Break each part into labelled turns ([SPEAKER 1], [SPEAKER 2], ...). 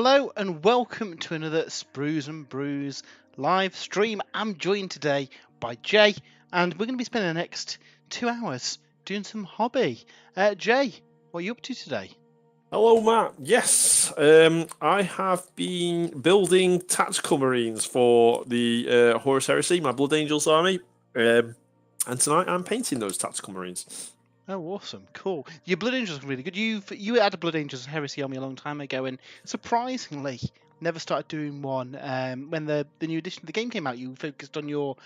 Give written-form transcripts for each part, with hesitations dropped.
[SPEAKER 1] Hello and welcome to another Sprues and Brews live stream. I'm joined today by Jay, and we're going to be spending the next 2 hours doing some hobby. Jay, what are you up to today?
[SPEAKER 2] Hello, Matt. Yes, I have been building tactical marines for the Horus Heresy, my Blood Angels army, and tonight I'm painting those tactical marines.
[SPEAKER 1] Oh, awesome, cool. Your Blood Angels are really good. You had a Blood Angels Heresy army a long time ago, and surprisingly, never started doing one. When the new edition of the game came out, you focused on your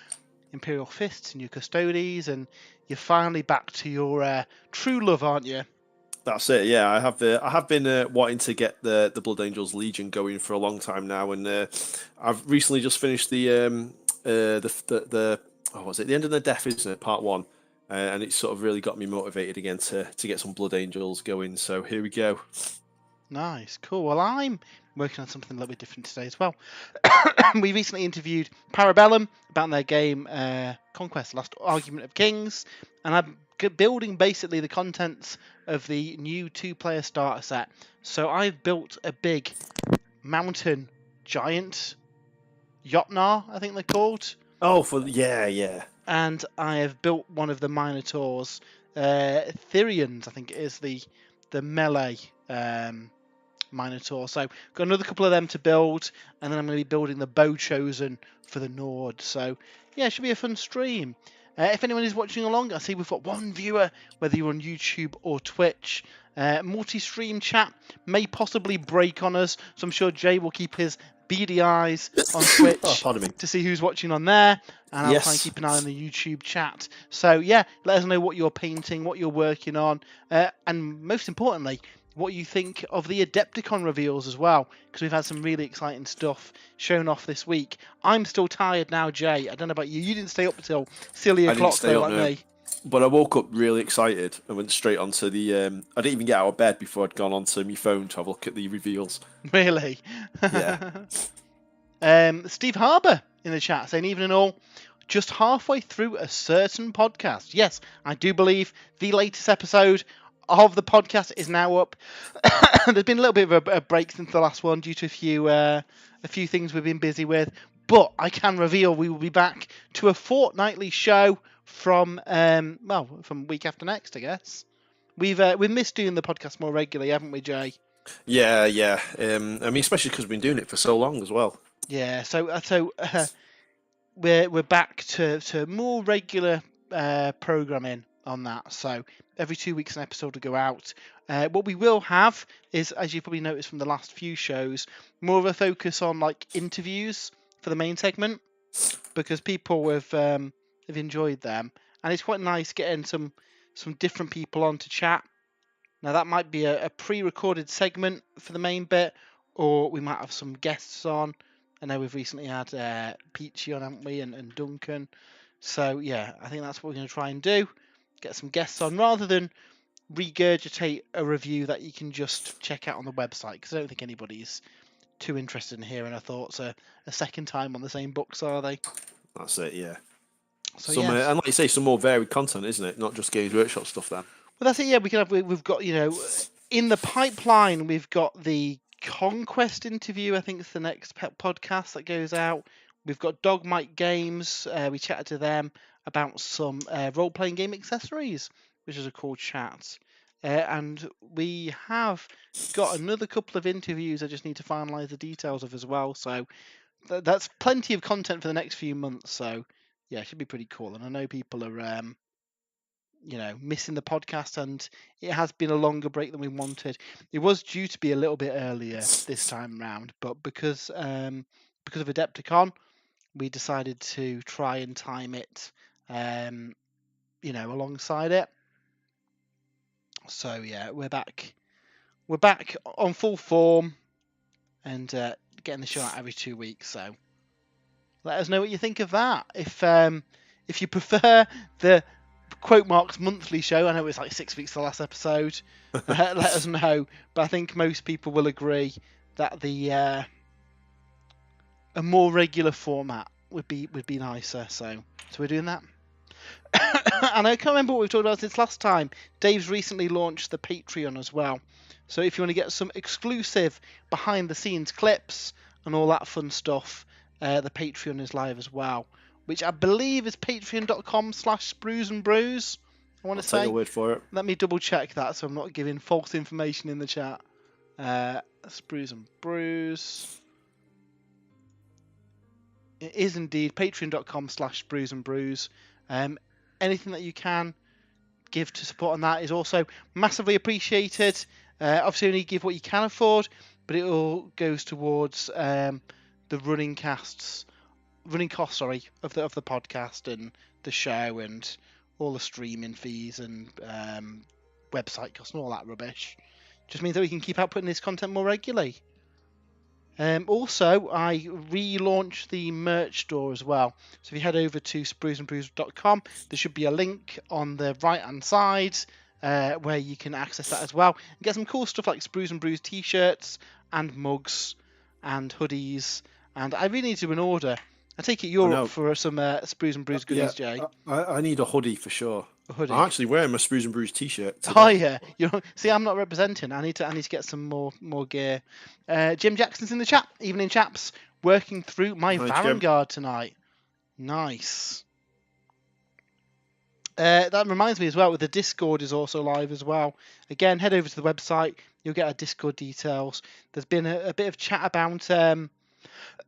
[SPEAKER 1] Imperial Fists and your Custodes, and you're finally back to your true love, aren't you?
[SPEAKER 2] That's it. Yeah, I have been wanting to get the Blood Angels Legion going for a long time now, and I've recently just finished the oh, was it the End of the Death, isn't it? Part 1. And it's sort of really got me motivated again to get some Blood Angels going. So here we go.
[SPEAKER 1] Nice, cool. Well, I'm working on something a little bit different today as well. We recently interviewed Parabellum about their game Conquest, Last Argument of Kings, and I'm building basically the contents of the new 2-player starter set. So I've built a big mountain giant, Jotnar, I think they're called.
[SPEAKER 2] Oh, yeah.
[SPEAKER 1] And I have built one of the Minotaurs, Therians, I think it is the melee Minotaur. So got another couple of them to build, and then I'm going to be building the Bow Chosen for the Nord. So yeah, it should be a fun stream. If anyone is watching along, I see we've got one viewer, whether you're on YouTube or Twitch. Multi-stream chat may possibly break on us, so I'm sure Jay will keep his beady eyes on Twitch to see who's watching on there, and I'll try and keep an eye on the YouTube chat. So yeah, let us know what you're painting, what you're working on, and most importantly, what you think of the Adepticon reveals as well, because we've had some really exciting stuff shown off this week. I'm still tired now, Jay. I don't know about you. You didn't stay up until silly o'clock though, like me.
[SPEAKER 2] But I woke up really excited and went straight onto the. I didn't even get out of bed before I'd gone onto my phone to have a look at the reveals.
[SPEAKER 1] Really?
[SPEAKER 2] Yeah.
[SPEAKER 1] Steve Harbour in the chat saying, evening all, just halfway through a certain podcast. Yes, I do believe the latest episode of the podcast is now up. There's been a little bit of a break since the last one due to a few things we've been busy with, but I can reveal we will be back to a fortnightly show from week after next, I guess. We've missed doing the podcast more regularly, haven't we, Jay?
[SPEAKER 2] Yeah. I mean, especially because we've been doing it for so long as well.
[SPEAKER 1] Yeah. So we're back to more regular programming on that. So every 2 weeks an episode will go out. What we will have is, as you probably noticed from the last few shows, more of a focus on like interviews for the main segment, because people have enjoyed them, and it's quite nice getting some different people on to chat. Now that might be a pre-recorded segment for the main bit, or we might have some guests on. I know we've recently had Peachy on, haven't we, and Duncan. So yeah, I think that's what we're going to try and do. Get some guests on rather than regurgitate a review that you can just check out on the website, because I don't think anybody's too interested in hearing our thoughts a second time on the same books, are they?
[SPEAKER 2] That's it, yeah.
[SPEAKER 1] So
[SPEAKER 2] and like you say, some more varied content, isn't it? Not just Games Workshop stuff then.
[SPEAKER 1] Well, that's it, yeah. We've got, in the pipeline, we've got the Conquest interview. I think it's the next podcast that goes out. We've got Dogmite Games. We chatted to them about some role-playing game accessories, which is a cool chat. And we have got another couple of interviews I just need to finalise the details of as well. So that's plenty of content for the next few months. So yeah, it should be pretty cool. And I know people are missing the podcast, and it has been a longer break than we wanted. It was due to be a little bit earlier this time round, but because of Adepticon, we decided to try and time it, alongside it. So yeah, we're back on full form, and getting the show out every 2 weeks. So let us know what you think of that. If you prefer the quote marks monthly show, I know it's like 6 weeks to the last episode, let us know. But I think most people will agree that a more regular format would be nicer. So we're doing that. And I can't remember what we've talked about since last time. Dave's recently launched the Patreon as well. So if you want to get some exclusive behind-the-scenes clips and all that fun stuff, the Patreon is live as well, which I believe is patreon.com/spruesandbrews. I want
[SPEAKER 2] I'll
[SPEAKER 1] to
[SPEAKER 2] take
[SPEAKER 1] say.
[SPEAKER 2] your word for it.
[SPEAKER 1] Let me double check that so I'm not giving false information in the chat. Sprues and Brews. It is indeed patreon.com/spruesandbrews. Anything that you can give to support on that is also massively appreciated. Obviously, only give what you can afford, but it all goes towards the running costs of the podcast and the show and all the streaming fees and website costs and all that rubbish. Just means that we can keep outputting this content more regularly. Also, I relaunched the merch store as well. So if you head over to spruesandbrews.com, there should be a link on the right-hand side where you can access that as well. And get some cool stuff like Sprues and Brews t-shirts and mugs and hoodies. And I really need to do an order. I take it you're up for some Sprues and Brews goodies, Jay.
[SPEAKER 2] I need a hoodie for sure.
[SPEAKER 1] A hoodie.
[SPEAKER 2] I'm actually wearing my Sprues and Brews t-shirt today.
[SPEAKER 1] Oh yeah, see, I'm not representing. I need to get some more gear. Jim Jackson's in the chat. Evening, chaps. Working through my Vanguard tonight. Nice. That reminds me as well, the Discord is also live as well. Again, head over to the website. You'll get our Discord details. There's been a bit of chat about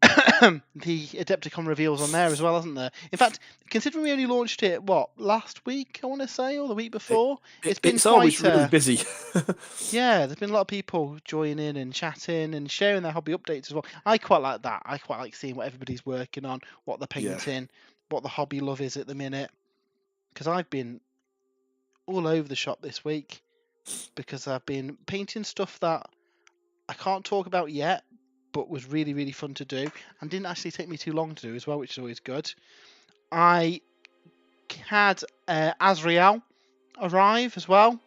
[SPEAKER 1] the Adepticon reveals on there as well, hasn't there? In fact, considering we only launched it, last week, I want to say, or the week before?
[SPEAKER 2] It's always really busy.
[SPEAKER 1] Yeah, there's been a lot of people joining and chatting and sharing their hobby updates as well. I quite like that. I quite like seeing what everybody's working on, what they're painting, what the hobby love is at the minute. Because I've been all over the shop this week because I've been painting stuff that I can't talk about yet, but was really, really fun to do and didn't actually take me too long to do as well, which is always good. I had Azrael arrive as well.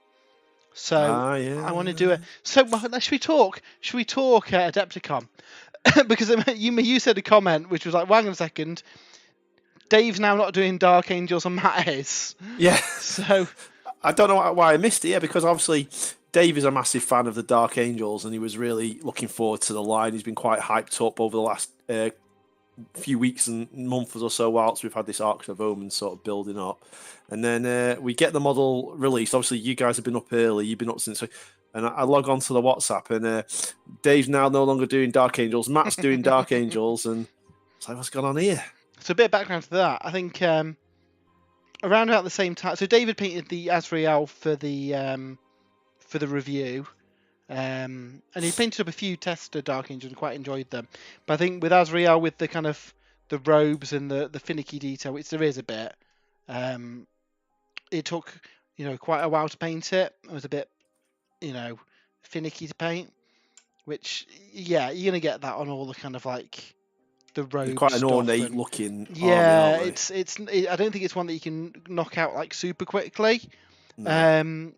[SPEAKER 1] So I want to do it. So should we talk? Should we talk Adepticon? Because you said a comment which was like, "Wait a second, Dave's now not doing Dark Angels and Matt is."
[SPEAKER 2] Yeah.
[SPEAKER 1] So
[SPEAKER 2] I don't know why I missed it. Yeah, because obviously Dave is a massive fan of the Dark Angels, and he was really looking forward to the line. He's been quite hyped up over the last few weeks and months or so whilst we've had this Arcs of Omen sort of building up. And then we get the model released. Obviously, you guys have been up early. You've been up since... And I log on to the WhatsApp, and Dave's now no longer doing Dark Angels. Matt's doing Dark Angels, and it's like, what's going on here?
[SPEAKER 1] So a bit of background to that. I think around about the same time... So David painted the Azrael for the review. And he painted up a few tester Dark Angels and quite enjoyed them. But I think with Azrael, with the kind of the robes and the finicky detail, which there is a bit, it took quite a while to paint it. It was a bit finicky to paint, which you're gonna get that on all the kind of like the robes.
[SPEAKER 2] Quite an ornate looking.
[SPEAKER 1] Yeah, army, I don't think it's one that you can knock out like super quickly. No.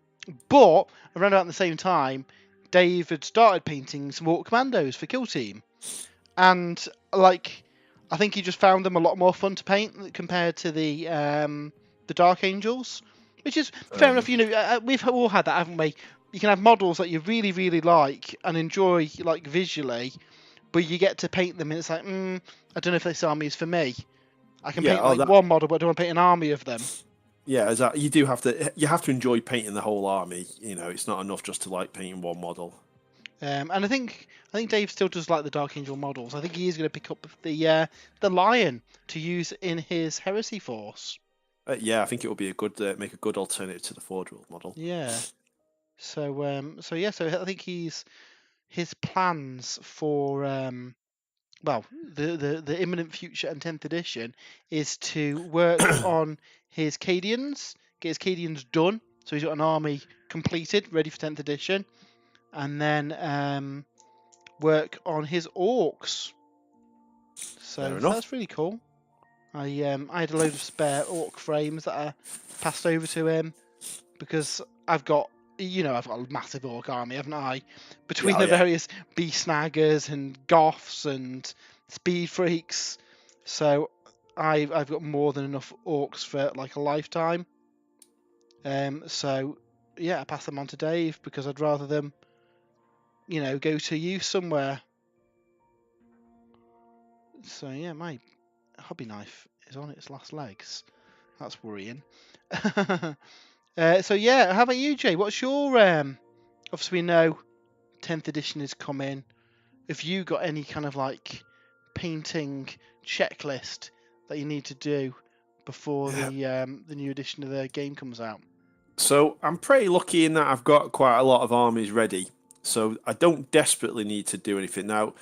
[SPEAKER 1] But around about the same time, Dave had started painting some Orc Commandos for Kill Team, and like I think he just found them a lot more fun to paint compared to the Dark Angels, which is fair enough. We've all had that, haven't we? You can have models that you really, really like and enjoy like visually, but you get to paint them and it's like, I don't know if this army is for me. I can paint one model, but I don't want to paint an army of them.
[SPEAKER 2] Yeah, exactly. You have to enjoy painting the whole army. It's not enough just to like painting one model.
[SPEAKER 1] And I think Dave still does like the Dark Angel models. I think he is going to pick up the Lion to use in his Heresy Force.
[SPEAKER 2] Yeah, I think it will be make a good alternative to the Forge World model.
[SPEAKER 1] Yeah. So I think his plans for the imminent future and 10th edition is to work on his Cadians, get his Cadians done, so he's got an army completed, ready for 10th edition, and then work on his Orcs. So that's really cool. I had a load of spare Orc frames that I passed over to him because I've got a massive Orc army, haven't I? Between the various Beast Snaggers and Goths and Speed Freaks. So I've got more than enough Orcs for like a lifetime. So yeah, I pass them on to Dave because I'd rather them go to use somewhere. So yeah, my hobby knife is on its last legs. That's worrying. So yeah, how about you, Jay? What's your obviously we know 10th edition is coming. Have you got any kind of like painting checklist that you need to do before the new edition of the game comes out?
[SPEAKER 2] So I'm pretty lucky in that I've got quite a lot of armies ready. So I don't desperately need to do anything. Now,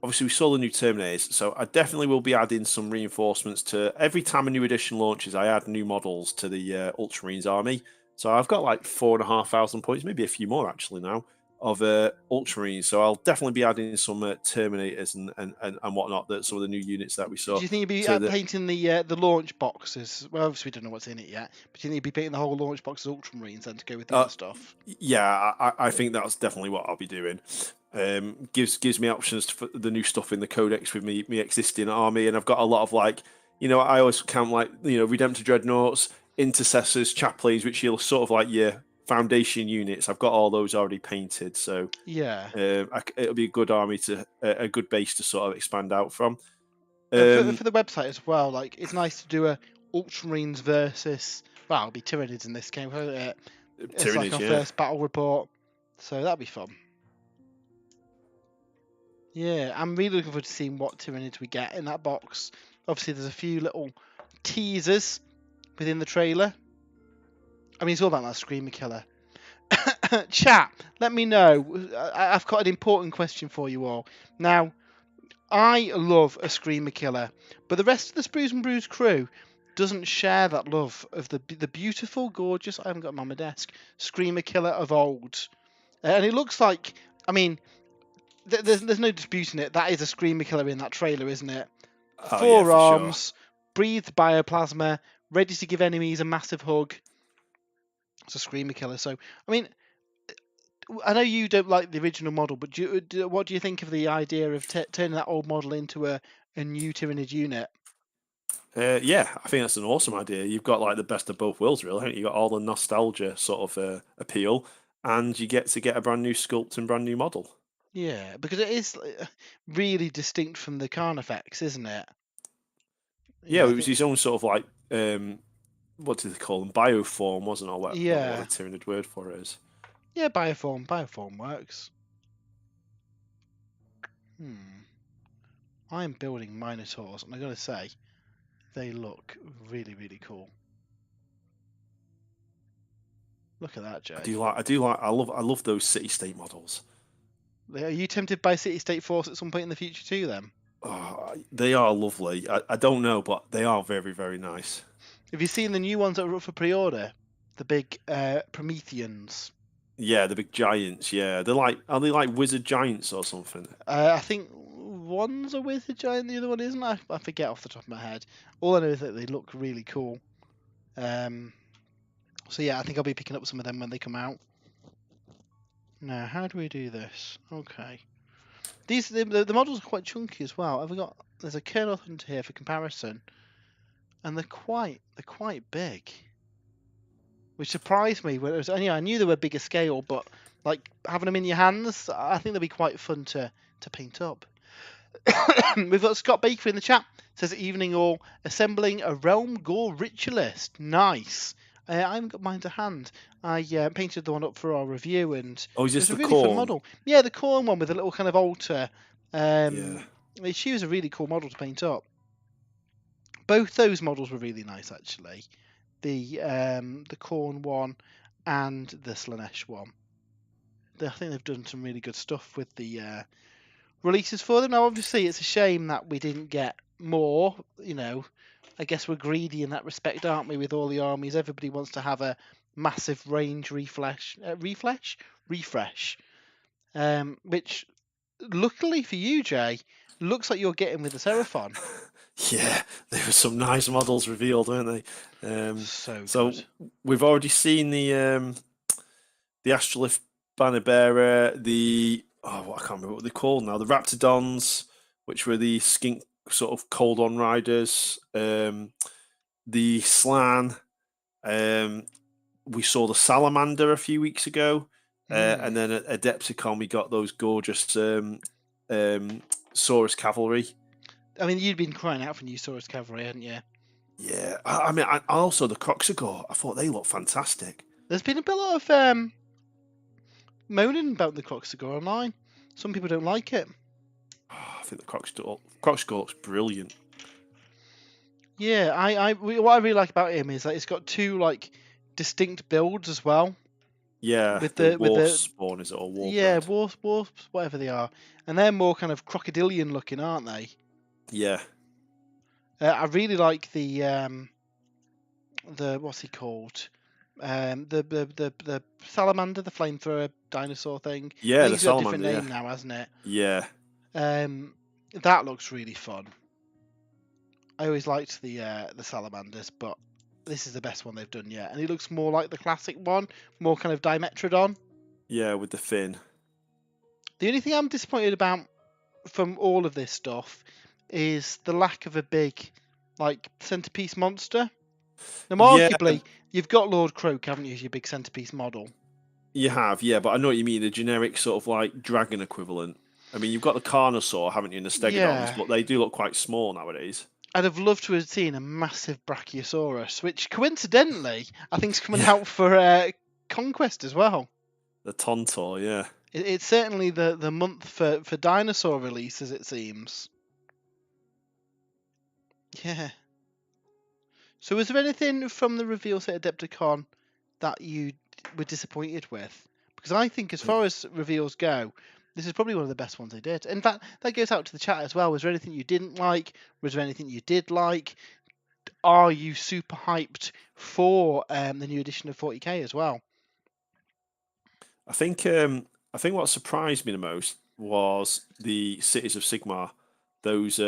[SPEAKER 2] obviously we saw the new Terminators, so I definitely will be adding some reinforcements to every time a new edition launches. I add new models to the Ultramarines army, so I've got like 4,500 points, maybe a few more actually now of Ultramarines. So I'll definitely be adding some Terminators and whatnot. That some of the new units that we saw.
[SPEAKER 1] Do you think you'd be
[SPEAKER 2] So that
[SPEAKER 1] painting the launch boxes? Well, obviously we don't know what's in it yet, but do you think you'd be painting the whole launch box as Ultramarines then to go with the other stuff?
[SPEAKER 2] yeah, I think that's definitely what I'll be doing. Gives me options for the new stuff in the codex with me existing army, and I've got a lot of like, I always count like Redemptor Dreadnoughts, Intercessors, Chaplains, which are sort of like your foundation units. I've got all those already painted, so
[SPEAKER 1] Yeah.
[SPEAKER 2] it'll be a good army to a good base to sort of expand out from.
[SPEAKER 1] For the website as well, like it's nice to do a Ultramarines versus, well, it'll be Tyranids in this game, won't it? It's like
[SPEAKER 2] Tyranids,
[SPEAKER 1] our
[SPEAKER 2] yeah.
[SPEAKER 1] first battle report, so that'll be fun. Yeah, I'm really looking forward to seeing what Tyranids we get in that box. Obviously, there's a few little teasers within the trailer. I mean, it's all about that Screamer Killer. Chat, let me know. I've got an important question for you all. Now, I love a Screamer Killer, but the rest of the Sprues and Brews crew doesn't share that love of the beautiful, gorgeous, I haven't got them on my desk, Screamer Killer of old. And it looks like, I mean, there's no disputing it. That is a Screamer Killer in that trailer, isn't it?
[SPEAKER 2] Oh yeah,
[SPEAKER 1] Four
[SPEAKER 2] for sure.
[SPEAKER 1] arms, breathed bioplasma, ready to give enemies a massive hug. It's a Screamer Killer. So, I mean, I know you don't like the original model, but what do you think of the idea of turning that old model into a new Tyranid unit?
[SPEAKER 2] Yeah, I think that's an awesome idea. You've got like the best of both worlds, really. Haven't you? You've got all the nostalgia sort of appeal, and you get to get a brand new sculpt and brand new model.
[SPEAKER 1] Yeah, because it is really distinct from the Carnifex, isn't it?
[SPEAKER 2] Yeah,
[SPEAKER 1] Yeah, I
[SPEAKER 2] it was
[SPEAKER 1] think.
[SPEAKER 2] his own sort of like what do they call them? Bioform, wasn't it? Or what the
[SPEAKER 1] Yeah,
[SPEAKER 2] Tyranid word for it is.
[SPEAKER 1] yeah, Bioform works. I'm building Minotaurs, and I gotta say, they look really, really cool. Look at that, Jay.
[SPEAKER 2] I love those city state models.
[SPEAKER 1] Are you tempted by City State Force at some point in the future too, then?
[SPEAKER 2] Oh, they are lovely. I don't know, but they are very, very nice.
[SPEAKER 1] Have you seen the new ones that are up for pre-order? The big Prometheans.
[SPEAKER 2] Yeah, the big giants. Yeah, are they like wizard giants or something?
[SPEAKER 1] I think one's a wizard giant, the other one isn't. I forget off the top of my head. All I know is that they look really cool. So yeah, I think I'll be picking up some of them when they come out. Now, how do we do this? Okay. The models are quite chunky as well. There's a Colonel Hunter here for comparison, and they're quite big, which surprised me. Whereas I knew they were bigger scale, but like having them in your hands, I think they'll be quite fun to paint up. We've got Scott Baker in the chat. Says evening all, assembling a Realm Gore Ritualist. Nice. I haven't got mine to hand. I painted the one up for our review, and
[SPEAKER 2] Oh, is
[SPEAKER 1] it
[SPEAKER 2] this
[SPEAKER 1] was a
[SPEAKER 2] the
[SPEAKER 1] really fun
[SPEAKER 2] corn?
[SPEAKER 1] model. Yeah, the corn one with a little kind of altar.
[SPEAKER 2] Yeah.
[SPEAKER 1] She was a really cool model to paint up. Both those models were really nice, actually. The corn one and the Slanesh one. I think they've done some really good stuff with the releases for them. Now, obviously, it's a shame that we didn't get more. I guess we're greedy in that respect, aren't we? With all the armies, everybody wants to have a massive range refresh. Which, luckily for you, Jay, looks like you're getting with the Seraphon.
[SPEAKER 2] Yeah, there were some nice models revealed, weren't they?
[SPEAKER 1] So
[SPEAKER 2] So
[SPEAKER 1] good.
[SPEAKER 2] we've already seen the Astrolith Banner Bearer, I can't remember what they're called now, the Raptidons, which were the skink sort of cold on riders, the Slan. We saw the Salamander a few weeks ago. And then at Adepticon, we got those gorgeous Saurus cavalry.
[SPEAKER 1] I mean, you'd been crying out for new Saurus cavalry, hadn't you?
[SPEAKER 2] Yeah, I mean, also the Croxagore. I thought they looked fantastic.
[SPEAKER 1] There's been a lot of moaning about the Croxagore online. Some people don't like it.
[SPEAKER 2] Oh, I think the Croxagore looks brilliant.
[SPEAKER 1] Yeah, what I really like about him is that it's got two like distinct builds as well.
[SPEAKER 2] Yeah,
[SPEAKER 1] With
[SPEAKER 2] the
[SPEAKER 1] the
[SPEAKER 2] spawn, is it, or war?
[SPEAKER 1] Yeah, wasps, whatever they are, and they're more kind of crocodilian looking, aren't they?
[SPEAKER 2] Yeah.
[SPEAKER 1] I really like the what's he called? The salamander, the flamethrower dinosaur thing.
[SPEAKER 2] Yeah,
[SPEAKER 1] I think
[SPEAKER 2] the
[SPEAKER 1] he's got a
[SPEAKER 2] salamander.
[SPEAKER 1] different name now, hasn't it?
[SPEAKER 2] Yeah.
[SPEAKER 1] That looks really fun. I always liked the salamanders, but this is the best one they've done yet, and he looks more like the classic one, more kind of Dimetrodon.
[SPEAKER 2] Yeah, with the fin.
[SPEAKER 1] The only thing I'm disappointed about from all of this stuff is the lack of a big, like, centerpiece monster. Now, arguably, you've got Lord Croak, haven't you, as your big centerpiece model?
[SPEAKER 2] You have, yeah, but I know what you mean, the generic sort of like dragon equivalent. I mean, you've got the Carnosaur, haven't you, and the Stegodons, but they do look quite small nowadays.
[SPEAKER 1] I'd have loved to have seen a massive Brachiosaurus, which coincidentally, I think is coming out for Conquest as well.
[SPEAKER 2] The Tontor, yeah.
[SPEAKER 1] It's certainly the month for dinosaur releases, it seems. Yeah. So was there anything from the reveals at Adepticon that you were disappointed with? Because I think as far as reveals go, this is probably one of the best ones they did. In fact, that goes out to the chat as well. Was there anything you didn't like? Was there anything you did like? Are you super hyped for the new edition of 40k as well?
[SPEAKER 2] I think what surprised me the most was the Cities of Sigmar. Those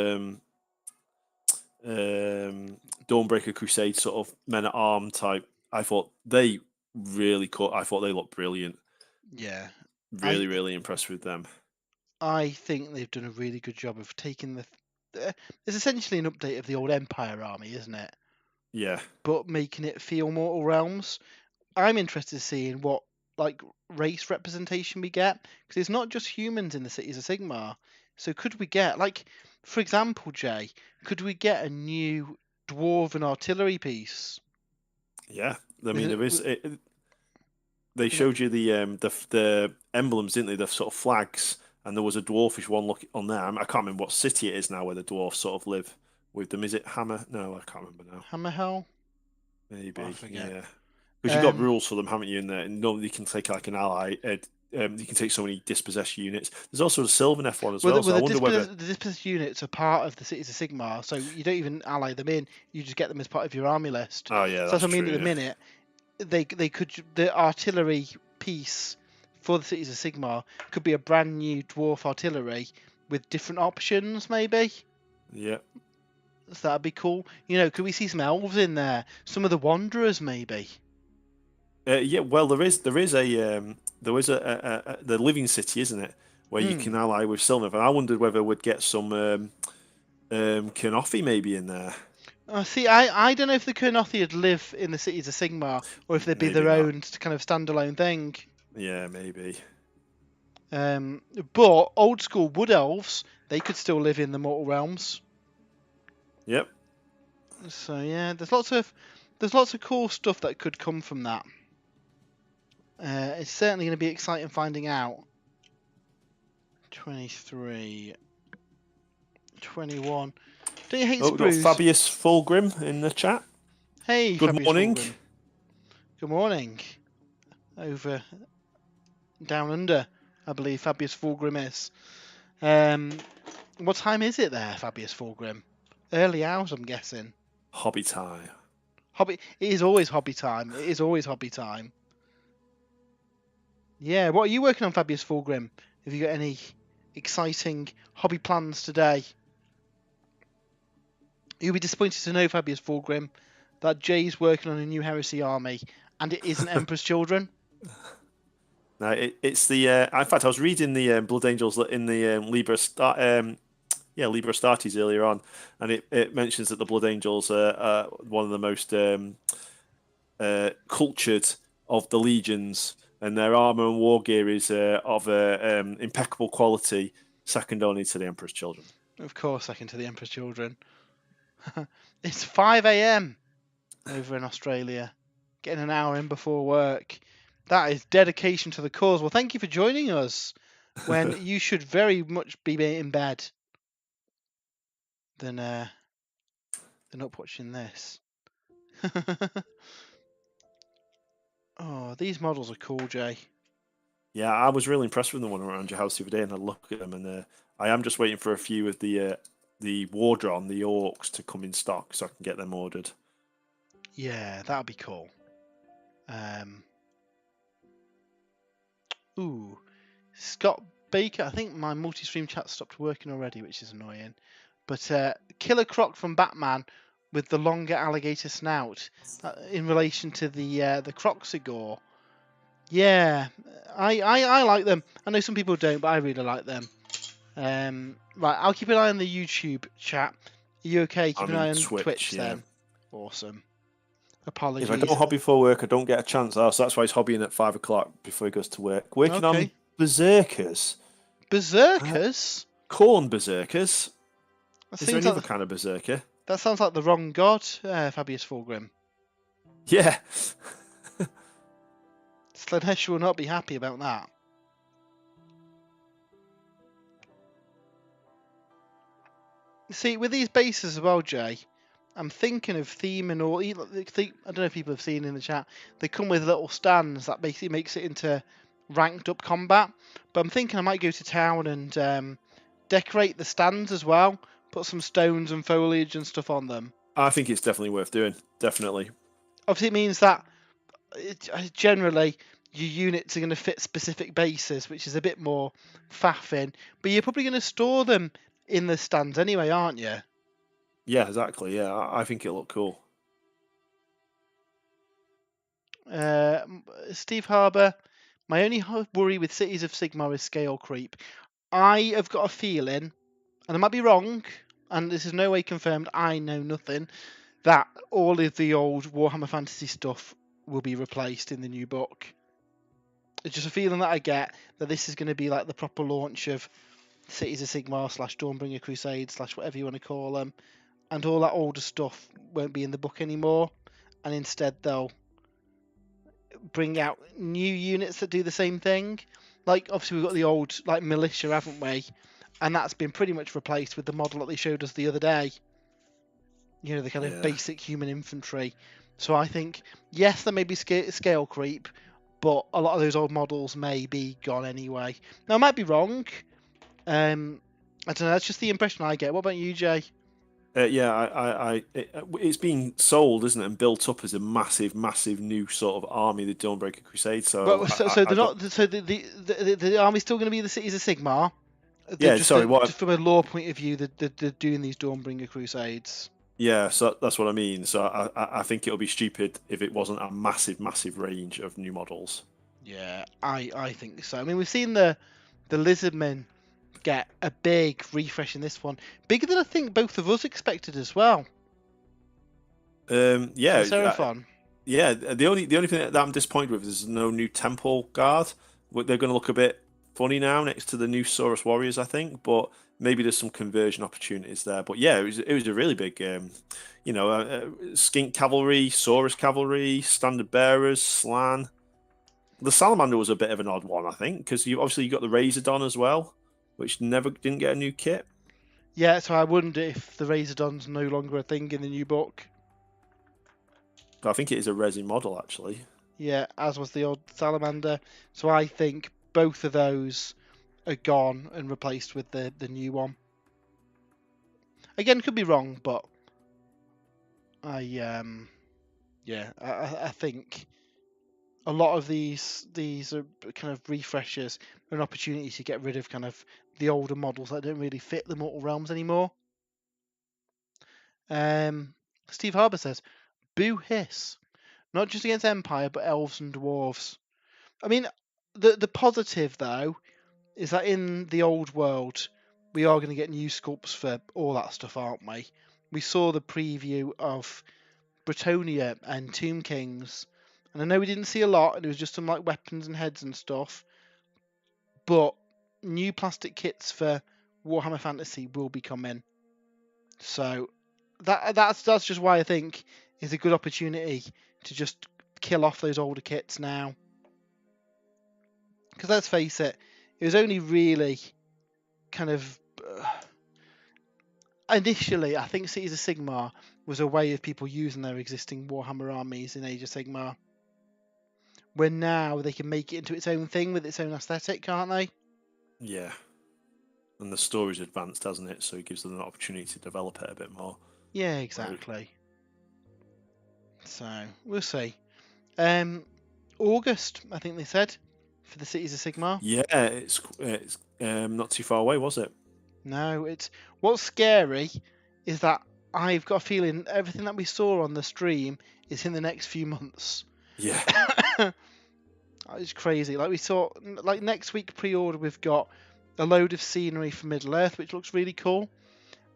[SPEAKER 2] Dawnbreaker Crusade sort of men at arm type. I thought they really I thought they looked brilliant.
[SPEAKER 1] Yeah.
[SPEAKER 2] Really impressed with them.
[SPEAKER 1] I think they've done a really good job of taking it's essentially an update of the old Empire army, isn't it?
[SPEAKER 2] Yeah.
[SPEAKER 1] But making it feel Mortal Realms. I'm interested in seeing what like race representation we get, because it's not just humans in the Cities of Sigmar. So could we get, like, for example, Jay, could we get a new dwarven artillery piece?
[SPEAKER 2] Yeah, I mean there is. They showed you the emblems, didn't they? The sort of flags, and there was a dwarfish one look on there. I can't remember what city it is now where the dwarfs sort of live with them. Is it Hammer? No, I can't remember now.
[SPEAKER 1] Hammerhell?
[SPEAKER 2] Maybe.
[SPEAKER 1] I forget.
[SPEAKER 2] Yeah. Because you've got rules for them, haven't you? In there, and normally you can take like an ally. You can take so many dispossessed units. There's also a Sylvaneth one as well. So I wonder whether
[SPEAKER 1] the dispossessed units are part of the Cities of Sigmar, so you don't even ally them in. You just get them as part of your army list.
[SPEAKER 2] Oh yeah,
[SPEAKER 1] so that's what I mean. At the minute, the artillery piece for the Cities of Sigmar could be a brand new dwarf artillery with different options, maybe.
[SPEAKER 2] Yeah.
[SPEAKER 1] So that'd be cool. You know, could we see some elves in there? Some of the Wanderers, maybe.
[SPEAKER 2] Yeah. Well, there is the Living City, isn't it? Where you can ally with Sylvaneth, and I wondered whether we'd get some Kernothi maybe in there.
[SPEAKER 1] See, I don't know if the Kernothi would live in the Cities of Sigmar, or if they'd be their own kind of standalone thing.
[SPEAKER 2] Yeah, maybe.
[SPEAKER 1] But old school Wood Elves, they could still live in the Mortal Realms.
[SPEAKER 2] Yep.
[SPEAKER 1] So yeah, there's lots of cool stuff that could come from that. It's certainly going to be exciting finding out. 23, 21. Don't you hate Sprues?
[SPEAKER 2] We've got Fabius Fulgrim in the chat.
[SPEAKER 1] Hey,
[SPEAKER 2] good
[SPEAKER 1] Fabius
[SPEAKER 2] morning.
[SPEAKER 1] Fulgrim. Good morning. Over down under, I believe Fabius Fulgrim is. What time is it there, Fabius Fulgrim? Early hours, I'm guessing.
[SPEAKER 2] Hobby time.
[SPEAKER 1] It is always hobby time. It is always hobby time. Yeah, what are you working on, Fabius Fulgrim? Have you got any exciting hobby plans today? You'll be disappointed to know, Fabius Fulgrim, that Jay's working on a new heresy army, and it isn't Emperor's Children.
[SPEAKER 2] No, it's the. In fact, I was reading the Blood Angels in the Libra Astartes earlier on, and it mentions that the Blood Angels are one of the most cultured of the legions, and their armor and war gear is of impeccable quality, second only to the Emperor's Children.
[SPEAKER 1] Of course, second to the Emperor's Children. It's 5 a.m. over in Australia. Getting an hour in before work. That is dedication to the cause. Well, thank you for joining us when you should very much be in bed than up watching this. Oh, these models are cool, Jay.
[SPEAKER 2] Yeah, I was really impressed with the one around your house the other day, and I look at them, and I am just waiting for a few of the Wardron, the Orcs, to come in stock so I can get them ordered.
[SPEAKER 1] Yeah, that'll be cool. Ooh, Scott Baker. I think my multi-stream chat stopped working already, which is annoying. But Killer Croc from Batman with the longer alligator snout in relation to the Croxigore. Yeah, I like them. I know some people don't, but I really like them. Right, I'll keep an eye on the YouTube chat. Are you okay? Keep
[SPEAKER 2] I'm
[SPEAKER 1] an eye
[SPEAKER 2] in
[SPEAKER 1] on
[SPEAKER 2] Twitch,
[SPEAKER 1] Twitch
[SPEAKER 2] yeah.
[SPEAKER 1] then. Awesome. Apologies.
[SPEAKER 2] If I don't hobby for work, I don't get a chance. Oh, so that's why he's hobbying at 5 o'clock before he goes to work. Working on Berserkers.
[SPEAKER 1] Berserkers?
[SPEAKER 2] Corn Berserkers.
[SPEAKER 1] That
[SPEAKER 2] Is there
[SPEAKER 1] seems
[SPEAKER 2] any other
[SPEAKER 1] like,
[SPEAKER 2] kind of Berserker?
[SPEAKER 1] that sounds like the wrong god, Fabius Fulgrim.
[SPEAKER 2] Yeah.
[SPEAKER 1] Slanesh will not be happy about that. See, with these bases as well, Jay, I'm thinking of theming or I don't know if people have seen in the chat. They come with little stands that basically makes it into ranked up combat. But I'm thinking I might go to town and decorate the stands as well. Put some stones and foliage and stuff on them.
[SPEAKER 2] I think it's definitely worth doing. Definitely.
[SPEAKER 1] Obviously, it means that generally your units are going to fit specific bases, which is a bit more faffing. But you're probably going to store them in the stands anyway, aren't you?
[SPEAKER 2] Yeah, exactly. Yeah, I think it'll look cool.
[SPEAKER 1] Steve Harbour, my only worry with Cities of Sigmar is scale creep. I have got a feeling, and I might be wrong, and this is no way confirmed, I know nothing, that all of the old Warhammer Fantasy stuff will be replaced in the new book. It's just a feeling that I get that this is going to be like the proper launch of Cities of Sigmar / Dawnbringer Crusade / whatever you want to call them, and all that older stuff won't be in the book anymore, and instead they'll bring out new units that do the same thing. Like obviously we've got the old like militia, haven't we? And that's been pretty much replaced with the model that they showed us the other day. You know, the kind of basic human infantry. So I think yes, there may be scale creep, but a lot of those old models may be gone anyway. Now I might be wrong. I don't know. That's just the impression I get. What about you, Jay?
[SPEAKER 2] It's being sold, isn't it, and built up as a massive, massive new sort of army, the Dawnbreaker Crusade. So,
[SPEAKER 1] Well, they're not. So the army's still going to be the Cities of Sigmar.
[SPEAKER 2] Yeah, sorry.
[SPEAKER 1] Just from a lore point of view, they're doing these Dawnbringer Crusades.
[SPEAKER 2] Yeah, so that's what I mean. So I think it'll be stupid if it wasn't a massive, massive range of new models.
[SPEAKER 1] Yeah, I think so. I mean, we've seen the Lizardmen get a big refresh in this one, bigger than I think both of us expected as well.
[SPEAKER 2] Yeah,
[SPEAKER 1] Seraphon.
[SPEAKER 2] Yeah, the only thing that I'm disappointed with is there's no new Temple Guard. They're going to look a bit funny now next to the new Saurus Warriors, I think, but maybe there's some conversion opportunities there. But yeah, it was a really big, Skink Cavalry, Saurus Cavalry, Standard Bearers, Slan. The Salamander was a bit of an odd one, I think, because you got the Razordon as well, which didn't get a new kit.
[SPEAKER 1] Yeah, so I wonder if the Razordon's no longer a thing in the new book.
[SPEAKER 2] I think it is a resi model, actually.
[SPEAKER 1] Yeah, as was the old Salamander. So I think both of those are gone and replaced with the new one. Again, could be wrong, but I think a lot of these are kind of refreshers, an opportunity to get rid of kind of the older models that don't really fit the Mortal Realms anymore. Steve Harbour says, "Boo hiss." Not just against Empire, but elves and dwarves. I mean, the positive, though, is that in the old world, we are going to get new sculpts for all that stuff, aren't we? We saw the preview of Bretonia and Tomb Kings, And I know we didn't see a lot, and it was just some like weapons and heads and stuff. But new plastic kits for Warhammer Fantasy will be coming. So that's just why I think it's a good opportunity to just kill off those older kits now. Because let's face it, it was only really kind of initially, I think Cities of Sigmar was a way of people using their existing Warhammer armies in Age of Sigmar. Where now they can make it into its own thing with its own aesthetic, can't they?
[SPEAKER 2] Yeah. And the story's advanced, hasn't it? So it gives them an opportunity to develop it a bit more.
[SPEAKER 1] Yeah, exactly. So we'll see. August, I think they said, for the Cities of Sigmar.
[SPEAKER 2] Yeah, it's not too far away, was it?
[SPEAKER 1] No, it's what's scary is that I've got a feeling everything that we saw on the stream is in the next few months.
[SPEAKER 2] Yeah.
[SPEAKER 1] It's crazy. Like we saw, like next week pre-order, we've got a load of scenery for Middle Earth, which looks really cool,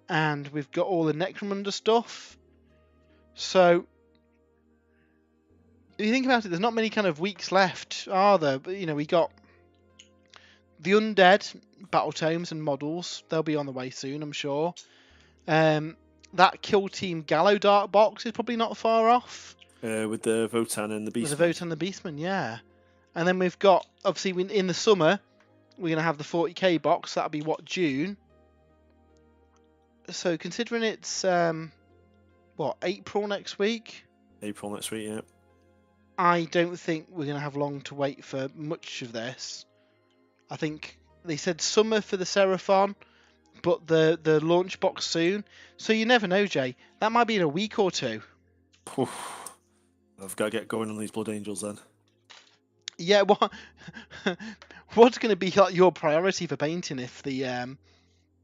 [SPEAKER 1] and we've got all the Necromunda stuff. So if you think about it, there's not many kind of weeks left, are there? But we got the Undead battle tomes and models. They'll be on the way soon, I'm sure. That Kill Team Gallo Dark box is probably not far off.
[SPEAKER 2] With the Votan and the Beastman.
[SPEAKER 1] With the Votan and the Beastman, yeah. And then we've got, obviously, in the summer, we're going to have the 40k box. That'll be, June? So, considering it's, April next week?
[SPEAKER 2] April next week, yeah.
[SPEAKER 1] I don't think we're going to have long to wait for much of this. I think they said summer for the Seraphon, but the launch box soon. So, you never know, Jay. That might be in a week or two.
[SPEAKER 2] Oof. I've got to get going on these Blood Angels then.
[SPEAKER 1] Yeah, what's going to be like your priority for painting if the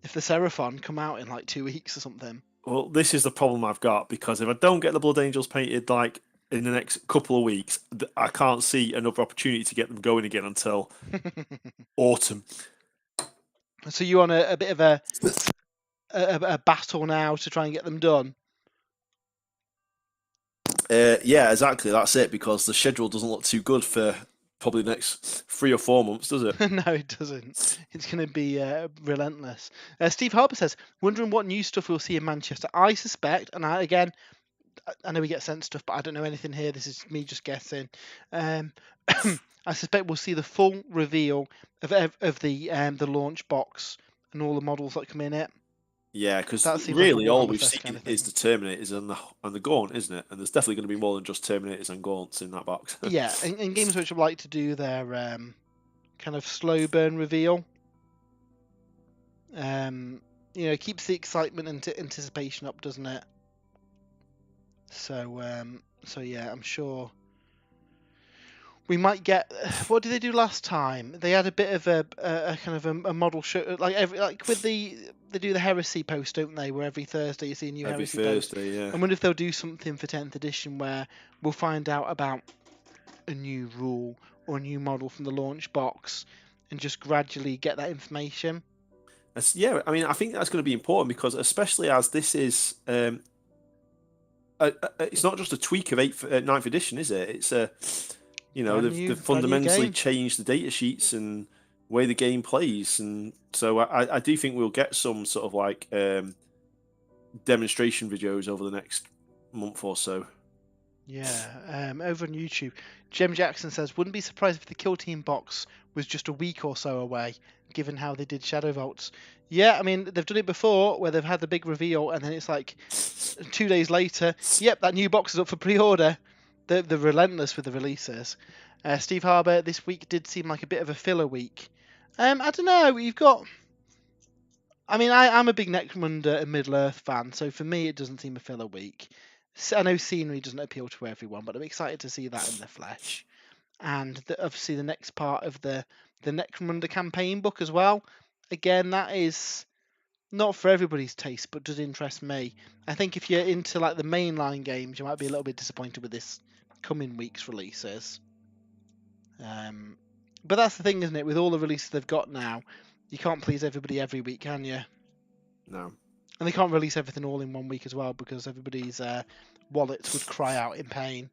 [SPEAKER 1] Seraphon come out in like 2 weeks or something?
[SPEAKER 2] Well, this is the problem I've got, because if I don't get the Blood Angels painted like in the next couple of weeks, I can't see another opportunity to get them going again until autumn.
[SPEAKER 1] So you on a bit of a battle now to try and get them done?
[SPEAKER 2] Yeah, exactly. That's it, because the schedule doesn't look too good for probably the next 3 or 4 months, does it?
[SPEAKER 1] No, it doesn't. It's going to be relentless. Steve Harper says, wondering what new stuff we'll see in Manchester. I suspect, and I know we get sent stuff, but I don't know anything here. This is me just guessing. I suspect we'll see the full reveal of the launch box and all the models that come in it.
[SPEAKER 2] Yeah, because really
[SPEAKER 1] like
[SPEAKER 2] all we've seen is the Terminators and the Gaunt, isn't it? And there's definitely going to be more than just Terminators and Gaunts in that box.
[SPEAKER 1] Yeah, and Games which would like to do their kind of slow burn reveal. Keeps the excitement and anticipation up, doesn't it? So yeah, I'm sure we might get. What did they do last time? They had a bit of a kind of a model show, they do the Heresy post, don't they? Where every Thursday you see a new Heresy post.
[SPEAKER 2] Every Thursday, yeah.
[SPEAKER 1] I wonder if they'll do something for 10th edition where we'll find out about a new rule or a new model from the launch box and just gradually get that information.
[SPEAKER 2] Yeah, I mean, I think that's going to be important, because especially as this is, it's not just a tweak of 9th edition, is it? It's they've fundamentally changed the data sheets and way the game plays, and so I do think we'll get some sort of like demonstration videos over the next month or so.
[SPEAKER 1] Yeah, over on YouTube, Jem Jackson says, wouldn't be surprised if the Kill Team box was just a week or so away, given how they did Shadow Vaults. Yeah, I mean, they've done it before, where they've had the big reveal, and then it's like 2 days later, yep, that new box is up for pre-order. They're relentless with the releases. Steve Harbour, this week did seem like a bit of a filler week. I don't know, you've got... I mean, I'm a big Necromunda and Middle-earth fan, so for me it doesn't seem a filler week. I know scenery doesn't appeal to everyone, but I'm excited to see that in the flesh. And obviously the next part of the Necromunda campaign book as well. Again, that is not for everybody's taste, but does interest me. I think if you're into like the mainline games, you might be a little bit disappointed with this coming week's releases. But that's the thing, isn't it? With all the releases they've got now, you can't please everybody every week, can you?
[SPEAKER 2] No.
[SPEAKER 1] And they can't release everything all in 1 week as well, because everybody's wallets would cry out in pain.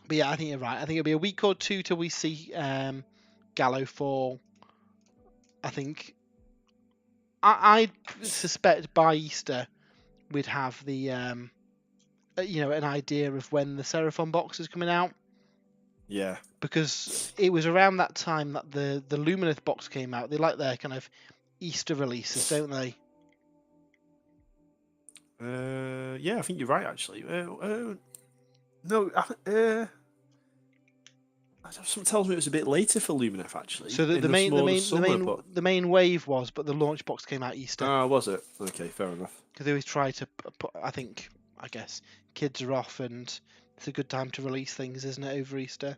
[SPEAKER 1] But yeah, I think you're right. I think it'll be a week or two till we see Gallo fall. I think I suspect by Easter we'd have the an idea of when the Seraphon box is coming out,
[SPEAKER 2] Yeah.
[SPEAKER 1] because it was around that time that the Lumineth box came out. They like their kind of Easter releases, don't they?
[SPEAKER 2] Yeah, I think you're right actually. No, something tells me it was a bit later for Lumineth actually,
[SPEAKER 1] So
[SPEAKER 2] in the smaller summer, but
[SPEAKER 1] the main wave was, but the launch box came out Easter,
[SPEAKER 2] was it? Okay, fair enough.
[SPEAKER 1] because they always try to put. I guess kids are off, and it's a good time to release things, isn't it, over Easter?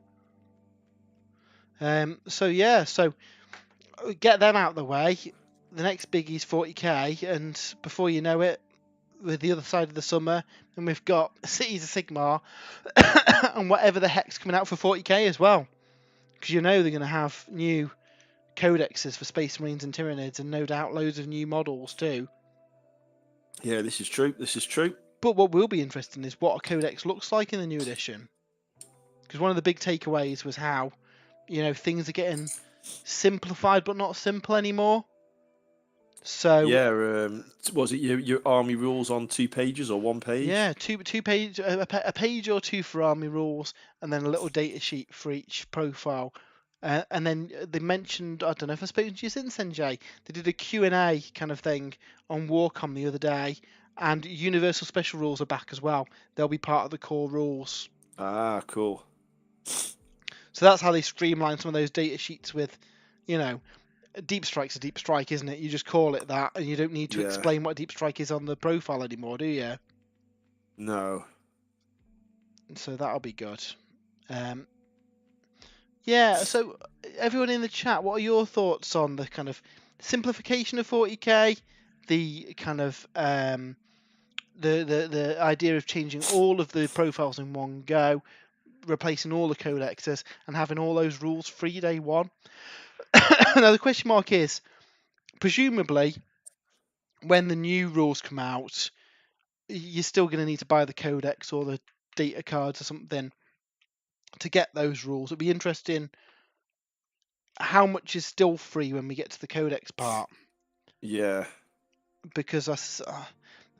[SPEAKER 1] So get them out of the way. The next biggie is 40k, and before you know it, we're the other side of the summer, and we've got Cities of Sigmar and whatever the heck's coming out for 40k as well, because they're going to have new codexes for Space Marines and Tyranids, and no doubt loads of new models too.
[SPEAKER 2] Yeah, this is true. This is true.
[SPEAKER 1] But what will be interesting is what a codex looks like in the new edition, because one of the big takeaways was how things are getting simplified but not simple anymore. So
[SPEAKER 2] yeah, was it your army rules on 2 pages or 1 page?
[SPEAKER 1] Yeah, two page, a page or two for army rules, and then a little data sheet for each profile. And then they mentioned, I don't know if I spoke to you since then, Jay. They did a Q&A kind of thing on Warcom the other day, and Universal Special Rules are back as well. They'll be part of the core rules.
[SPEAKER 2] Ah, cool.
[SPEAKER 1] So that's how they streamline some of those data sheets with, Deep Strike's a Deep Strike, isn't it? You just call it that, and you don't need to explain what a Deep Strike is on the profile anymore, do you?
[SPEAKER 2] No.
[SPEAKER 1] So that'll be good. Yeah, so everyone in the chat, what are your thoughts on the kind of simplification of 40k, the kind of the idea of changing all of the profiles in one go, replacing all the codexes, and having all those rules free day one? Now the question mark is, presumably, when the new rules come out, you're still going to need to buy the codex or the data cards or something to get those rules. It'll be interesting how much is still free when we get to the codex part.
[SPEAKER 2] Yeah.
[SPEAKER 1] Because I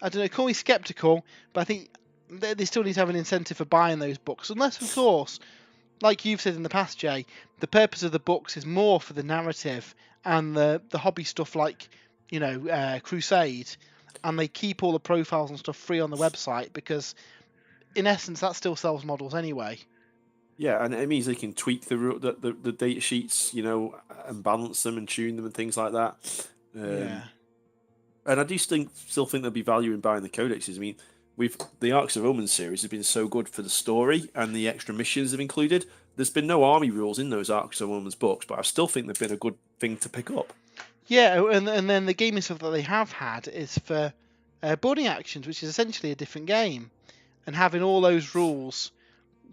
[SPEAKER 1] don't know, call me skeptical, but I think they still need to have an incentive for buying those books. Unless, of course, like you've said in the past, Jay, the purpose of the books is more for the narrative and the hobby stuff like, Crusade, and they keep all the profiles and stuff free on the website because, in essence, that still sells models anyway.
[SPEAKER 2] Yeah, and it means they can tweak the data sheets, and balance them and tune them and things like that.
[SPEAKER 1] Yeah.
[SPEAKER 2] And I do still think there'll be value in buying the codexes. I mean, the Arcs of Omen series has been so good for the story and the extra missions they've included. There's been no army rules in those Arcs of Omen's books, but I still think they've been a good thing to pick up.
[SPEAKER 1] Yeah, and then the gaming stuff that they have had is for boarding actions, which is essentially a different game, and having all those rules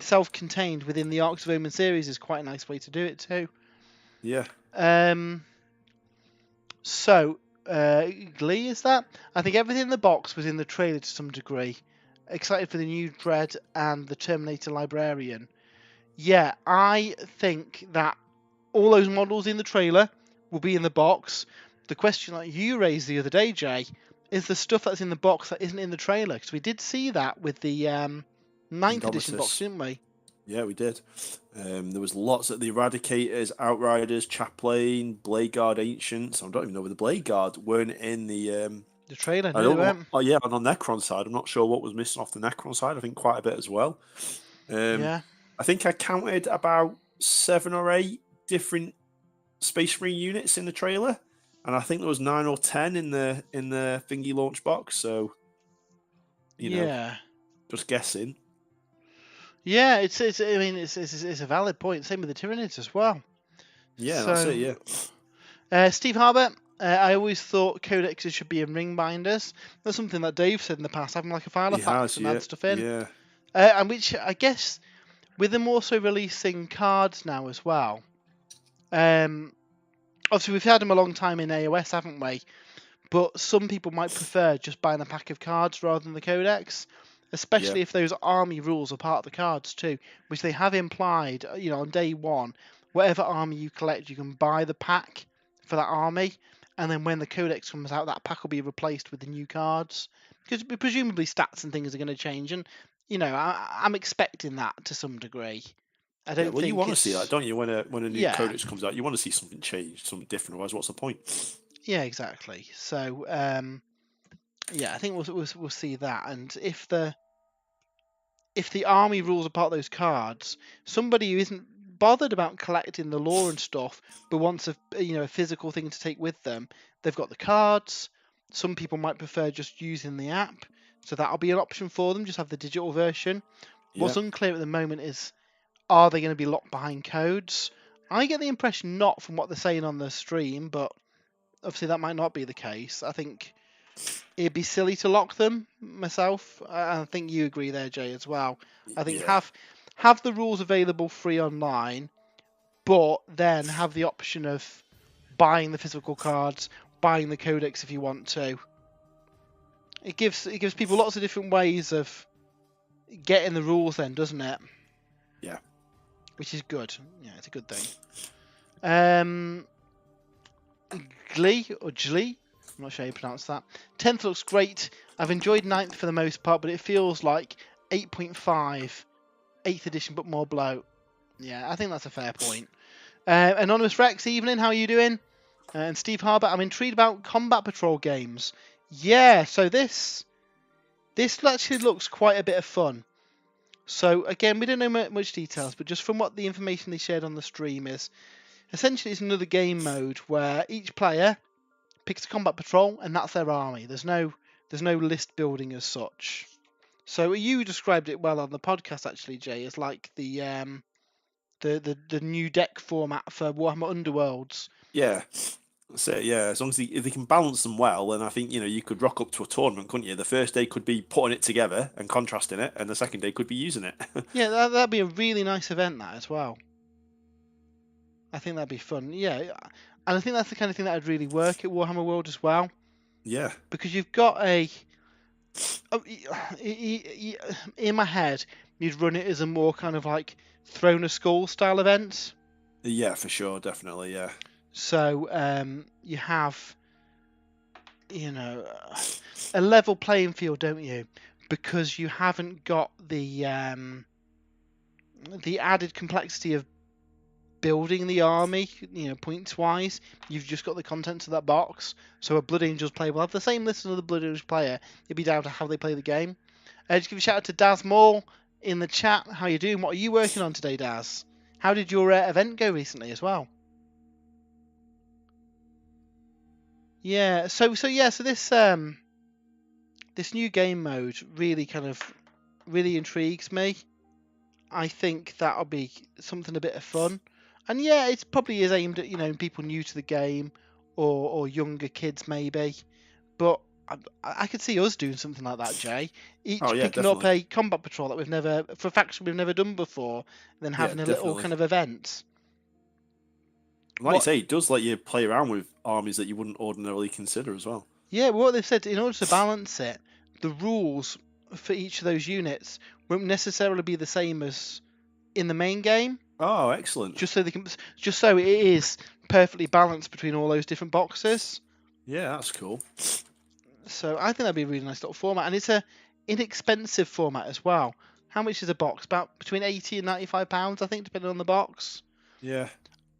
[SPEAKER 1] self-contained within the Arcs of Omen series is quite a nice way to do it too.
[SPEAKER 2] Yeah.
[SPEAKER 1] So, Glee, is that? I think everything in the box was in the trailer to some degree. Excited for the new Dread and the Terminator Librarian. Yeah, I think that all those models in the trailer will be in the box. The question that you raised the other day, Jay, is the stuff that's in the box that isn't in the trailer, because we did see that with the 9th edition box, didn't we?
[SPEAKER 2] Yeah, we did. There was lots of the Eradicators, Outriders, Chaplain, Blade Guard, Ancients. I don't even know whether the Blade Guard weren't in the
[SPEAKER 1] trailer.
[SPEAKER 2] I don't know. Oh yeah, on the Necron side, I'm not sure what was missing off the Necron side. I think quite a bit as well.
[SPEAKER 1] Yeah.
[SPEAKER 2] I think I counted about 7 or 8 different Space Marine units in the trailer, and I think there was 9 or 10 in the thingy launch box. So, you know, just guessing.
[SPEAKER 1] Yeah, it's a valid point. Same with the Tyranids as well.
[SPEAKER 2] Yeah, that's it.
[SPEAKER 1] Yeah. Steve Harbour, I always thought codexes should be in ring binders. That's something that Dave said in the past, having like a file of facts and add stuff in.
[SPEAKER 2] Yeah.
[SPEAKER 1] And which I guess with them also releasing cards now as well. Obviously we've had them a long time in AOS, haven't we? But some people might prefer just buying a pack of cards rather than the codex. especially if those army rules are part of the cards too, which they have implied. On day one, whatever army you collect, you can buy the pack for that army, and then when the codex comes out, that pack will be replaced with the new cards, because presumably stats and things are going to change, and I'm expecting that to some degree. I don't
[SPEAKER 2] well, you
[SPEAKER 1] think
[SPEAKER 2] want to
[SPEAKER 1] it's
[SPEAKER 2] see that, don't you? When a new
[SPEAKER 1] yeah,
[SPEAKER 2] codex comes out, you want to see something change, something different. Otherwise, what's the point?
[SPEAKER 1] yeah, exactly. So yeah, I think we'll see that, and if the army rules are part of those cards, somebody who isn't bothered about collecting the lore and stuff, but wants a physical thing to take with them, they've got the cards. Some people might prefer just using the app, so that'll be an option for them. Just have the digital version.
[SPEAKER 2] Yeah,
[SPEAKER 1] What's unclear at the moment is, are they going to be locked behind codes? I get the impression not from what they're saying on the stream, but obviously that might not be the case. I think it'd be silly to lock them myself. I think you agree there, Jay, as well. I think
[SPEAKER 2] yeah,
[SPEAKER 1] have the rules available free online, but then have the option of buying the physical cards, buying the codex if you want to. It gives people lots of different ways of getting the rules then, doesn't it?
[SPEAKER 2] yeah.
[SPEAKER 1] Which is good. Yeah, it's a good thing. Glee or Glee? I'm not sure how you pronounce that. 10th looks great. I've enjoyed 9th for the most part, but it feels like 8.5, 8th edition, but more bloat. Yeah, I think that's a fair point. Anonymous Rex, evening, how are you doing? And Steve Harbour, I'm intrigued about Combat Patrol games. Yeah, so this actually looks quite a bit of fun. So again, we don't know much details, but just from what the information they shared on the stream is, essentially it's another game mode where each player picks a combat patrol and that's their army. There's no list building as such. So you described it well on the podcast actually, Jay, as like the new deck format for Warhammer Underworlds.
[SPEAKER 2] Yeah. So yeah, as long as if they can balance them well, then I think you could rock up to a tournament, couldn't you? The first day could be putting it together and contrasting it, and the second day could be using it.
[SPEAKER 1] Yeah, that'd be a really nice event, that as well. I think that'd be fun. Yeah, and I think that's the kind of thing that would really work at Warhammer World as well.
[SPEAKER 2] Yeah.
[SPEAKER 1] Because you've got in my head, you'd run it as a more kind of like Throne of Skulls style event.
[SPEAKER 2] Yeah, for sure, definitely, yeah.
[SPEAKER 1] So you have, a level playing field, don't you? Because you haven't got the added complexity of building the army, points wise. You've just got the contents of that box. So a Blood Angels player will have the same list as the Blood Angels player. It'd be down to how they play the game. Just give a shout out to Daz Moore in the chat. How you doing? What are you working on today, Daz? How did your event go recently as well? Yeah. So this this new game mode really intrigues me. I think that'll be something a bit of fun. And yeah, it probably is aimed at people new to the game or younger kids maybe. But I could see us doing something like that, Jay. Each picking up a combat patrol that for a faction we've never done before, and then having a little kind of event.
[SPEAKER 2] Like you say, it does let you play around with armies that you wouldn't ordinarily consider as well.
[SPEAKER 1] Yeah, what they've said, in order to balance it, the rules for each of those units won't necessarily be the same as in the main game.
[SPEAKER 2] Oh, excellent!
[SPEAKER 1] Just so it is perfectly balanced between all those different boxes.
[SPEAKER 2] Yeah, that's cool.
[SPEAKER 1] So I think that'd be a really nice little format, and it's a inexpensive format as well. How much is a box? About between £80 and £95, I think, depending on the box.
[SPEAKER 2] Yeah.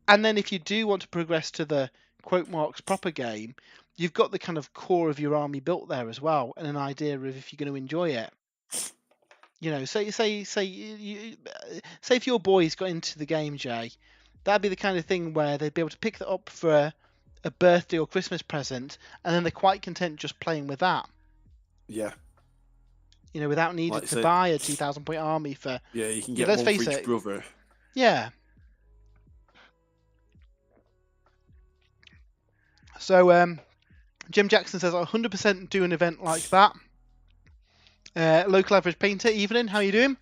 [SPEAKER 1] And then if you do want to progress to the quote marks proper game, you've got the kind of core of your army built there as well, and an idea of if you're going to enjoy it. Say if your boys got into the game, Jay, that'd be the kind of thing where they'd be able to pick that up for a birthday or Christmas present, and then they're quite content just playing with that.
[SPEAKER 2] Yeah.
[SPEAKER 1] Without needing to buy a 2,000 point army for.
[SPEAKER 2] Yeah, you can get one for each brother.
[SPEAKER 1] Yeah. So Jim Jackson says 100% do an event like that. Local average painter, evening, how you doing?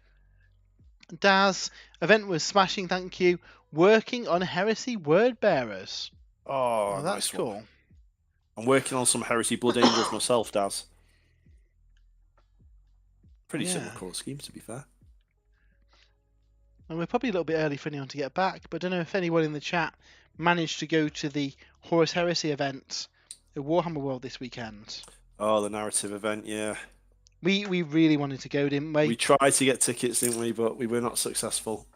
[SPEAKER 1] Daz, event was smashing, thank you. Working on Heresy Word Bearers.
[SPEAKER 2] Oh,
[SPEAKER 1] that's
[SPEAKER 2] nice
[SPEAKER 1] cool.
[SPEAKER 2] One. I'm working on some Heresy Blood Angels myself, Daz. Pretty similar colour scheme, to be fair.
[SPEAKER 1] And we're probably a little bit early for anyone to get back, but I don't know if anyone in the chat managed to go to the Horus Heresy event at Warhammer World this weekend.
[SPEAKER 2] Oh, the narrative event, yeah.
[SPEAKER 1] We really wanted to go, didn't we?
[SPEAKER 2] We tried to get tickets, didn't we? But we were not successful.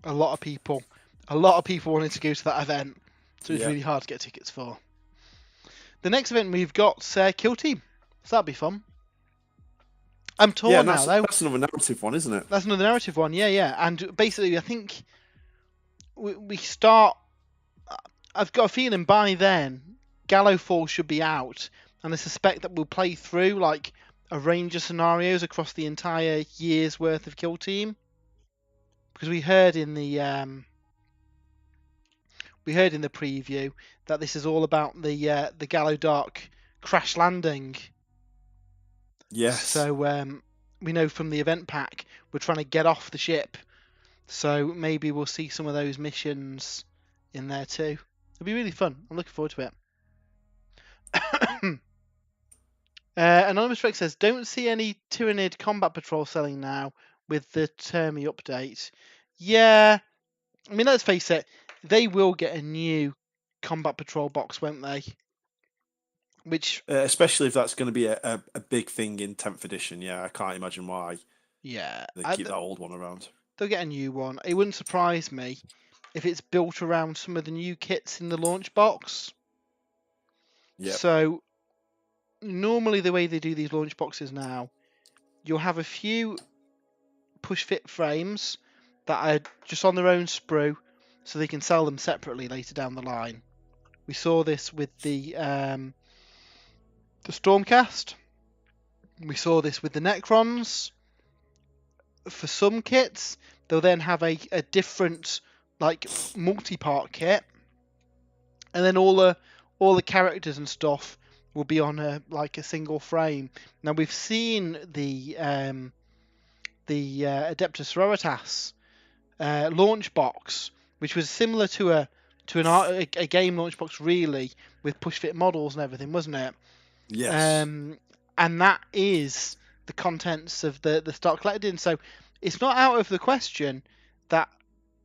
[SPEAKER 1] A lot of people wanted to go to that event, so it's
[SPEAKER 2] Yeah.
[SPEAKER 1] really hard to get tickets for. The next event we've got Kill Team, so that'll be fun. I'm torn now, though.
[SPEAKER 2] That's another narrative one, isn't it?
[SPEAKER 1] That's another narrative one, yeah. And basically, I think we start. I've got a feeling by then, Gallowfall should be out, and I suspect that we'll play through like a range of scenarios across the entire year's worth of Kill Team. Because we heard in the preview that this is all about the Gallow Dark crash landing.
[SPEAKER 2] Yes.
[SPEAKER 1] So we know from the event pack we're trying to get off the ship. So maybe we'll see some of those missions in there too. It'll be really fun. I'm looking forward to it. Anonymous Rex says, don't see any Tyranid Combat Patrol selling now with the Termi update. Yeah, I mean, let's face it, they will get a new Combat Patrol box, won't they? Which,
[SPEAKER 2] especially if that's going to be a big thing in 10th edition. Yeah, I can't imagine why.
[SPEAKER 1] Yeah,
[SPEAKER 2] they keep that old one around.
[SPEAKER 1] They'll get a new one. It wouldn't surprise me if it's built around some of the new kits in the launch box.
[SPEAKER 2] Yeah.
[SPEAKER 1] So normally the way they do these launch boxes now, you'll have a few push fit frames that are just on their own sprue, so they can sell them separately later down the line. We saw this with the Stormcast. We saw this with the Necrons. For some kits, they'll then have a different like multi-part kit, and then all the characters and stuff will be on a single frame. Now we've seen the Adeptus Sororitas launch box, which was similar to a game launch box, really, with push fit models and everything, wasn't it?
[SPEAKER 2] Yes.
[SPEAKER 1] And that is the contents of the stock collected in. So it's not out of the question that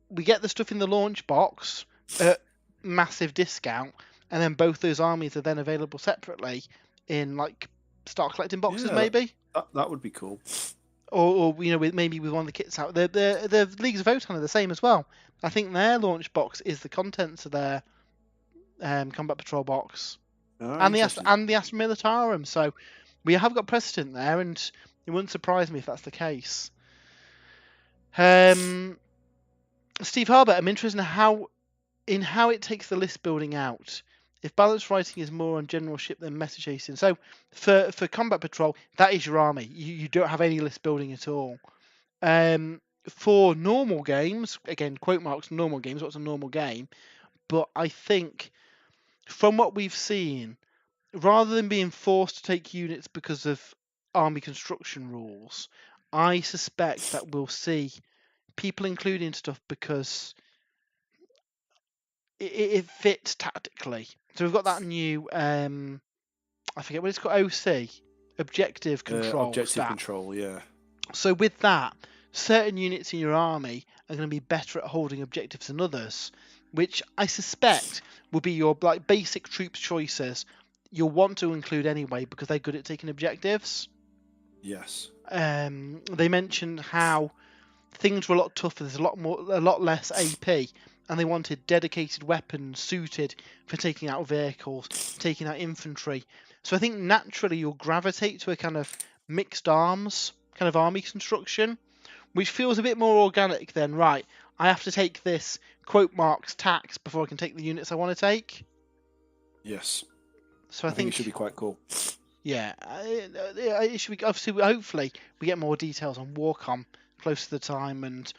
[SPEAKER 1] we get the stuff in the launch box at massive discount, and then both those armies are then available separately in like stock collecting boxes, maybe.
[SPEAKER 2] That would be cool.
[SPEAKER 1] Or maybe with one of the kits out. The Leagues of Votan are the same as well. I think their launch box is the contents of their Combat Patrol box. And the Astra Militarum. So we have got precedent there, and it wouldn't surprise me if that's the case. Steve Harbert, I'm interested in how it takes the list building out. If balanced writing is more on general ship than message chasing. So for Combat Patrol, that is your army. You don't have any list building at all. For normal games, again, quote marks, normal games, what's a normal game? But I think from what we've seen, rather than being forced to take units because of army construction rules, I suspect that we'll see people including stuff because it fits tactically. So we've got that new, I forget what it's called, OC, Objective Control.
[SPEAKER 2] Objective Control, yeah.
[SPEAKER 1] So with that, certain units in your army are going to be better at holding objectives than others, which I suspect will be your basic troops choices you'll want to include anyway because they're good at taking objectives.
[SPEAKER 2] Yes.
[SPEAKER 1] They mentioned how things were a lot tougher. There's a lot less AP, and they wanted dedicated weapons suited for taking out vehicles, taking out infantry. So I think naturally you'll gravitate to a kind of mixed arms kind of army construction, which feels a bit more organic than, right, I have to take this quote marks tax before I can take the units I want to take.
[SPEAKER 2] Yes.
[SPEAKER 1] So I think
[SPEAKER 2] it should be quite cool.
[SPEAKER 1] Yeah, it should be. Obviously, hopefully, we get more details on Warcom close to the time, and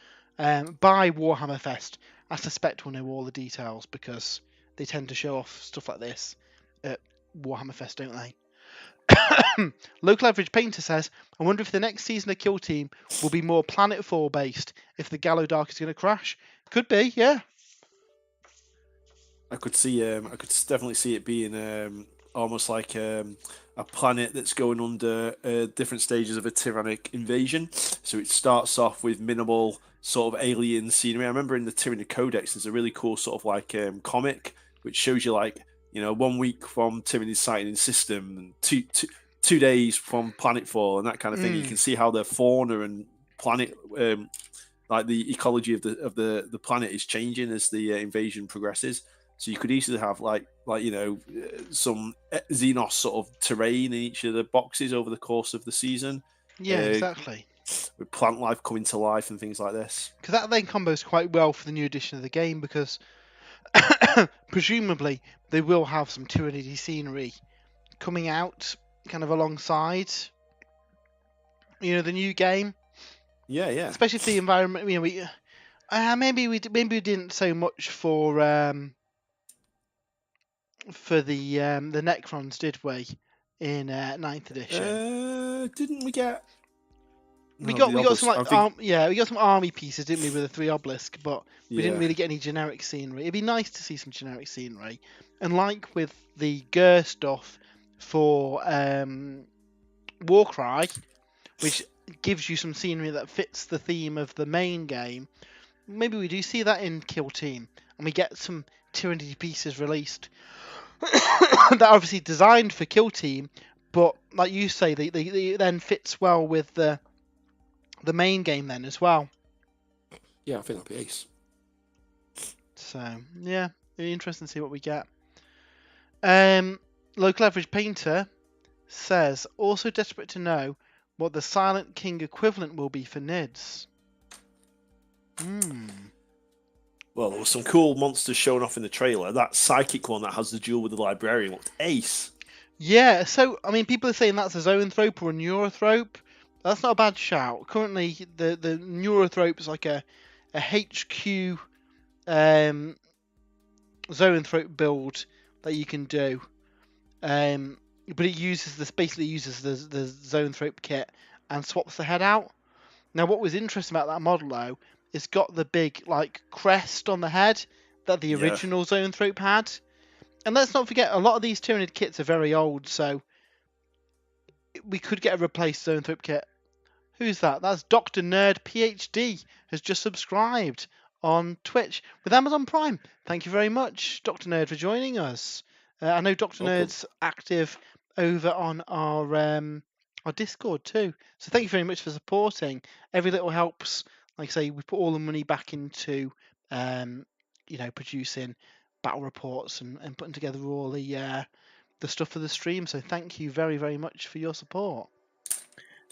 [SPEAKER 1] by Warhammer Fest, I suspect we'll know all the details because they tend to show off stuff like this at Warhammer Fest, don't they? Local Average Painter says, I wonder if the next season of Kill Team will be more Planetfall based if the Gallow Dark is going to crash. Could be, yeah.
[SPEAKER 2] I could definitely see it being almost like a planet that's going under different stages of a tyrannic invasion. So it starts off with minimal sort of alien scenery. I remember in the Tyranny Codex, there's a really cool sort of like comic which shows you like 1 week from Tyranny's sighting system and two days from planetfall and that kind of thing. You can see how the fauna and planet like the ecology of the planet is changing as the invasion progresses. So you could easily have like some Xenos sort of terrain in each of the boxes over the course of the season.
[SPEAKER 1] Yeah, exactly.
[SPEAKER 2] With plant life coming to life and things like this.
[SPEAKER 1] Because that then combos quite well for the new edition of the game, because presumably they will have some Tyranny scenery coming out kind of alongside the new game.
[SPEAKER 2] Yeah.
[SPEAKER 1] Especially if the environment, maybe we didn't so much for the Necrons, did we, in 9th edition?
[SPEAKER 2] Didn't we get?
[SPEAKER 1] We got some army pieces, didn't we, with the 3 obelisk, but we didn't really get any generic scenery. It'd be nice to see some generic scenery, and like with the Gur stuff for Warcry, which gives you some scenery that fits the theme of the main game. Maybe we do see that in Kill Team, and we get some Tyranny pieces released that are obviously designed for Kill Team, but like you say, they then fits well with the main game then as well.
[SPEAKER 2] Yeah, I think that'd be ace.
[SPEAKER 1] So yeah, it'll be interesting to see what we get. Local Average Painter says, also desperate to know what the Silent King equivalent will be for Nids.
[SPEAKER 2] Well, there was some cool monsters shown off in the trailer. That psychic one that has the duel with the librarian looked ace.
[SPEAKER 1] Yeah, so I mean, people are saying that's a Zoanthrope or a Neurothrope. That's not a bad shout. Currently, the Neurothrope is like a HQ Zoanthrope build that you can do, but it basically uses the Zoanthrope kit and swaps the head out. Now, what was interesting about that model though, it's got the big like crest on the head that the original Zoanthrope had, and let's not forget a lot of these Tyranid kits are very old, so we could get a replaced Zoanthrope kit. Who's that? That's Dr. Nerd PhD has just subscribed on Twitch with Amazon Prime. Thank you very much, Dr. Nerd, for joining us. I know Dr. Nerd's active over on our Discord too. So thank you very much for supporting. Every little helps. Like I say, we put all the money back into producing battle reports and putting together all the stuff for the stream. So thank you very, very much for your support.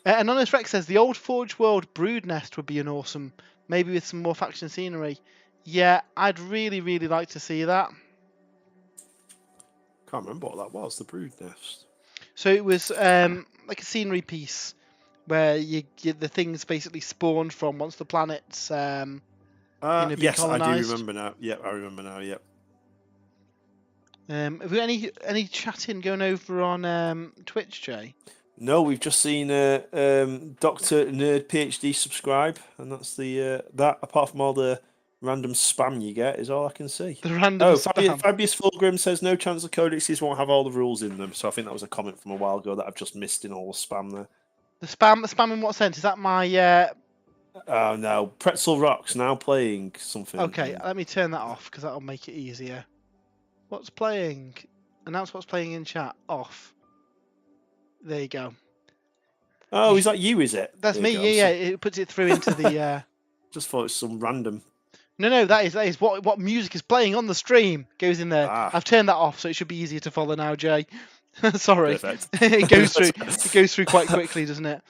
[SPEAKER 1] Anonymous Rex says the old Forge World brood nest would be an awesome, maybe with some more faction scenery. Yeah, I'd really, really like to see that.
[SPEAKER 2] Can't remember what that was. The brood nest.
[SPEAKER 1] So it was like a scenery piece where the things basically spawned from once the planets
[SPEAKER 2] yes,
[SPEAKER 1] colonized.
[SPEAKER 2] I do remember now. Yep, I remember now. Yep.
[SPEAKER 1] Have we got any chatting going over on Twitch, Jay?
[SPEAKER 2] No, we've just seen Dr. Nerd PhD subscribe, and that's that. Apart from all the random spam you get, is all I can see.
[SPEAKER 1] The random spam.
[SPEAKER 2] Fabius Fulgrim says no chance the codexes won't have all the rules in them. So I think that was a comment from a while ago that I've just missed in all the spam there.
[SPEAKER 1] The spam in what sense? Is that my?
[SPEAKER 2] Oh no, Pretzel Rocks now playing something.
[SPEAKER 1] Okay, let me turn that off because that'll make it easier. What's playing? Announce what's playing in chat. Off. There you go.
[SPEAKER 2] Oh, is that you? Is it?
[SPEAKER 1] That's me. Yeah. It puts it through into the.
[SPEAKER 2] Just thought it was some random.
[SPEAKER 1] No. That is what music is playing on the stream. Goes in there. I've turned that off, so it should be easier to follow now, Jay. Sorry.
[SPEAKER 2] Perfect.
[SPEAKER 1] It goes through. It goes through quite quickly, doesn't it?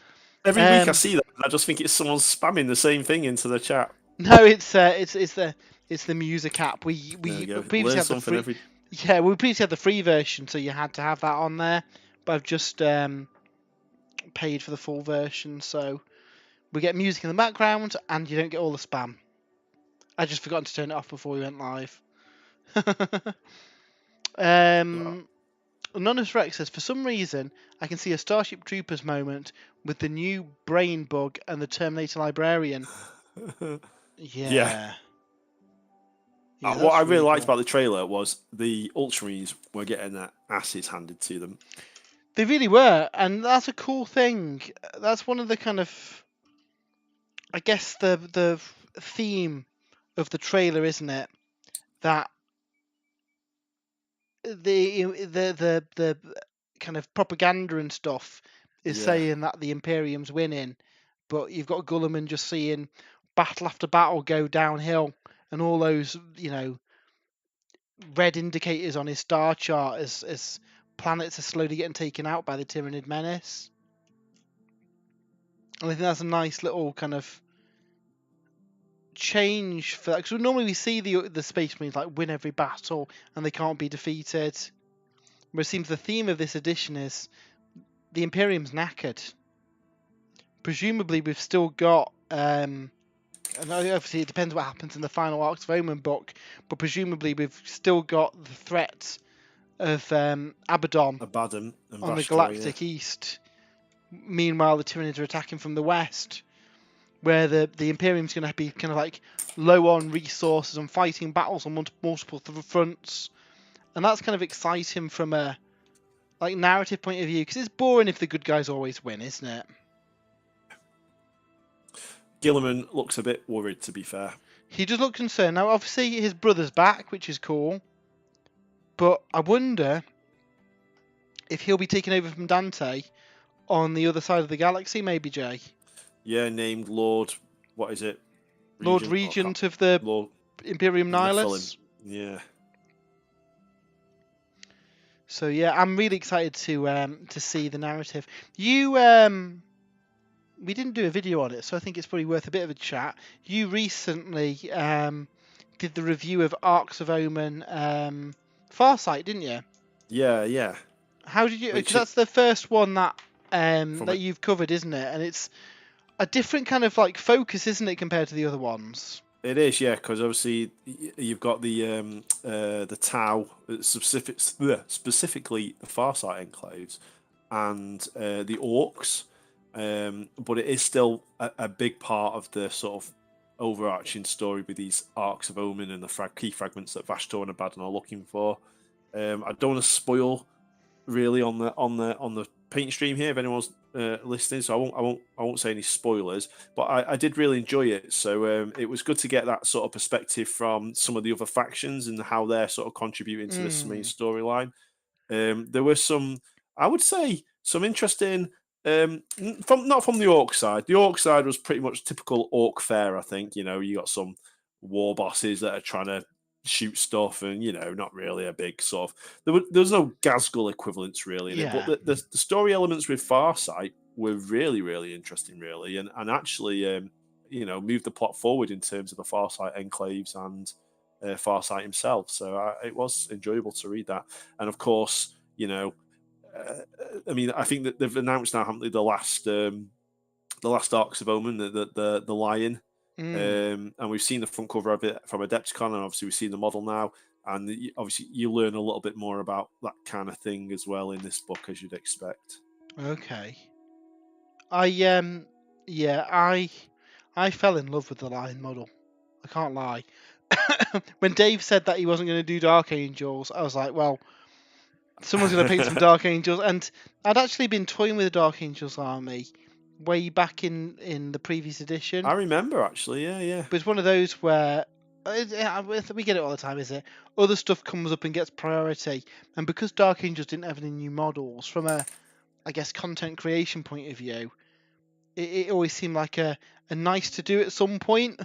[SPEAKER 2] Every week I see that, and I just think it's someone spamming the same thing into the chat.
[SPEAKER 1] No, it's the music app. We previously had the free. Yeah, we previously had the free version, so you had to have that on there. But I've just paid for the full version, so we get music in the background, and you don't get all the spam. I just forgot to turn it off before we went live. Anonymous Rex says, for some reason, I can see a Starship Troopers moment with the new Brain Bug and the Terminator Librarian. Yeah.
[SPEAKER 2] What I really liked about the trailer was the Ultramarines were getting that asses handed to them.
[SPEAKER 1] They really were, and that's a cool thing. That's one of the kind of, I guess, the theme of the trailer, isn't it? That the kind of propaganda and stuff is
[SPEAKER 2] Yeah.
[SPEAKER 1] saying that the Imperium's winning, but you've got Gulliman just seeing battle after battle go downhill, and all those red indicators on his star chart as planets are slowly getting taken out by the Tyranid menace. And I think that's a nice little kind of change for that, because normally we see the Space Marines like win every battle and they can't be defeated. But it seems the theme of this edition is the Imperium's knackered. Presumably we've still got and obviously it depends what happens in the final Arcs of Omen book, but presumably we've still got the threat of Abaddon
[SPEAKER 2] Abaddon and
[SPEAKER 1] on the
[SPEAKER 2] Vastor,
[SPEAKER 1] Galactic East. Meanwhile, the Tyranids are attacking from the west, where the Imperium's going to be kind of like low on resources and fighting battles on multiple fronts, and that's kind of exciting from a like narrative point of view, because it's boring if the good guys always win, isn't it?
[SPEAKER 2] Gilliman looks a bit worried, to be fair.
[SPEAKER 1] He does look concerned. Now, obviously, his brother's back, which is cool, but I wonder if he'll be taken over from Dante on the other side of the galaxy, maybe, Jay?
[SPEAKER 2] Yeah, named Lord, what is it?
[SPEAKER 1] Lord Regent of the
[SPEAKER 2] Lord
[SPEAKER 1] Imperium Nihilus.
[SPEAKER 2] Yeah.
[SPEAKER 1] So yeah, I'm really excited to see the narrative. You we didn't do a video on it, so I think it's probably worth a bit of a chat. You recently did the review of Arcs of Omen Farsight, didn't you?
[SPEAKER 2] Yeah.
[SPEAKER 1] How did you? Because that's the first one that you've covered, isn't it? And it's a different kind of like focus, isn't it, compared to the other ones?
[SPEAKER 2] It is, yeah, because obviously you've got the Tau, specifically the Farsight enclaves, and the Orcs, but it is still a big part of the sort of overarching story with these Arcs of Omen and the key fragments that Vastor and Abaddon are looking for. I don't want to spoil really on the paint stream here if anyone's listening, so I won't say any spoilers, but I did really enjoy it. So it was good to get that sort of perspective from some of the other factions and how they're sort of contributing to this main storyline. There were some, I would say, some interesting not from the Orc side. The Orc side was pretty much typical Orc fare, I think. You know, you got some war bosses that are trying to shoot stuff, and not really a big sort of there's no Gazgul equivalents really in it, but the story elements with Farsight were really, really interesting, really, and actually moved the plot forward in terms of the Farsight enclaves and Farsight himself. So it was enjoyable to read that. And of course, I mean, I think that they've announced now, haven't they, the last Arcs of Omen, the lion. And we've seen the front cover of it from Adepticon, and obviously we've seen the model now, and obviously you learn a little bit more about that kind of thing as well in this book, as you'd expect.
[SPEAKER 1] Okay. I fell in love with the lion model. I can't lie. When Dave said that he wasn't going to do Dark Angels, I was like, well, someone's going to paint some Dark Angels, and I'd actually been toying with the Dark Angels army way back in the previous edition.
[SPEAKER 2] I remember, actually, yeah.
[SPEAKER 1] But it's one of those where we get it all the time, is it? Other stuff comes up and gets priority, and because Dark Angels didn't have any new models, from a, I guess, content creation point of view, it always seemed like a nice to do at some point,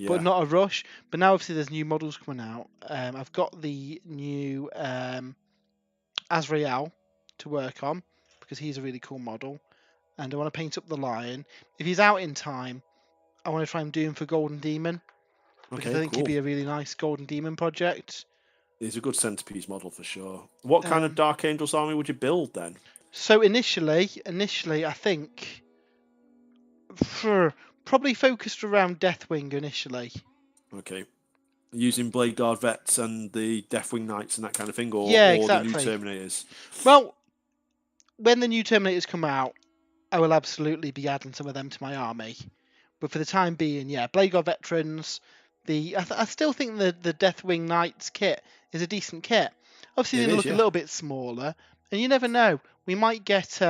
[SPEAKER 1] but not a rush. But now obviously there's new models coming out. I've got the new Azrael to work on because he's a really cool model, and I want to paint up the lion. If he's out in time, I want to try and do him for Golden Demon, because I think he'd be a really nice Golden Demon project.
[SPEAKER 2] He's a good centerpiece model for sure. What kind of Dark Angels army would you build then? So
[SPEAKER 1] initially, I think probably focused around Deathwing initially.
[SPEAKER 2] Okay. Using Blade Guard Vets and the Deathwing Knights and that kind of thing, or
[SPEAKER 1] exactly.
[SPEAKER 2] the new Terminators?
[SPEAKER 1] Well, when the new Terminators come out, I will absolutely be adding some of them to my army. But for the time being, Blade Guard Veterans. I still think the Deathwing Knights kit is a decent kit. Obviously,
[SPEAKER 2] It
[SPEAKER 1] they're going to
[SPEAKER 2] is,
[SPEAKER 1] look a
[SPEAKER 2] yeah.
[SPEAKER 1] little bit smaller, and you never know. We might get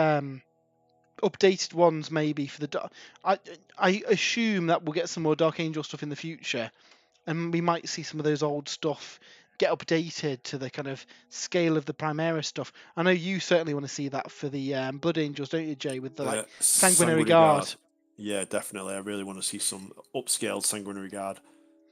[SPEAKER 1] updated ones maybe for the. I assume that we'll get some more Dark Angel stuff in the future, and we might see some of those old stuff get updated to the kind of scale of the Primera stuff. I know you certainly want to see that for the Blood Angels, don't you, Jay? With the like Sanguinary Guard.
[SPEAKER 2] Yeah, definitely. I really want to see some upscaled Sanguinary Guard.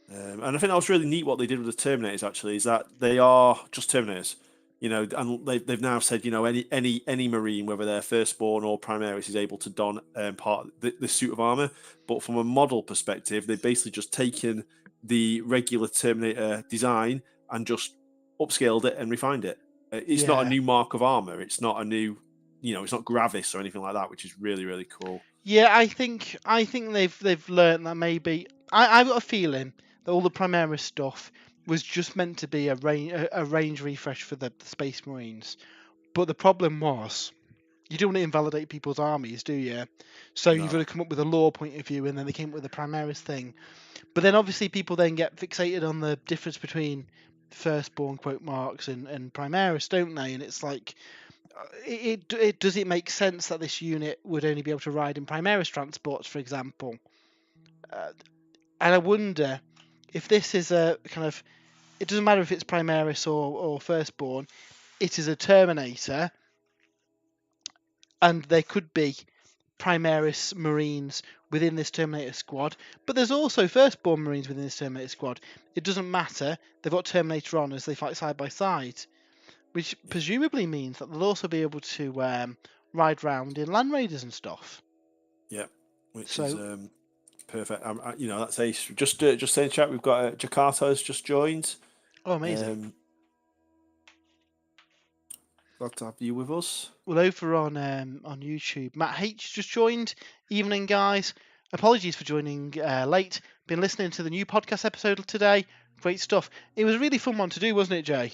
[SPEAKER 2] And I think that was really neat what they did with the Terminators. Actually, is that they are just Terminators, and they've now said any Marine, whether they're Firstborn or Primaris, is able to don part the suit of armor. But from a model perspective, they've basically just taken the regular Terminator design and just upscaled it and refined it. It's not a
[SPEAKER 1] Yeah.
[SPEAKER 2] new mark of armor. It's not a new, it's not Gravis or anything like that, which is really, really cool.
[SPEAKER 1] Yeah, I think they've learned that maybe I've got a feeling that all the Primaris stuff was just meant to be a range refresh for the Space Marines. But the problem was you don't want to invalidate people's armies, do you? So you've got
[SPEAKER 2] No.
[SPEAKER 1] to come up with a lore point of view, and then they came up with the Primaris thing. But then obviously people then get fixated on the difference between Firstborn quote marks and Primaris, don't they? And it's like does it make sense that this unit would only be able to ride in Primaris transports, for example? And I wonder if this is a kind of, it doesn't matter if it's Primaris or Firstborn, it is a Terminator, and there could be Primaris Marines within this Terminator squad, but there's also Firstborn Marines within this Terminator squad. It doesn't matter, they've got Terminator on as they fight side by side, which presumably means that they'll also be able to ride round in Land Raiders and stuff.
[SPEAKER 2] Yeah, which
[SPEAKER 1] So,
[SPEAKER 2] is perfect. That's ace. Just saying, chat. We've got Jakarta's just joined.
[SPEAKER 1] oh, amazing.
[SPEAKER 2] Glad to have you with us.
[SPEAKER 1] Well, over on YouTube, Matt H just joined. Evening, guys. Apologies for joining late. Been listening to the new podcast episode today. Great stuff. It was a really fun one to do, wasn't it, Jay?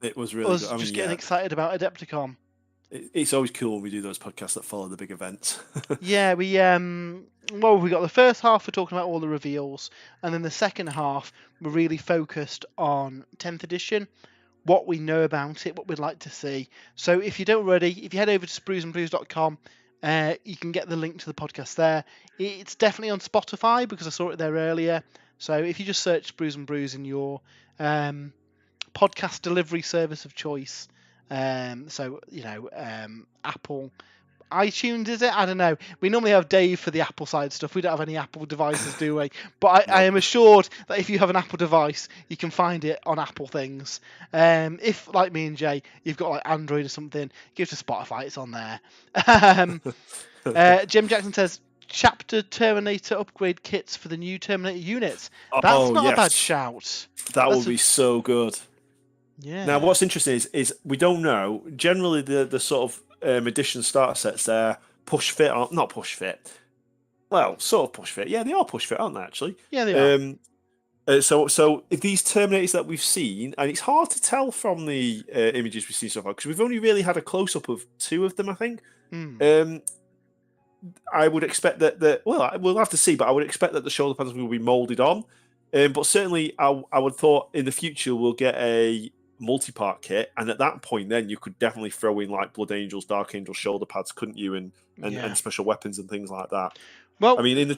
[SPEAKER 2] It was
[SPEAKER 1] I
[SPEAKER 2] really
[SPEAKER 1] was
[SPEAKER 2] good. I mean,
[SPEAKER 1] just getting excited about Adepticon.
[SPEAKER 2] It's always cool when we do those podcasts that follow the big events.
[SPEAKER 1] Yeah, we got the first half for talking about all the reveals, and then the second half we're really focused on 10th edition, what we know about it, what we'd like to see. So if you don't already, if you head over to spruesandbrews.com, you can get the link to the podcast there. It's definitely on Spotify because I saw it there earlier. So if you just search Sprues and Brews in your podcast delivery service of choice, Apple, iTunes, is it? I don't know. We normally have Dave for the Apple side stuff. We don't have any Apple devices, do we? But I am assured that if you have an Apple device, you can find it on Apple things. If, like me and Jay, you've got like Android or something, go to Spotify, it's on there. Jim Jackson says, chapter Terminator upgrade kits for the new Terminator units. That's not a bad shout.
[SPEAKER 2] That would be so good.
[SPEAKER 1] Yeah.
[SPEAKER 2] Now, what's interesting is we don't know. Generally, the sort of edition starter sets there push fit, or not push fit. Well, sort of push fit. Yeah, they are push fit, aren't they? Actually.
[SPEAKER 1] Yeah, they are.
[SPEAKER 2] So if these Terminators that we've seen, and it's hard to tell from the images we've seen so far because we've only really had a close up of 2 of them, I think. I would expect that we'll have to see, but I would expect that the shoulder pads will be molded on. But certainly, I would thought in the future we'll get a multi-part kit, and at that point then you could definitely throw in like Blood Angels, Dark Angels shoulder pads, couldn't you, and special weapons and things like that.
[SPEAKER 1] Well,
[SPEAKER 2] I mean,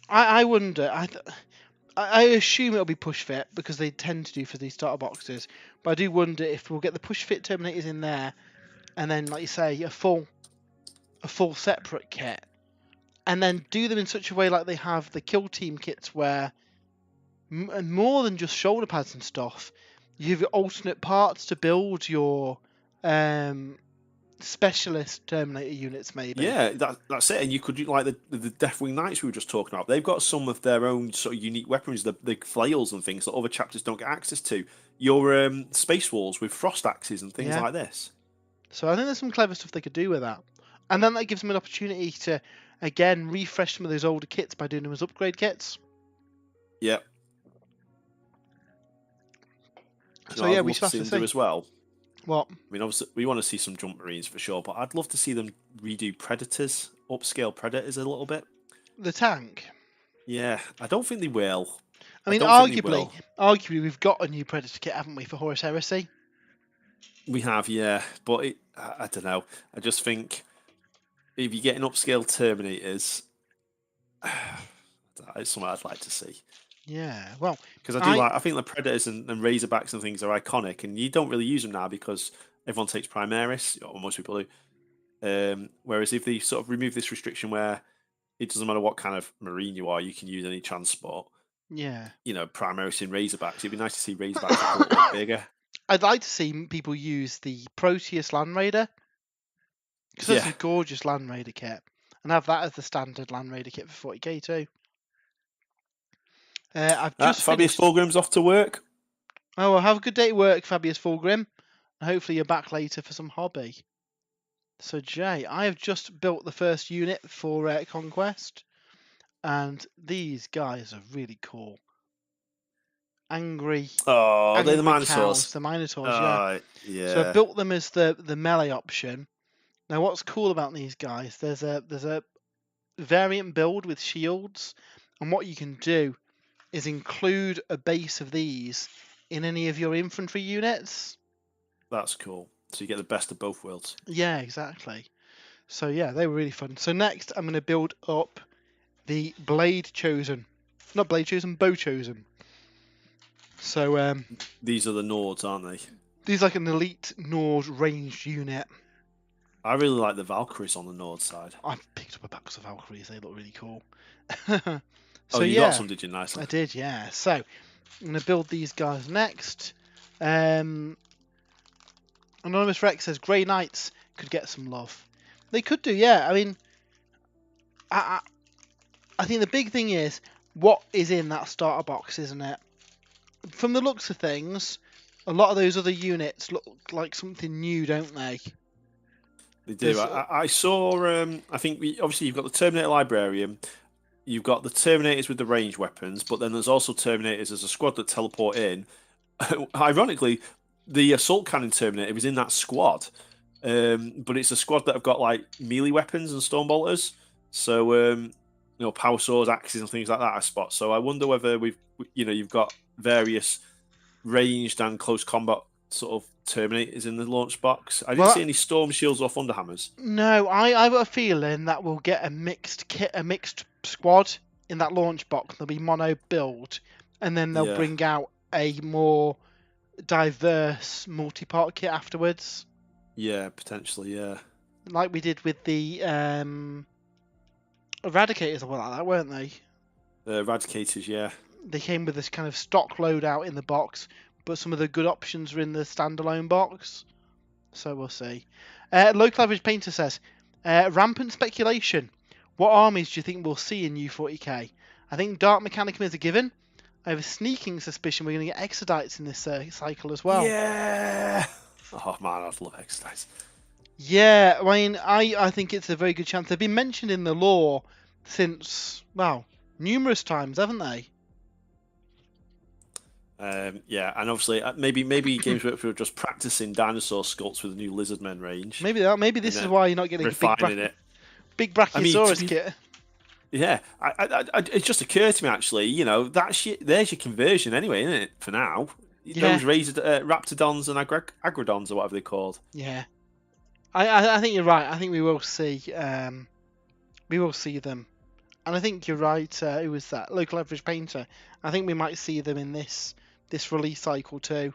[SPEAKER 1] I wonder. I assume it'll be push fit because they tend to do for these starter boxes, but I do wonder if we'll get the push fit Terminators in there, and then, like you say, a full separate kit, and then do them in such a way like they have the Kill Team kits where more than just shoulder pads and stuff. You have alternate parts to build your specialist Terminator units, maybe.
[SPEAKER 2] Yeah, that's it. And you could do like the Deathwing Knights we were just talking about. They've got some of their own sort of unique weaponry, the flails and things that other chapters don't get access to. Your Space Walls with frost axes and things like this.
[SPEAKER 1] So I think there's some clever stuff they could do with that. And then that gives them an opportunity to, again, refresh some of those older kits by doing them as upgrade kits.
[SPEAKER 2] Yep.
[SPEAKER 1] So yeah, we shall have to see
[SPEAKER 2] as well.
[SPEAKER 1] What?
[SPEAKER 2] I mean, obviously, we want to see some Jump Marines for sure, but I'd love to see them redo Predators, upscale Predators a little bit.
[SPEAKER 1] The tank?
[SPEAKER 2] Yeah, I don't think they will.
[SPEAKER 1] I mean, arguably, we've got a new Predator kit, haven't we, for Horus Heresy?
[SPEAKER 2] We have, yeah, but I don't know. I just think if you're getting upscale Terminators, it's something I'd like to see.
[SPEAKER 1] Yeah, well,
[SPEAKER 2] Because
[SPEAKER 1] I
[SPEAKER 2] I think the Predators and Razorbacks and things are iconic, and you don't really use them now because everyone takes Primaris, or most people do. Whereas if they sort of remove this restriction where it doesn't matter what kind of Marine you are, you can use any transport.
[SPEAKER 1] yeah.
[SPEAKER 2] Primaris in Razorbacks. It'd be nice to see Razorbacks look a little bit bigger.
[SPEAKER 1] I'd like to see people use the Proteus Land Raider because that's
[SPEAKER 2] Yeah,
[SPEAKER 1] a gorgeous Land Raider kit, and have that as the standard Land Raider kit for 40k too. I've just
[SPEAKER 2] Fabius
[SPEAKER 1] finished.
[SPEAKER 2] Fulgrim's off to work.
[SPEAKER 1] Oh, well, have a good day at work, Fabius Fulgrim, and hopefully you're back later for some hobby. So, Jay, I have just built the first unit for Conquest, and these guys are really cool. Angry,
[SPEAKER 2] Oh, they're the
[SPEAKER 1] angry cows,
[SPEAKER 2] Minotaurs.
[SPEAKER 1] the Minotaurs, yeah. So I
[SPEAKER 2] Yeah,
[SPEAKER 1] built them as the melee option. Now, what's cool about these guys? There's a variant build with shields, and what you can do is include a base of these in any of your infantry units.
[SPEAKER 2] that's cool. So you get the best of both worlds.
[SPEAKER 1] Yeah, exactly. So yeah, they were really fun. So next, I'm going to build up the Blade Chosen, not Blade Chosen, Bow Chosen. So
[SPEAKER 2] These are the Nords, aren't they?
[SPEAKER 1] these are like an elite Nord ranged unit.
[SPEAKER 2] I really like the Valkyries on the Nord side.
[SPEAKER 1] I've picked up a box of Valkyries. They look really cool.
[SPEAKER 2] Oh,
[SPEAKER 1] So
[SPEAKER 2] you got
[SPEAKER 1] yeah,
[SPEAKER 2] some, did you? Nicely.
[SPEAKER 1] I did. Yeah. So I'm going to build these guys next. Anonymous Rex says Grey Knights could get some love. They could do, yeah. I mean, I think the big thing is what is in that starter box, isn't it? From the looks of things, a lot of those other units look like something new, don't they?
[SPEAKER 2] They do. I saw. I think obviously you've got the Terminator Librarian. You've got the Terminators with the range weapons, but then there's also Terminators as a squad that teleport in. Ironically, the Assault Cannon Terminator was in that squad, but it's a squad that have got like melee weapons and stone bolters. So power swords, axes, and things like that. I spot. So I wonder whether you've got various ranged and close combat sort of Terminators in the launch box. I didn't see any Storm Shields or Thunderhammers.
[SPEAKER 1] No, I've got a feeling that we'll get a mixed kit, a mixed squad in that launch box. There'll be mono build, and then they'll bring out a more diverse multi-part kit afterwards.
[SPEAKER 2] Yeah, potentially, yeah.
[SPEAKER 1] Like we did with the Eradicators or like that, weren't they?
[SPEAKER 2] Eradicators, yeah.
[SPEAKER 1] They came with this kind of stock loadout in the box, but some of the good options are in the standalone box. So we'll see. Local Average Painter says, rampant speculation. What armies do you think we'll see in U40k? I think Dark Mechanicum is a given. I have a sneaking suspicion we're going to get Exodites in this cycle as well.
[SPEAKER 2] Yeah! Oh man, I'd love Exodites.
[SPEAKER 1] Yeah, I mean, I think it's a very good chance. They've been mentioned in the lore since, well, numerous times, haven't they?
[SPEAKER 2] Yeah, and obviously maybe Games Workflow are just practicing dinosaur sculpts with the new Lizardmen range.
[SPEAKER 1] Maybe this is why you're not getting a big Brachiosaurus kit.
[SPEAKER 2] Yeah, it just occurred to me actually. There's your conversion anyway, isn't it? For now, those Raptidons and Agrodons or whatever they're called.
[SPEAKER 1] Yeah, I think you're right. I think we will see them, and I think you're right. Who was that? Local Average Painter. I think we might see them in this release cycle too.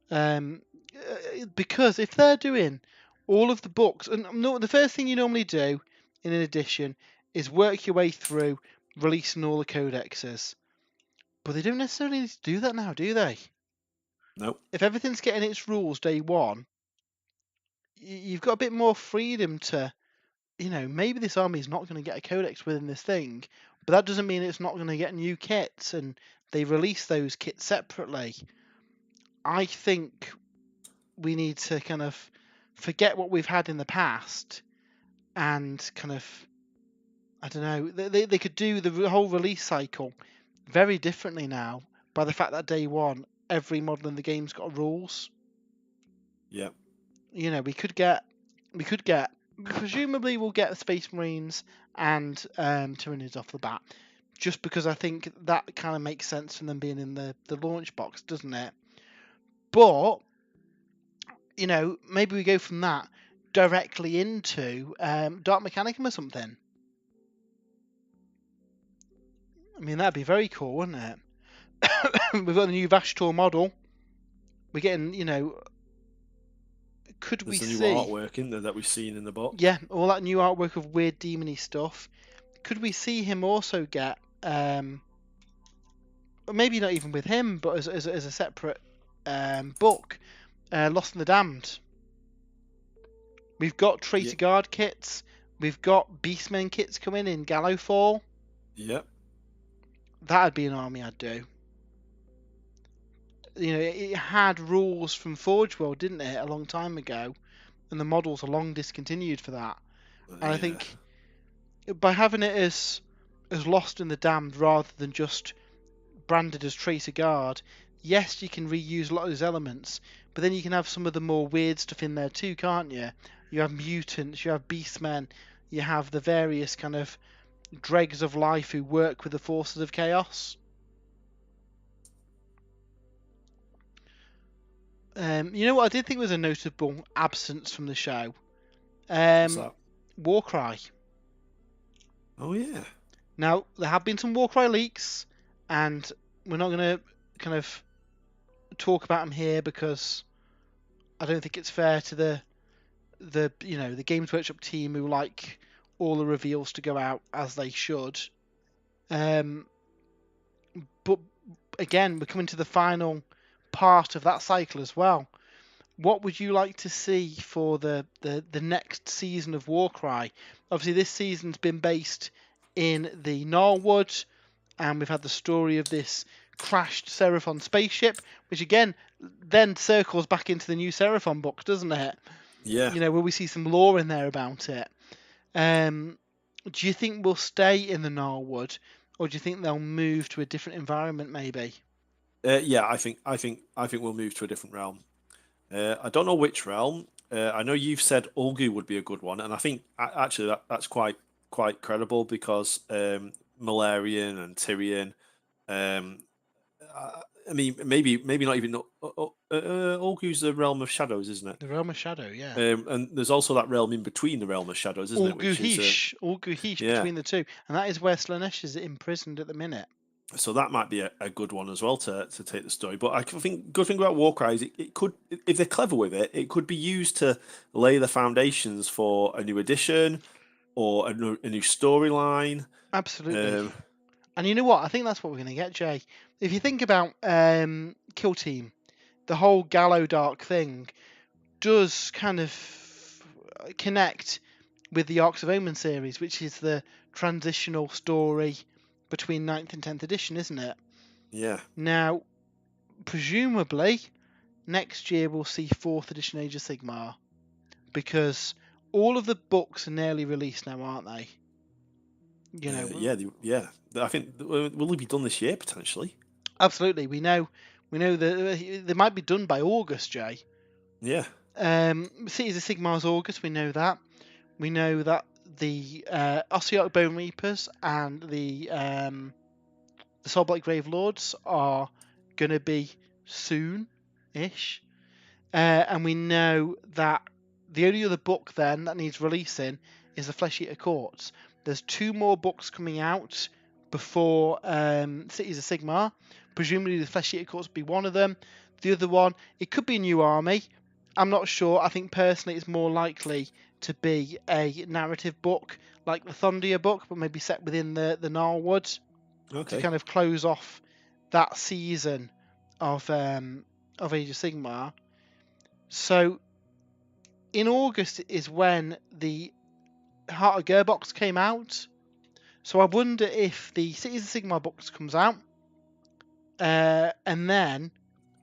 [SPEAKER 1] Because if they're doing all of the books, and the first thing you normally do in an edition is work your way through releasing all the codexes. But they don't necessarily need to do that now, do they?
[SPEAKER 2] Nope.
[SPEAKER 1] If everything's getting its rules day one, you've got a bit more freedom to, maybe this army is not going to get a codex within this thing, but that doesn't mean it's not going to get new kits, and they release those kits separately. I think we need to kind of forget what we've had in the past and kind of, I don't know, they could do the whole release cycle very differently now by the fact that day one, every model in the game's got rules.
[SPEAKER 2] Yeah.
[SPEAKER 1] We could get, presumably we'll get Space Marines and Tyranids off the bat, just because I think that kind of makes sense from them being in the launch box, doesn't it? But maybe we go from that directly into Dark Mechanicum or something. I mean, that'd be very cool, wouldn't it? We've got the new Vashtor model. We're getting, could
[SPEAKER 2] There's
[SPEAKER 1] we
[SPEAKER 2] a new
[SPEAKER 1] see
[SPEAKER 2] artwork in there that we've seen in the box.
[SPEAKER 1] Yeah, all that new artwork of weird demony stuff. Could we see him also get, maybe not even with him, but as a separate book, Lost in the Damned? We've got Traitor Guard kits. We've got Beastmen kits coming in Gallowfall.
[SPEAKER 2] Yep.
[SPEAKER 1] That'd be an army I'd do. It had rules from Forge World, didn't it, a long time ago, and the models are long discontinued for that. And I think by having it as Lost in the Damned rather than just branded as Traitor Guard, yes, you can reuse a lot of those elements, but then you can have some of the more weird stuff in there too, can't you? You have mutants, you have beastmen, you have the various kind of dregs of life who work with the forces of chaos. You know what I did think was a notable absence from the show?
[SPEAKER 2] What's that?
[SPEAKER 1] Warcry.
[SPEAKER 2] Oh yeah.
[SPEAKER 1] Now there have been some Warcry leaks, and we're not going to kind of talk about them here because I don't think it's fair to the Games Workshop team who like all the reveals to go out as they should. But again, we're coming to the final part of that cycle as well. What would you like to see for the next season of Warcry? Obviously, this season's been based in the Gnarlwood, and we've had the story of this crashed Seraphon spaceship, which again then circles back into the new Seraphon book, doesn't it?
[SPEAKER 2] Yeah.
[SPEAKER 1] Where we see some lore in there about it. Do you think we'll stay in the Gnarlwood, or do you think they'll move to a different environment, maybe?
[SPEAKER 2] Yeah, I think we'll move to a different realm. I don't know which realm. I know you've said Ulgu would be a good one, and I think actually that's quite credible because Malarian and Tyrion. I mean, maybe not even. Ulgu's the realm of shadows, isn't it?
[SPEAKER 1] The Realm of Shadow, yeah.
[SPEAKER 2] And there's also that realm in between the realm of shadows, isn't it? Which is
[SPEAKER 1] Ulgu-Hish
[SPEAKER 2] yeah.
[SPEAKER 1] between the two, and that is where Slaanesh is imprisoned at the minute.
[SPEAKER 2] So that might be a good one as well to take the story. But I think good thing about Warcry is it could, if they're clever with it, it could be used to lay the foundations for a new edition or a new storyline.
[SPEAKER 1] Absolutely. And you know what? I think that's what we're going to get, Jay. If you think about Kill Team, the whole Gallow Dark thing does kind of connect with the Arcs of Omen series, which is the transitional story between 9th and 10th edition, isn't it?
[SPEAKER 2] Yeah.
[SPEAKER 1] Now, presumably, next year we'll see 4th edition Age of Sigmar, because all of the books are nearly released now, aren't they?
[SPEAKER 2] Yeah. I think will they be done this year potentially?
[SPEAKER 1] Absolutely. We know that they might be done by August, Jay.
[SPEAKER 2] Yeah.
[SPEAKER 1] Cities of Sigmar's August. We know that. We know that the Ossiarch Bone Reapers and the Soulblight Grave Lords are going to be soon-ish. And we know that the only other book then that needs releasing is the Flesh Eater Courts. There's 2 more books coming out before Cities of Sigmar. Presumably the Flesh Eater Courts will be one of them. The other one, it could be a new army. I'm not sure. I think personally it's more likely to be a narrative book like the Thondia book, but maybe set within the Gnarlwood to kind of close off that season of Age of Sigmar. So in August is when the Heart of Gearbox came out. So I wonder if the Cities of Sigmar books comes out, and then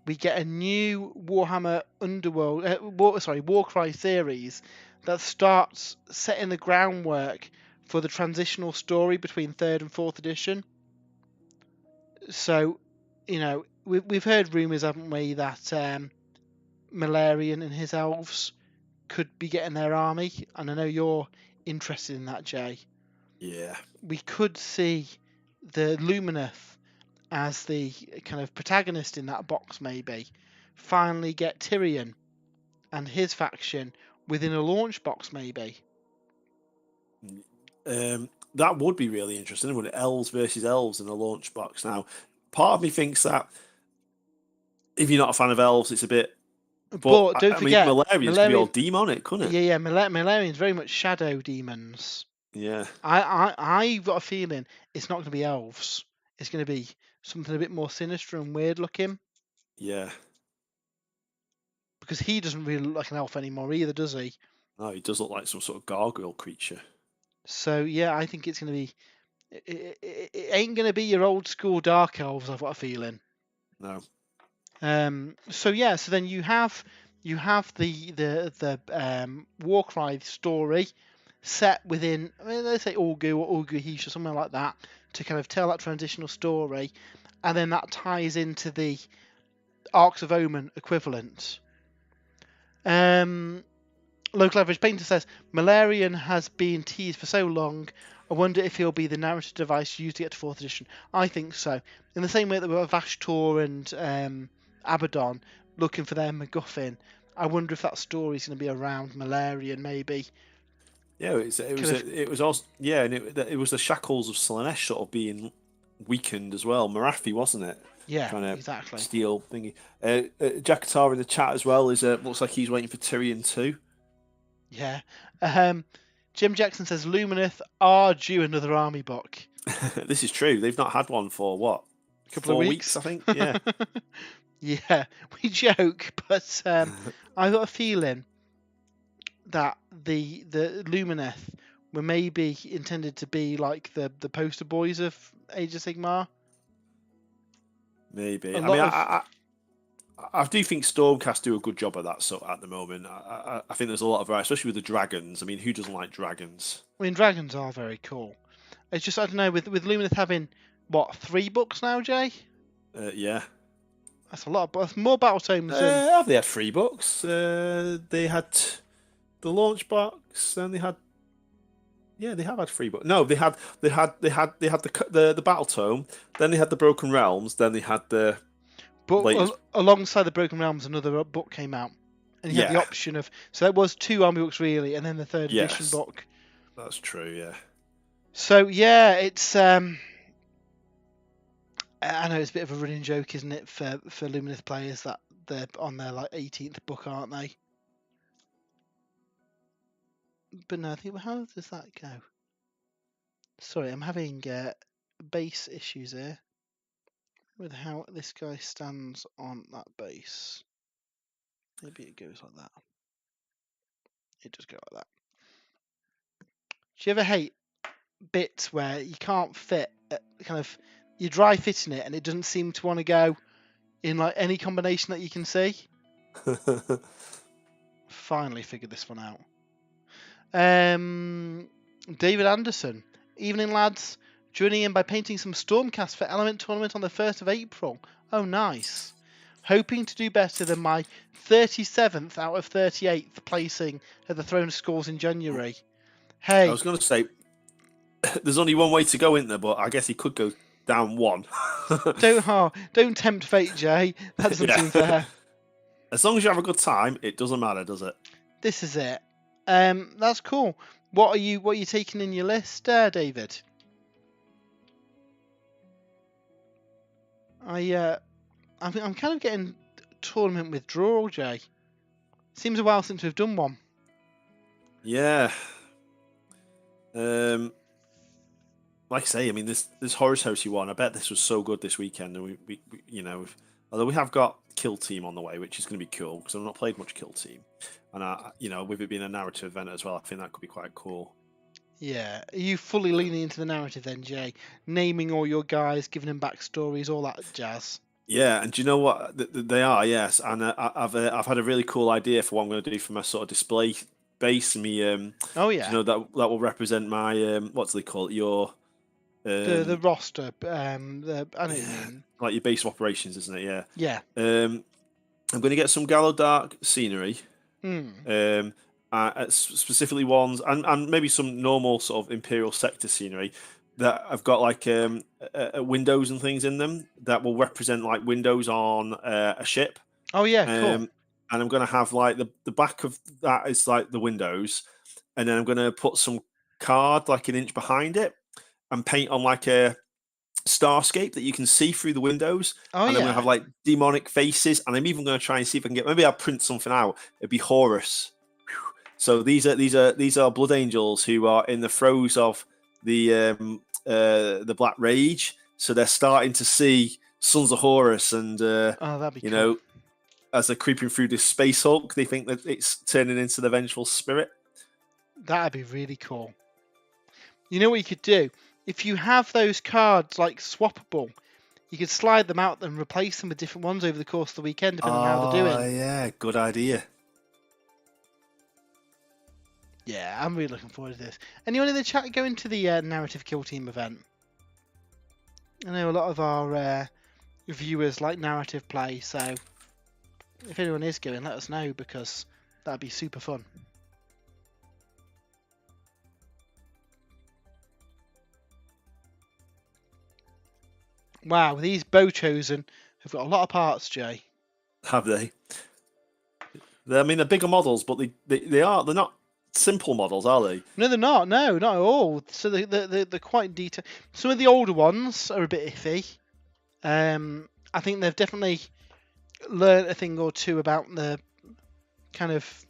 [SPEAKER 1] we get a new Warhammer Underworld, Warcry series that starts setting the groundwork for the transitional story between 3rd and 4th edition. So, we've heard rumours, haven't we, that Malarian and his elves could be getting their army, and I know you're interested in that, Jay.
[SPEAKER 2] Yeah.
[SPEAKER 1] We could see the Lumineth as the kind of protagonist in that box, maybe finally get Tyrion and his faction within a launch box, maybe.
[SPEAKER 2] That would be really interesting, wouldn't it? Elves versus elves in a launch box. Now, part of me thinks that if you're not a fan of elves, it's a bit.
[SPEAKER 1] But don't
[SPEAKER 2] I mean,
[SPEAKER 1] forget,
[SPEAKER 2] Malarians could be all demonic, couldn't it?
[SPEAKER 1] Yeah, Malarians very much shadow demons.
[SPEAKER 2] Yeah.
[SPEAKER 1] I've got a feeling it's not going to be elves. It's going to be something a bit more sinister and weird looking.
[SPEAKER 2] Yeah.
[SPEAKER 1] Because he doesn't really look like an elf anymore either, does he?
[SPEAKER 2] No, he does look like some sort of gargoyle creature.
[SPEAKER 1] So yeah, I think it's going to be. It ain't going to be your old school dark elves. I've got a feeling.
[SPEAKER 2] No.
[SPEAKER 1] So then you have the Warcry story set within, let's say Ulgu or Ulgu-Hish or something like that, to kind of tell that transitional story, and then that ties into the Arcs of Omen equivalent. Local Average Painter says, Malarian has been teased for so long, I wonder if he'll be the narrative device used to get to 4th edition. I think so. In the same way that we have Vashtor and Abaddon looking for their MacGuffin, I wonder if that story is going to be around Malarian, maybe.
[SPEAKER 2] Yeah, it was also and it was the shackles of Slaanesh sort of being weakened as well. Marathi, wasn't it?
[SPEAKER 1] Yeah,
[SPEAKER 2] Trying to
[SPEAKER 1] exactly.
[SPEAKER 2] steal thingy. Jakatar in the chat as well is looks like he's waiting for Tyrion too.
[SPEAKER 1] Yeah. Jim Jackson says Lumineth are due another army book.
[SPEAKER 2] This is true. They've not had one for what?
[SPEAKER 1] A couple
[SPEAKER 2] 4
[SPEAKER 1] of
[SPEAKER 2] weeks, I think. Yeah.
[SPEAKER 1] Yeah, we joke, but I've got a feeling that the Lumineth were maybe intended to be like the poster boys of Age of Sigmar.
[SPEAKER 2] Maybe. I do think Stormcast do a good job of that sort at the moment. I think there's a lot of variety, especially with the dragons. I mean, who doesn't like dragons?
[SPEAKER 1] I mean, dragons are very cool. It's just, I don't know, with Lumineth having, what, 3 books now, Jay?
[SPEAKER 2] Yeah.
[SPEAKER 1] That's a lot. That's more battle tomes than...
[SPEAKER 2] Have they had 3 books? They had the launch box, and they had... Yeah, they have had 3 books. No, they had the battle tome, then they had the Broken Realms, then they had the...
[SPEAKER 1] But alongside the Broken Realms, another book came out, and you had the option of. So that was 2 army books really, and then the 3rd edition book.
[SPEAKER 2] That's true. Yeah.
[SPEAKER 1] So yeah, it's. I know it's a bit of a running joke, isn't it, for Lumineth players that they're on their like 18th book, aren't they? But no, I think how does that go? Sorry, I'm having base issues here with how this guy stands on that base. Maybe it goes like that. It does go like that. Do you ever hate bits where you can't fit, kind of, you're dry fitting it and it doesn't seem to want to go in like any combination that you can see? Finally figured this one out. David Anderson, evening lads, joining in by painting some Stormcast for Element Tournament on the 1st of April. Oh, nice. Hoping to do better than my 37th out of 38th placing at the Throne of Scores in January. Hey.
[SPEAKER 2] I was going to say, there's only one way to go, isn't there? But I guess he could go down 1.
[SPEAKER 1] Don't tempt fate, Jay. That doesn't seem fair.
[SPEAKER 2] As long as you have a good time, it doesn't matter, does it?
[SPEAKER 1] This is it. That's cool. What are you taking in your list, David? I'm kind of getting tournament withdrawal, Jay. Seems a while since we've done one.
[SPEAKER 2] Yeah. Like I say, I mean, this Horus Heresy one, I bet this was so good this weekend, and we you know, although we have got Kill Team on the way, which is going to be cool because I've not played much Kill Team, and with it being a narrative event as well, I think that could be quite cool.
[SPEAKER 1] Yeah, are you fully leaning into the narrative then, Jay? Naming all your guys, giving them backstories, all that jazz.
[SPEAKER 2] Yeah, and do you know what they are? Yes, and I've had a really cool idea for what I'm going to do for my sort of display base. Me,
[SPEAKER 1] oh yeah,
[SPEAKER 2] you know that will represent my what do they call it? Your
[SPEAKER 1] the roster, I know what you mean.
[SPEAKER 2] Like your base of operations, isn't it? Yeah.
[SPEAKER 1] Yeah.
[SPEAKER 2] I'm going to get some Gallo Dark scenery. Specifically ones, and maybe some normal sort of Imperial sector scenery that have got like windows and things in them that will represent like windows on a ship.
[SPEAKER 1] Oh yeah, cool.
[SPEAKER 2] and I'm going to have like the back of that is like the windows, and then I'm going to put some card like an inch behind it and paint on like a starscape that you can see through the windows.
[SPEAKER 1] Oh
[SPEAKER 2] And I'm going to
[SPEAKER 1] yeah.
[SPEAKER 2] have like demonic faces, and I'm even going to try and see if I can get, maybe I'll print something out. It'd be Horus. So these are Blood Angels who are in the throes of the Black Rage. So they're starting to see Sons of Horus, and
[SPEAKER 1] Oh, that'd be
[SPEAKER 2] you
[SPEAKER 1] cool.
[SPEAKER 2] know, as they're creeping through this space hulk, they think that it's turning into the vengeful spirit.
[SPEAKER 1] That'd be really cool. You know what you could do? If you have those cards like swappable, you could slide them out and replace them with different ones over the course of the weekend, depending on how they're doing.
[SPEAKER 2] Yeah, good idea.
[SPEAKER 1] Yeah, I'm really looking forward to this. Anyone in the chat going to the Narrative Kill Team event? I know a lot of our viewers like narrative play, so if anyone is going, let us know, because that'd be super fun. Wow, these Bow Chosen have got a lot of parts, Jay.
[SPEAKER 2] Have they? I mean, they're bigger models, but they're not simple models, are they?
[SPEAKER 1] No, they're not. No, not at all. So they're quite detailed. Some of the older ones are a bit iffy. I think they've definitely learned a thing or two about the kind of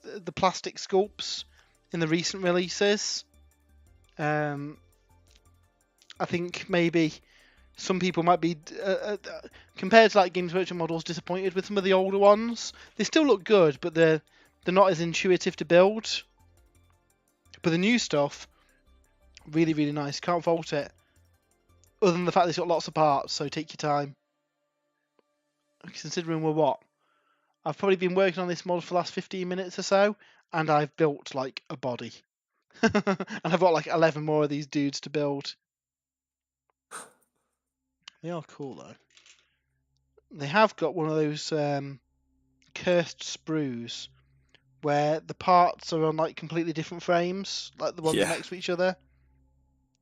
[SPEAKER 1] the plastic sculpts in the recent releases. I think maybe some people might be, compared to like Games Workshop models, disappointed with some of the older ones. They still look good, but they're not as intuitive to build. But the new stuff, really, really nice. Can't fault it. Other than the fact that it's got lots of parts, so take your time. Considering we're what? I've probably been working on this model for the last 15 minutes or so, and I've built like a body. And I've got like 11 more of these dudes to build. They are cool though. They have got one of those cursed sprues where the parts are on like completely different frames, like the ones next to each other.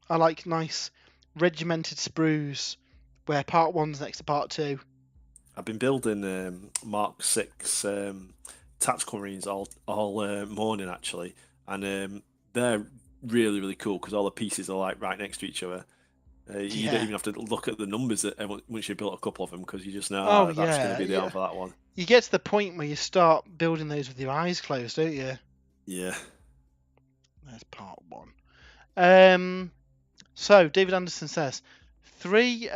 [SPEAKER 1] I like nice regimented sprues where part 1's next to part 2.
[SPEAKER 2] I've been building Mark 6 tactical marines all morning actually, and they're really, really cool because all the pieces are like right next to each other. You don't even have to look at the numbers once you've built a couple of them, because you just know that's going to be the arm for that one.
[SPEAKER 1] You get to the point where you start building those with your eyes closed, don't you?
[SPEAKER 2] Yeah.
[SPEAKER 1] There's part 1. So David Anderson says 3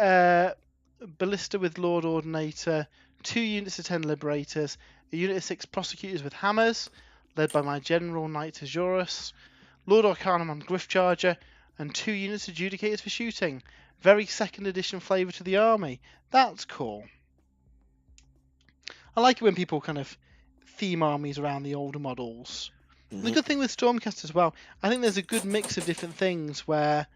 [SPEAKER 1] ballista with Lord Ordinator, 2 units of 10 Liberators, a unit of 6 Prosecutors with hammers, led by my General Knight Azurus, Lord Arcanum on Griff Charger, and 2 units of Adjudicators for shooting. Very 2nd edition flavour to the army. That's cool. I like it when people kind of theme armies around the older models. Mm-hmm. The good thing with Stormcast as well, I think there's a good mix of different things where,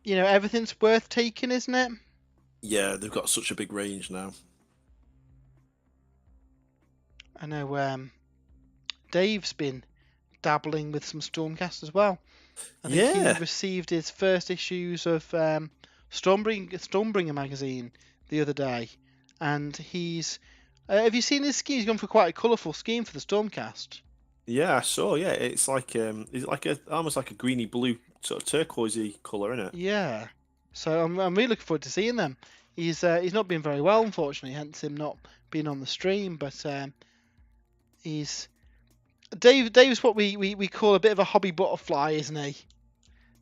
[SPEAKER 1] you know, everything's worth taking, isn't it?
[SPEAKER 2] Yeah, they've got such a big range now.
[SPEAKER 1] I know Dave's been dabbling with some Stormcast as well. I think he received his first issues of Stormbringer magazine the other day, and he's have you seen his scheme? He's gone for quite a colourful scheme for the Stormcast.
[SPEAKER 2] Yeah, I saw. Yeah, it's like almost like a greeny blue sort of turquoisey colour, isn't it?
[SPEAKER 1] Yeah. So I'm really looking forward to seeing them. He's not been very well, unfortunately, hence him not being on the stream. But Dave's what we call a bit of a hobby butterfly, isn't he?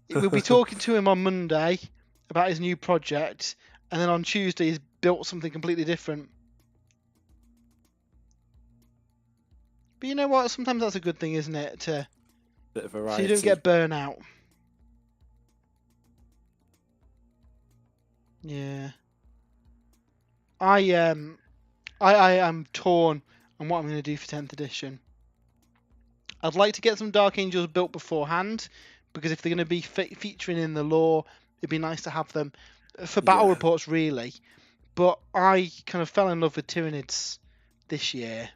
[SPEAKER 1] We'll be talking to him on Monday about his new project, and then on Tuesday he's built something completely different. But you know what? Sometimes that's a good thing, isn't it?
[SPEAKER 2] Bit of variety.
[SPEAKER 1] So you don't get burnout. Yeah. I am torn on what I'm going to do for 10th edition. I'd like to get some Dark Angels built beforehand, because if they're going to be featuring in the lore, it'd be nice to have them for battle reports, really. But I kind of fell in love with Tyranids this year,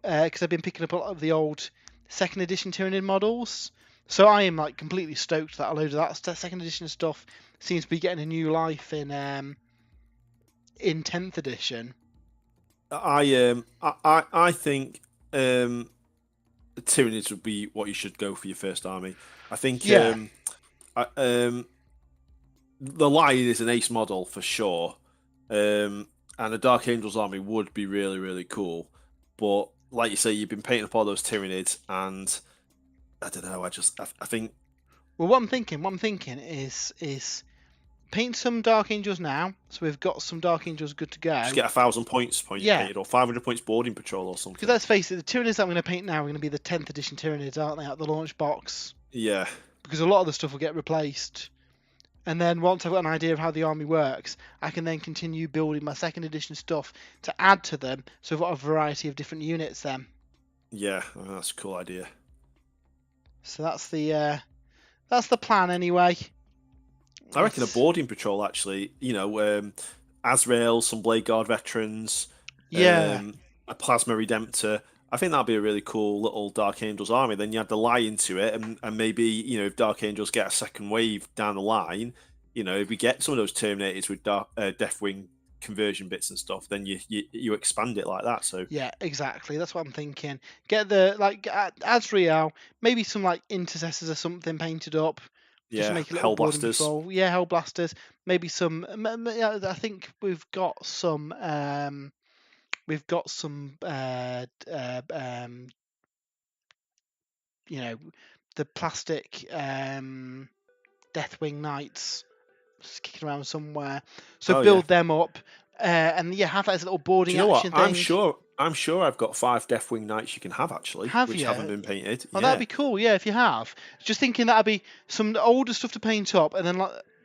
[SPEAKER 1] because I've been picking up a lot of the old 2nd edition Tyranid models. So I am like completely stoked that a load of that 2nd edition stuff seems to be getting a new life in 10th edition.
[SPEAKER 2] I think Tyranids would be what you should go for your first army. I think
[SPEAKER 1] Yeah.
[SPEAKER 2] I, the Lion is an ace model for sure, and a Dark Angels army would be really really cool. But like you say, you've been painting up all those Tyranids, and I don't know. I think
[SPEAKER 1] Well, what I'm thinking is paint some Dark Angels now, so we've got some Dark Angels good to
[SPEAKER 2] just
[SPEAKER 1] go.
[SPEAKER 2] get 1,000 points
[SPEAKER 1] Yeah,
[SPEAKER 2] painted or 500 points boarding patrol or
[SPEAKER 1] because
[SPEAKER 2] something.
[SPEAKER 1] let's face it, the Tyranids that I'm going to paint now are going to be the 10th edition Tyranids, aren't they, out the launch box?
[SPEAKER 2] Yeah,
[SPEAKER 1] Because a lot of the stuff will get replaced. And then once I've got an idea of how the army works, I can then continue building my second edition stuff to add to them, so I've got a variety of different units then.
[SPEAKER 2] yeah, that's a cool idea.
[SPEAKER 1] So that's the plan anyway.
[SPEAKER 2] I reckon a
[SPEAKER 1] It's,
[SPEAKER 2] boarding patrol actually. Azrael, some Blade Guard veterans,
[SPEAKER 1] yeah,
[SPEAKER 2] a Plasma Redemptor. I think that'd be a really cool little Dark Angels army. Then you add the Lion to it, and maybe if Dark Angels get a second wave down the line, if we get some of those Terminators with Deathwing conversion bits and stuff, then you expand it like that. So
[SPEAKER 1] yeah, exactly. That's what I'm thinking. Get the Azrael, maybe some like intercessors or something painted up, just to
[SPEAKER 2] yeah,
[SPEAKER 1] make a little boarding
[SPEAKER 2] Hellblasters.
[SPEAKER 1] patrol. Yeah, Hellblasters. Maybe some. Yeah, I think we've got some. We've got some. You know, the plastic Deathwing Knights just kicking around somewhere. So
[SPEAKER 2] Oh yeah.
[SPEAKER 1] build them up, and yeah, have that as a little
[SPEAKER 2] Do
[SPEAKER 1] boarding
[SPEAKER 2] you know what?
[SPEAKER 1] action thing.
[SPEAKER 2] I'm sure I've got 5 Deathwing Knights you can have actually,
[SPEAKER 1] Have
[SPEAKER 2] which haven't
[SPEAKER 1] you?
[SPEAKER 2] been painted.
[SPEAKER 1] Oh, that'd
[SPEAKER 2] Yeah,
[SPEAKER 1] be cool. Yeah, if you have. Just thinking that'd be some older stuff to paint up, and then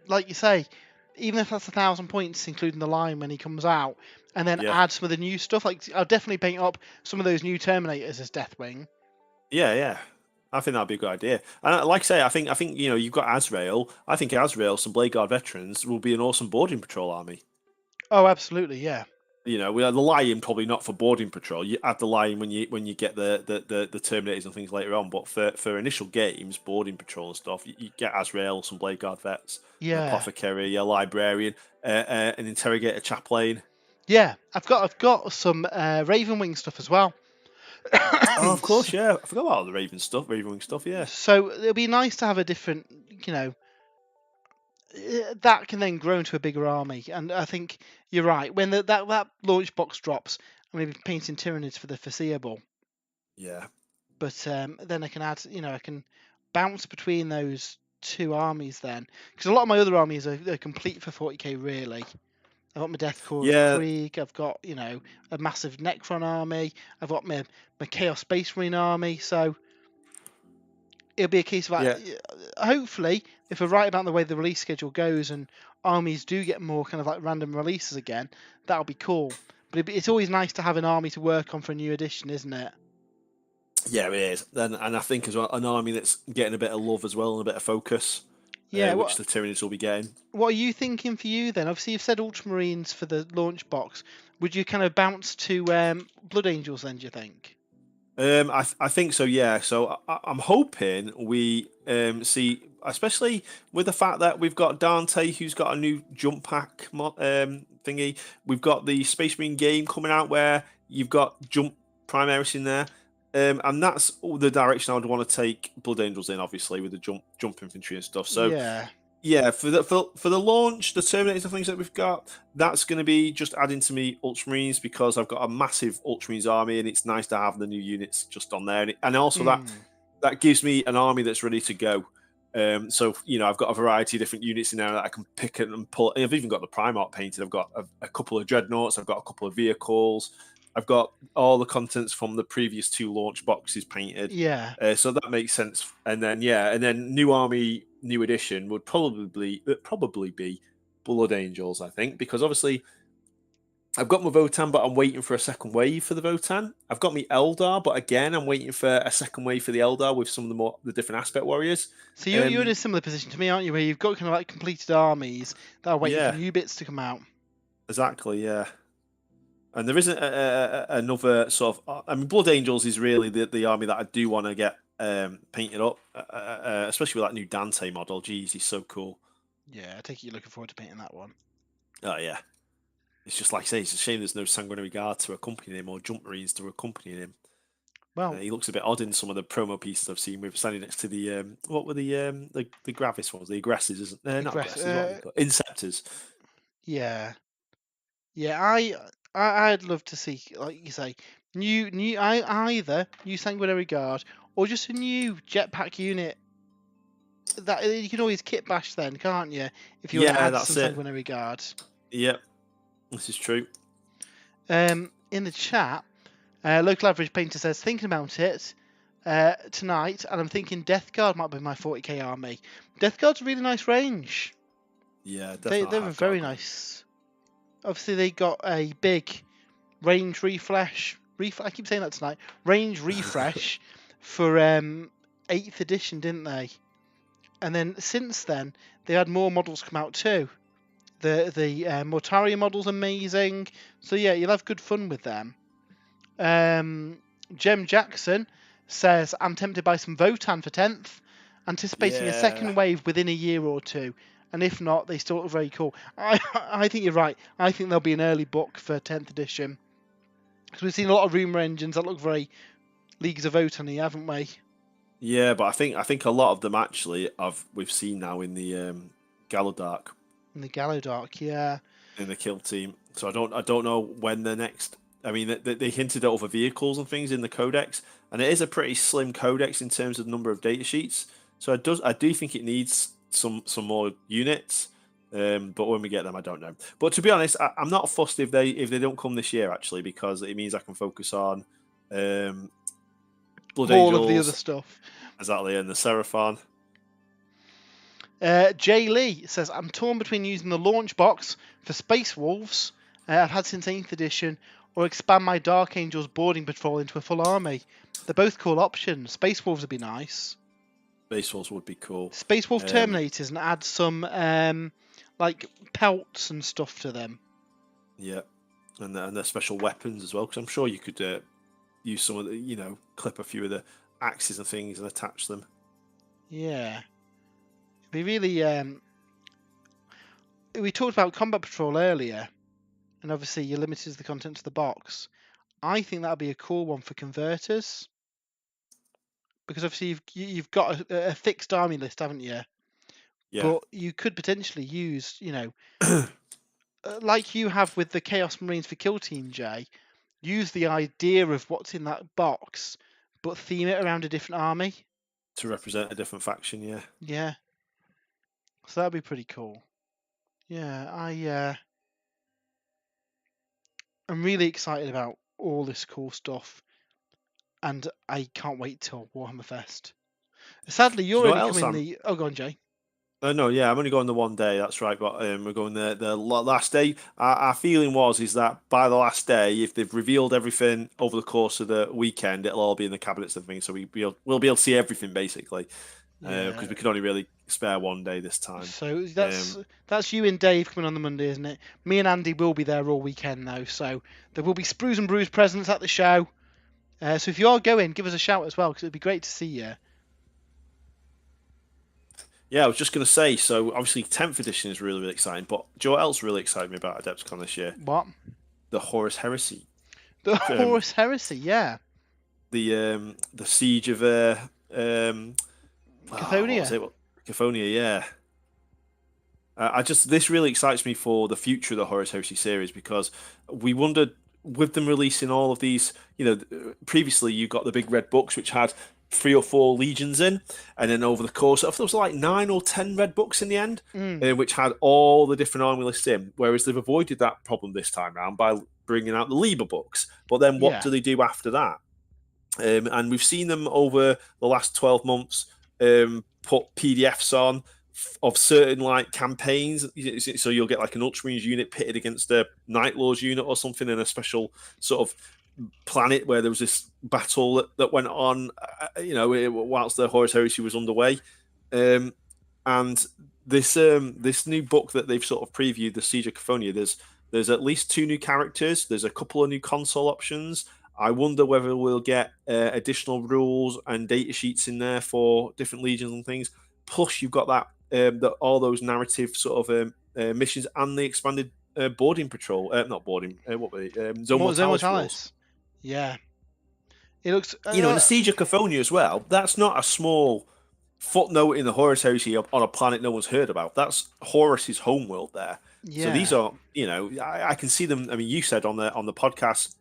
[SPEAKER 1] like you say, even if that's 1,000 points, including the line when he comes out, and then
[SPEAKER 2] yeah,
[SPEAKER 1] add some of the new stuff. Like I'll definitely paint up some of those new Terminators as Deathwing.
[SPEAKER 2] yeah. I think that'd be a good idea. And like I say, I think you've got Azrael. I think Azrael, some Blade Guard veterans, will be an awesome boarding patrol army.
[SPEAKER 1] Oh, absolutely. Yeah.
[SPEAKER 2] We have the Lion probably not for boarding patrol. You add the Lion when you get the Terminators and things later on. But for initial games, boarding patrol and stuff, you get Azrael, some Blade Guard vets, an
[SPEAKER 1] Yeah.
[SPEAKER 2] apothecary, a librarian, an interrogator chaplain.
[SPEAKER 1] Yeah. I've got some Ravenwing stuff as well.
[SPEAKER 2] Oh, of course, yeah. I forgot about the Ravenwing stuff. Yeah,
[SPEAKER 1] So it'll be nice to have a different, you know, that can then grow into a bigger army. And I think you're right. When that launch box drops, I'm going to be painting Tyranids for the foreseeable.
[SPEAKER 2] yeah,
[SPEAKER 1] But then I can add, I can bounce between those two armies then. Because a lot of my other armies are complete for 40k, really. I've got my Deathcore of
[SPEAKER 2] yeah,
[SPEAKER 1] Krieg, I've got, a massive Necron army, I've got my Chaos Space Marine army, so it'll be a case of
[SPEAKER 2] yeah.
[SPEAKER 1] hopefully if we're right about the way the release schedule goes and armies do get more kind of like random releases again, that'll be cool. But it's always nice to have an army to work on for a new edition, isn't it?
[SPEAKER 2] Yeah, it is. And I think as well an army that's getting a bit of love as well and a bit of focus,
[SPEAKER 1] Yeah.
[SPEAKER 2] which
[SPEAKER 1] What
[SPEAKER 2] the Tyranids will be getting.
[SPEAKER 1] what are you thinking for you then? Obviously you've said Ultramarines for the launch box. Would you kind of bounce to Blood Angels then? Do you think?
[SPEAKER 2] I think so. Yeah. So I'm hoping we see, especially with the fact that we've got Dante, who's got a new jump pack thingy. We've got the Space Marine game coming out where you've got jump Primaris in there. And that's all the direction I would want to take Blood Angels in, obviously, with the jump infantry and stuff. So
[SPEAKER 1] Yeah.
[SPEAKER 2] yeah, for the launch, the Terminators and things that we've got, that's going to be just adding to me Ultramarines because I've got a massive Ultramarines army, and it's nice to have the new units just on there, and also
[SPEAKER 1] Mm.
[SPEAKER 2] that gives me an army that's ready to go. So I've got a variety of different units in there that I can pick and pull. I've even got the Primarch painted. I've got a couple of dreadnoughts. I've got a couple of vehicles. I've got all the contents from the previous two launch boxes painted.
[SPEAKER 1] Yeah.
[SPEAKER 2] So that makes sense. And then new army, new edition would probably be Blood Angels, I think, because obviously I've got my Votan, but I'm waiting for a second wave for the Votan. I've got my Eldar, but again, I'm waiting for a second wave for the Eldar with some of the different aspect warriors.
[SPEAKER 1] So you're in a
[SPEAKER 2] Um,
[SPEAKER 1] similar position to me, aren't you? Where you've got kind of like completed armies that are waiting for
[SPEAKER 2] yeah,
[SPEAKER 1] new bits to come out.
[SPEAKER 2] exactly, yeah. And there isn't another sort of. I mean, Blood Angels is really the army that I do want to get painted up, especially with that new Dante model. Jeez, he's so cool.
[SPEAKER 1] Yeah, I take it you're looking forward to painting that one.
[SPEAKER 2] Oh yeah, it's just like I say, it's a shame there's no Sanguinary Guard to accompany him or Jump Marines to accompany him.
[SPEAKER 1] Well,
[SPEAKER 2] He looks a bit odd in some of the promo pieces I've seen. We're standing next to the what were the Gravis ones, the aggressors, isn't? Not aggressors. What are they called? Inceptors.
[SPEAKER 1] yeah, yeah. I'd love to see, like you say, either new Sanguinary Guard or just a new jetpack unit. That you can always kit bash then, can't you? If you want to
[SPEAKER 2] Yeah,
[SPEAKER 1] add
[SPEAKER 2] that's
[SPEAKER 1] some
[SPEAKER 2] it.
[SPEAKER 1] Sanguinary Guard.
[SPEAKER 2] Yep, this is true.
[SPEAKER 1] In the chat, local average painter says thinking about it tonight, and I'm thinking Death Guard might be my 40k army. Death Guard's a really nice range.
[SPEAKER 2] Yeah,
[SPEAKER 1] They're
[SPEAKER 2] definitely.
[SPEAKER 1] a very nice. Obviously, they got a big range refresh. I keep saying that tonight. Range refresh for 8th edition, didn't they? And then since then, they had more models come out too. The Mortaria model's amazing. So yeah, you'll have good fun with them. Jem Jackson says, I'm tempted by some Votan for 10th, anticipating a second wave within a year or two. And if not, they still look very cool. I think you're right. I think there'll be an early book for 10th edition. Because we've seen a lot of rumour engines that look very Leagues of Votan-y, haven't we?
[SPEAKER 2] Yeah, but I think a lot of them actually we've seen now in the Galadark.
[SPEAKER 1] In the Gallowdark, yeah.
[SPEAKER 2] In the kill team. So I don't know when the next. I mean, they hinted at other vehicles and things in the codex, and it is a pretty slim codex in terms of the number of data sheets. So I do think it needs some more units. But when we get them, I don't know. But to be honest, I'm not fussed if they don't come this year actually, because it means I can focus on Blood
[SPEAKER 1] All
[SPEAKER 2] Angels,
[SPEAKER 1] of the other stuff.
[SPEAKER 2] Exactly, and the Seraphon.
[SPEAKER 1] Jay Lee says, I'm torn between using the launch box for Space Wolves I've had since 8th edition, or expand my Dark Angels boarding patrol into a full army. They're both cool options. Space Wolves would be nice.
[SPEAKER 2] Space Wolves would be cool.
[SPEAKER 1] Space Wolf Terminators, and add some like pelts and stuff to them.
[SPEAKER 2] Yeah, and their special weapons as well, because I'm sure you could use some of the, clip a few of the axes and things and attach them.
[SPEAKER 1] Yeah. It'd be really... we talked about Combat Patrol earlier, and obviously you're limited to the contents of the box. I think that'd be a cool one for converters. Because obviously you've got a fixed army list, haven't you?
[SPEAKER 2] Yeah.
[SPEAKER 1] But you could potentially use, like you have with the Chaos Marines for Kill Team J, use the idea of what's in that box, but theme it around a different army.
[SPEAKER 2] To represent a different faction, yeah.
[SPEAKER 1] Yeah. So that'd be pretty cool. Yeah, I'm really excited about all this cool stuff, and I can't wait till Warhammer Fest. Sadly, you're only coming the... Oh, go on, Jay.
[SPEAKER 2] No, yeah, I'm only going the one day. That's right, but we're going the last day. Our feeling is that by the last day, if they've revealed everything over the course of the weekend, it'll all be in the cabinets and things. So we'll be able to see everything basically, because we could only really spare one day this time.
[SPEAKER 1] So that's you and Dave coming on the Monday, isn't it? Me and Andy will be there all weekend though, so there will be Sprues and Brews presents at the show. So if you are going, give us a shout as well, because it'd be great to see you.
[SPEAKER 2] Yeah, I was just going to say, so obviously 10th edition is really, really exciting, but do you know what else really excited me about AdeptCon this year?
[SPEAKER 1] What?
[SPEAKER 2] The Horus Heresy.
[SPEAKER 1] The Horus Heresy, yeah.
[SPEAKER 2] The siege of
[SPEAKER 1] Cathonia.
[SPEAKER 2] Cathonia, yeah. This really excites me for the future of the Horus Heresy series, because we wondered, with them releasing all of these, previously you got the big red books which had 3 or 4 legions in, and then over the course of, there was like 9 or 10 red books in the end, which had all the different army lists in, whereas they've avoided that problem this time around by bringing out the Liber books. But then what do they do after that? And we've seen them over the last 12 months put PDFs on of certain like campaigns, so you'll get like an Ultramarines unit pitted against a Night Lords unit or something in a special sort of planet where there was this battle that went on, whilst the Horus Heresy was underway. And this new book that they've sort of previewed, the Siege of Cathonia, there's at least 2 new characters. There's a couple of new console options. I wonder whether we'll get additional rules and data sheets in there for different legions and things. Plus, you've got that all those narrative sort of missions and the expanded boarding patrol, not boarding. What were they? Zone
[SPEAKER 1] Zone
[SPEAKER 2] Mortalis rules.
[SPEAKER 1] Mortalis. Yeah. It looks.
[SPEAKER 2] You know, in the Siege of Cophonia as well. That's not a small footnote in the Horus Heresy on a planet no one's heard about. That's Horus's homeworld there.
[SPEAKER 1] Yeah.
[SPEAKER 2] So these are, you know, I can see them. I mean, you said on the podcast,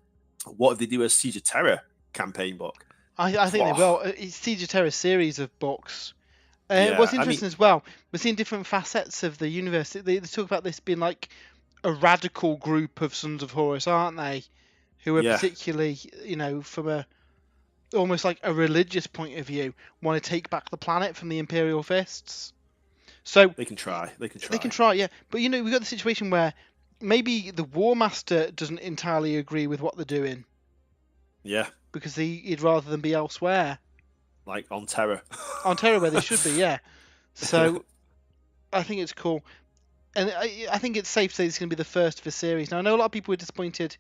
[SPEAKER 2] what if they do a Siege of Terror campaign book?
[SPEAKER 1] I think they will. It's Siege of Terror series of books.
[SPEAKER 2] Yeah,
[SPEAKER 1] What's interesting as well, we're seeing different facets of the universe. They talk about this being like a radical group of Sons of Horus, aren't they? Who are particularly, you know, from a almost like a religious point of view, want to take back the planet from the Imperial Fists. So
[SPEAKER 2] they can try. They can try.
[SPEAKER 1] They can try, yeah. But you know, we've got the situation where maybe the War Master doesn't entirely agree with what they're doing.
[SPEAKER 2] Yeah.
[SPEAKER 1] Because he'd rather them be elsewhere.
[SPEAKER 2] Like on Terra.
[SPEAKER 1] On Terra, where they should be, yeah. So I think it's cool. And I think it's safe to say it's going to be the first of a series. Now, I know a lot of people were disappointed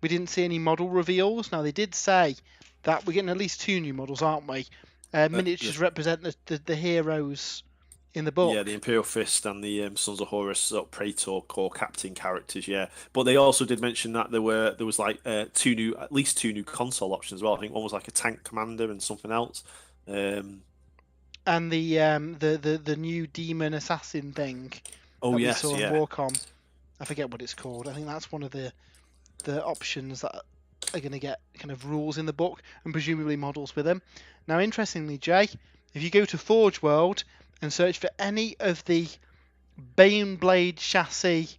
[SPEAKER 1] we didn't see any model reveals. Now, they did say that we're getting at least 2 new models, aren't we? Miniatures represent the heroes in the book.
[SPEAKER 2] Yeah, the Imperial Fist and the Sons of Horus Praetor core captain characters. Yeah, but they also did mention that there was like at least two new console options as well. I think one was like a tank commander and something else.
[SPEAKER 1] And the new demon assassin thing.
[SPEAKER 2] Oh
[SPEAKER 1] that
[SPEAKER 2] yes,
[SPEAKER 1] we saw
[SPEAKER 2] yeah.
[SPEAKER 1] in Warcom. I forget what it's called. I think that's one of the options that are going to get kind of rules in the book and presumably models with them. Now, interestingly, Jay, if you go to Forge World and search for any of the Baneblade chassis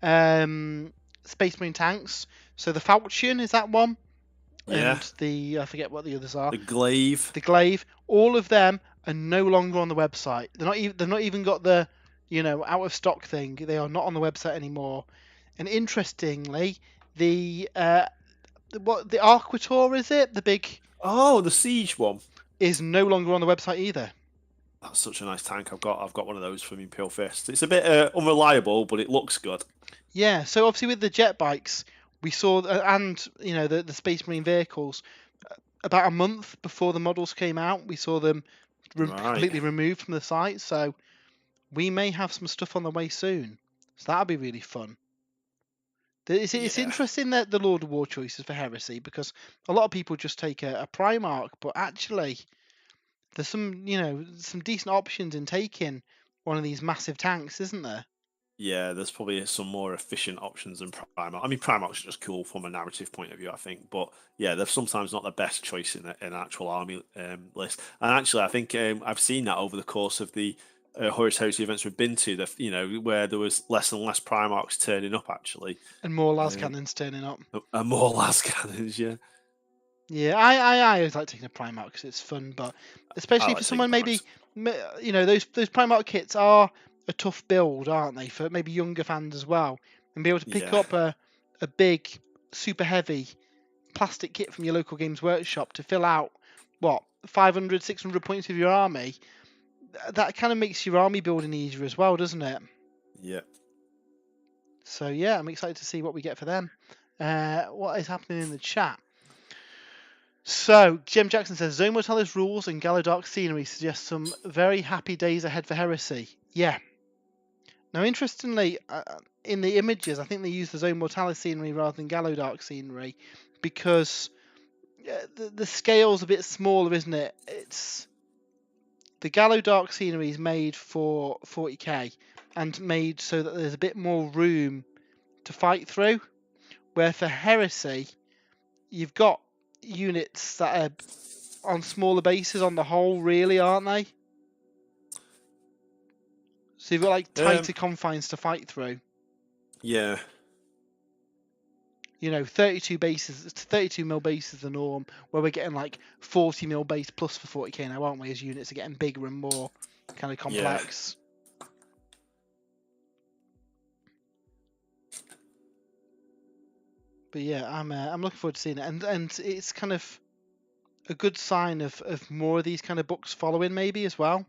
[SPEAKER 1] Space Marine tanks, so the Falchion is that one,
[SPEAKER 2] Yeah.
[SPEAKER 1] and the I forget what the others are.
[SPEAKER 2] The Glaive.
[SPEAKER 1] All of them are no longer on the website. They're not even got the out of stock thing. They are not on the website anymore. And interestingly, the Arquitor, is it? The big...
[SPEAKER 2] Oh, the Siege one.
[SPEAKER 1] Is no longer on the website either.
[SPEAKER 2] That's such a nice tank. I've got one of those from Imperial Fist. It's a bit unreliable, but it looks good.
[SPEAKER 1] Yeah, so obviously with the jet bikes, we saw, and the Space Marine vehicles, about a month before the models came out, we saw them completely removed from the site. So we may have some stuff on the way soon. So that'll be really fun. It's interesting that the Lord of War choices for Heresy, because a lot of people just take a Primarch, but actually there's some decent options in taking one of these massive tanks, isn't there?
[SPEAKER 2] Yeah, there's probably some more efficient options than Primarch. I mean, Primarch's just cool from a narrative point of view, I think. But yeah, they're sometimes not the best choice in an actual army list. And actually, I think I've seen that over the course of the Horus Heresy events we've been to, where there was less and less Primarchs turning up, actually.
[SPEAKER 1] And more las cannons turning up.
[SPEAKER 2] And more las cannons, yeah.
[SPEAKER 1] Yeah, I always like taking a Primarch because it's fun, but especially for someone maybe, those Primarch kits are a tough build, aren't they, for maybe younger fans as well, and be able to pick up a big, super heavy plastic kit from your local Games Workshop to fill out, 500, 600 points of your army. That kind of makes your army building easier as well, doesn't it?
[SPEAKER 2] Yeah.
[SPEAKER 1] So yeah, I'm excited to see what we get for them. What is happening in the chat? So, Jim Jackson says, Zone Mortalis rules and Gallowdark scenery suggest some very happy days ahead for Heresy. Yeah. Now, interestingly, in the images, I think they use the Zone Mortalis scenery rather than Gallowdark scenery because the scale's a bit smaller, isn't it? The Gallowdark scenery is made for 40k and made so that there's a bit more room to fight through, where for Heresy, you've got units that are on smaller bases on the whole, really, aren't they? So you've got like tighter confines to fight through.
[SPEAKER 2] Yeah.
[SPEAKER 1] 32 bases, 32 mil base is the norm, where we're getting like 40 mil base plus for 40k now, aren't we? As units are getting bigger and more kind of complex. Yeah. But yeah, I'm looking forward to seeing it, and it's kind of a good sign of more of these kind of books following, maybe as well.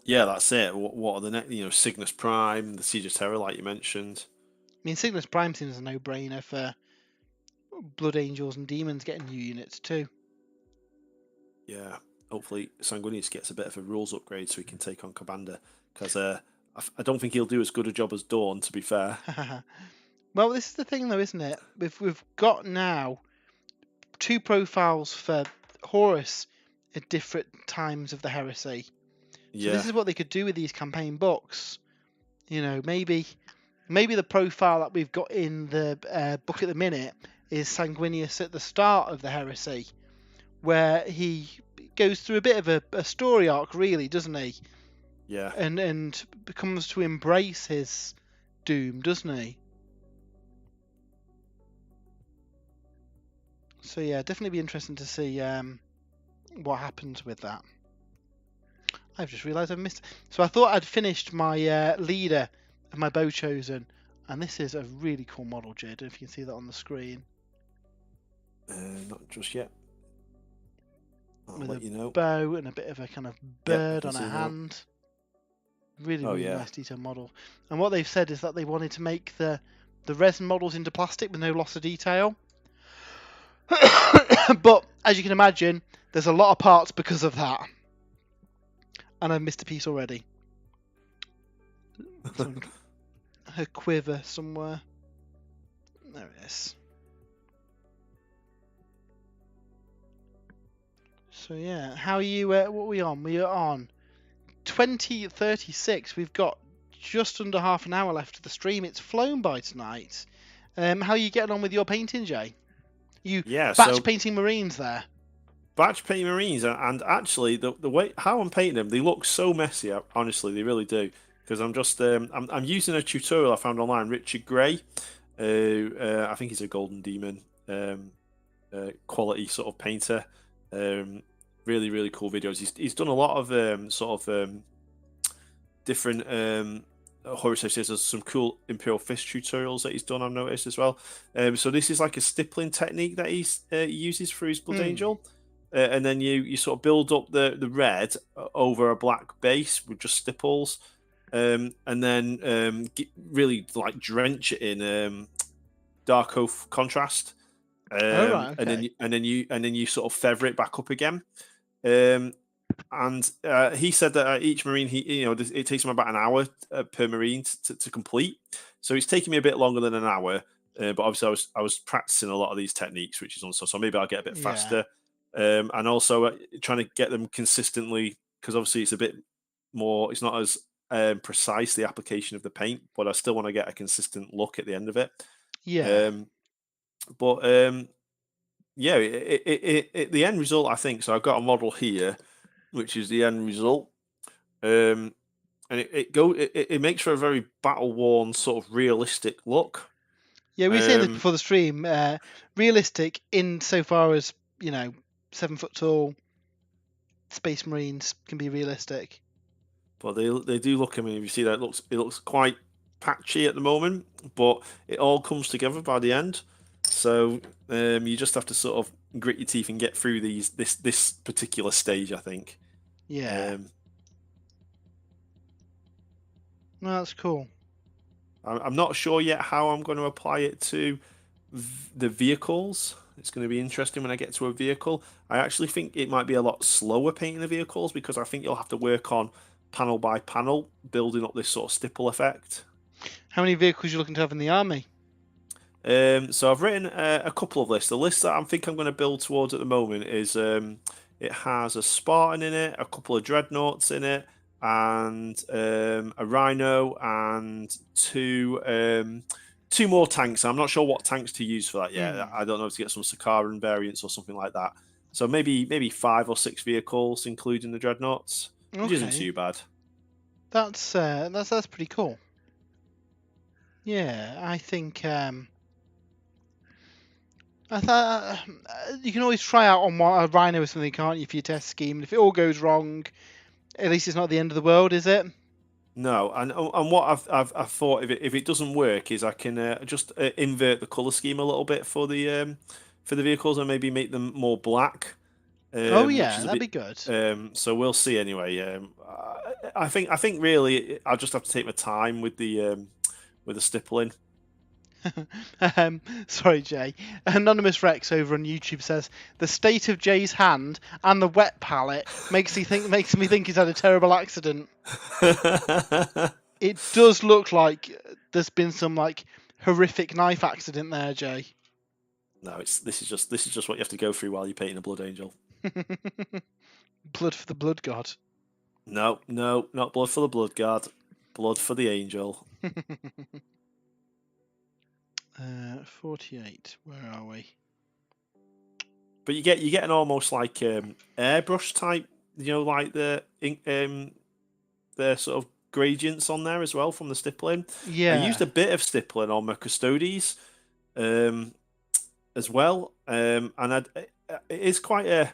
[SPEAKER 2] Yeah, that's it. What are the next? Cygnus Prime, the Siege of Terror, like you mentioned.
[SPEAKER 1] I mean, Cygnus Prime seems a no-brainer for Blood Angels and Demons getting new units too.
[SPEAKER 2] Yeah, hopefully Sanguinius gets a bit of a rules upgrade so he can take on Commander, because I don't think he'll do as good a job as Dawn, to be fair.
[SPEAKER 1] Well, this is the thing, though, isn't it? We've got now 2 profiles for Horus at different times of the heresy. So
[SPEAKER 2] Yeah,
[SPEAKER 1] this is what they could do with these campaign books. Maybe the profile that we've got in the book at the minute is Sanguinius at the start of the heresy, where he goes through a bit of a story arc, really, doesn't he?
[SPEAKER 2] yeah.
[SPEAKER 1] And becomes to embrace his doom, doesn't he? So yeah, definitely be interesting to see what happens with that. I've just realised I've missed. So I thought I'd finished my leader of my bow chosen, and this is a really cool model, Jay. I don't know if you can see that on the screen.
[SPEAKER 2] Not just yet. I'll
[SPEAKER 1] With
[SPEAKER 2] let you know.
[SPEAKER 1] Bow and a bit of a kind of bird on a hand. Really, really
[SPEAKER 2] yeah.
[SPEAKER 1] nice detailed model. And what they've said is that they wanted to make the resin models into plastic with no loss of detail. But as you can imagine, there's a lot of parts because of that. And I've missed a piece already. Her quiver somewhere. There it is. So yeah, how are you? What are we on? We are on 20:36. We've got just under half an hour left of the stream. It's flown by tonight. How are you getting on with your painting, Jay? You batch painting Marines there.
[SPEAKER 2] Batch painting Marines, and actually the way how I'm painting them, they look so messy. Honestly, they really do. Because I'm just I'm using a tutorial I found online. Richard Gray, I think he's a Golden Demon quality sort of painter. Really, really cool videos. He's done a lot of different Horus Heresy. There's some cool Imperial Fist tutorials that he's done, I've noticed as well. So this is like a stippling technique that he uses for his Blood Angel. And then you sort of build up the red over a black base with just stipples. And then really like drench it in dark oak contrast.
[SPEAKER 1] Okay.
[SPEAKER 2] And then you sort of feather it back up again. And he said that each Marine, it takes him about an hour per Marine to complete. So it's taking me a bit longer than an hour. But obviously, I was practicing a lot of these techniques, which is also so maybe I'll get a bit faster. And also trying to get them consistently, because obviously it's a bit more. It's not as precise, the application of the paint, but I still want to get a consistent look at the end of it.
[SPEAKER 1] Yeah.
[SPEAKER 2] Yeah, the end result, I think. So I've got a model here, which is the end result, and it makes for a very battle worn, sort of realistic look.
[SPEAKER 1] Yeah, we were saying this before the stream. Realistic insofar as 7 foot tall Space Marines can be realistic.
[SPEAKER 2] But they do look. I mean, if you see that, it looks quite patchy at the moment, but it all comes together by the end. So you just have to sort of grit your teeth and get through this particular stage, I think.
[SPEAKER 1] Yeah. No, that's cool.
[SPEAKER 2] I'm not sure yet how I'm going to apply it to the vehicles. It's going to be interesting when I get to a vehicle. I actually think it might be a lot slower painting the vehicles, because I think you'll have to work on panel by panel, building up this sort of stipple effect. How
[SPEAKER 1] many vehicles are you looking to have in the army?
[SPEAKER 2] So I've written a couple of lists. The list that I think I'm going to build towards at the moment is it has a Spartan in it, a couple of Dreadnoughts in it, and a Rhino, and two more tanks. I'm not sure what tanks to use for that yet. I don't know, to get some Sakaran variants or something like that. So maybe 5 or 6 vehicles, including the Dreadnoughts, which isn't too bad.
[SPEAKER 1] That's pretty cool. Yeah, I think I thought you can always try out on a Rhino or something, can't you, for your test scheme? And if it all goes wrong, at least it's not the end of the world, is it?
[SPEAKER 2] No, and what I've thought, if it doesn't work, is I can just invert the color scheme a little bit for the vehicles, and maybe make them more black.
[SPEAKER 1] That'd be good.
[SPEAKER 2] So we'll see anyway. I think really I'll just have to take my time with the stippling.
[SPEAKER 1] Sorry, Jay. Anonymous Rex over on YouTube says the state of Jay's hand and the wet palette makes me think he's had a terrible accident. It does look like there's been some like horrific knife accident there, Jay.
[SPEAKER 2] No, this is just what you have to go through while you're painting a blood angel.
[SPEAKER 1] Blood for the blood god.
[SPEAKER 2] No, not blood for the blood god. Blood for the angel.
[SPEAKER 1] 48. Where are we?
[SPEAKER 2] But you get an almost like airbrush type, like the sort of gradients on there as well from the stippling. I
[SPEAKER 1] Yeah.
[SPEAKER 2] used a bit of stippling on my Custodes as well, and it is quite a.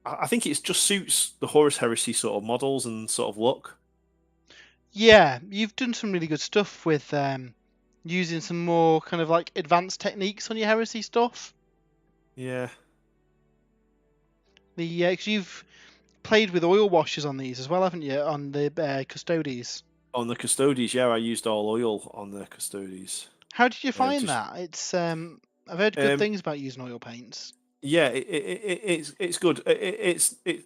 [SPEAKER 2] I think it just suits the Horus Heresy sort of models and sort of look.
[SPEAKER 1] Yeah, you've done some really good stuff with using some more kind of like advanced techniques on your heresy stuff.
[SPEAKER 2] Yeah.
[SPEAKER 1] 'Cause you've played with oil washes on these as well, haven't you? On the Custodes.
[SPEAKER 2] On the Custodes, yeah, I used all oil on the Custodes.
[SPEAKER 1] How did you find
[SPEAKER 2] Just
[SPEAKER 1] that? It's I've heard good things about using oil paints.
[SPEAKER 2] yeah, it's good. It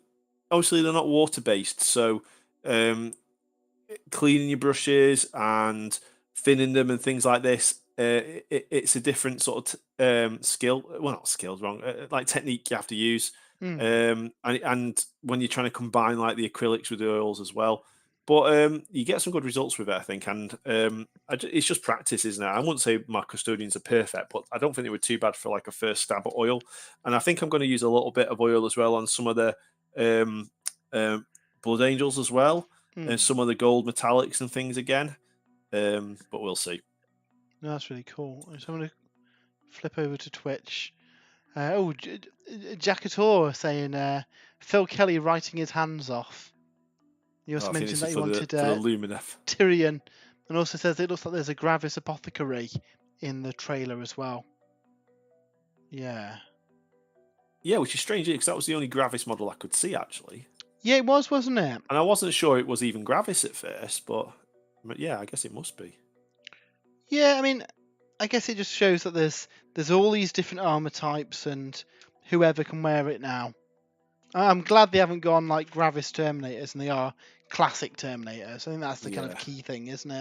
[SPEAKER 2] obviously they're not water based, so cleaning your brushes and thinning them and things like this, it's a different sort of skill. Well, not skills, wrong. Like technique you have to use, and when you're trying to combine like the acrylics with the oils as well. But you get some good results with it, I think, and it's just practice, isn't it? I wouldn't say my custodians are perfect, but I don't think they were too bad for like a first stab at oil. And I think I'm going to use a little bit of oil as well on some of the Blood Angels as well, and some of the gold metallics and things again. But we'll see.
[SPEAKER 1] No, that's really cool. So I'm going to flip over to Twitch. Jackator saying Phil Kelly writing his hands off. You also mentioned that he wanted
[SPEAKER 2] for the Lumineth.
[SPEAKER 1] Tyrion, and also says it looks like there's a Gravis Apothecary in the trailer as well. Yeah.
[SPEAKER 2] Yeah, which is strange because that was the only Gravis model I could see actually.
[SPEAKER 1] Yeah, it was, wasn't it?
[SPEAKER 2] And I wasn't sure it was even Gravis at first, but yeah, I guess it must be.
[SPEAKER 1] Yeah, I mean, I guess it just shows that there's all these different armor types and whoever can wear it now. I'm glad they haven't gone like Gravis Terminators and they are classic Terminators. I think that's the kind of key thing, isn't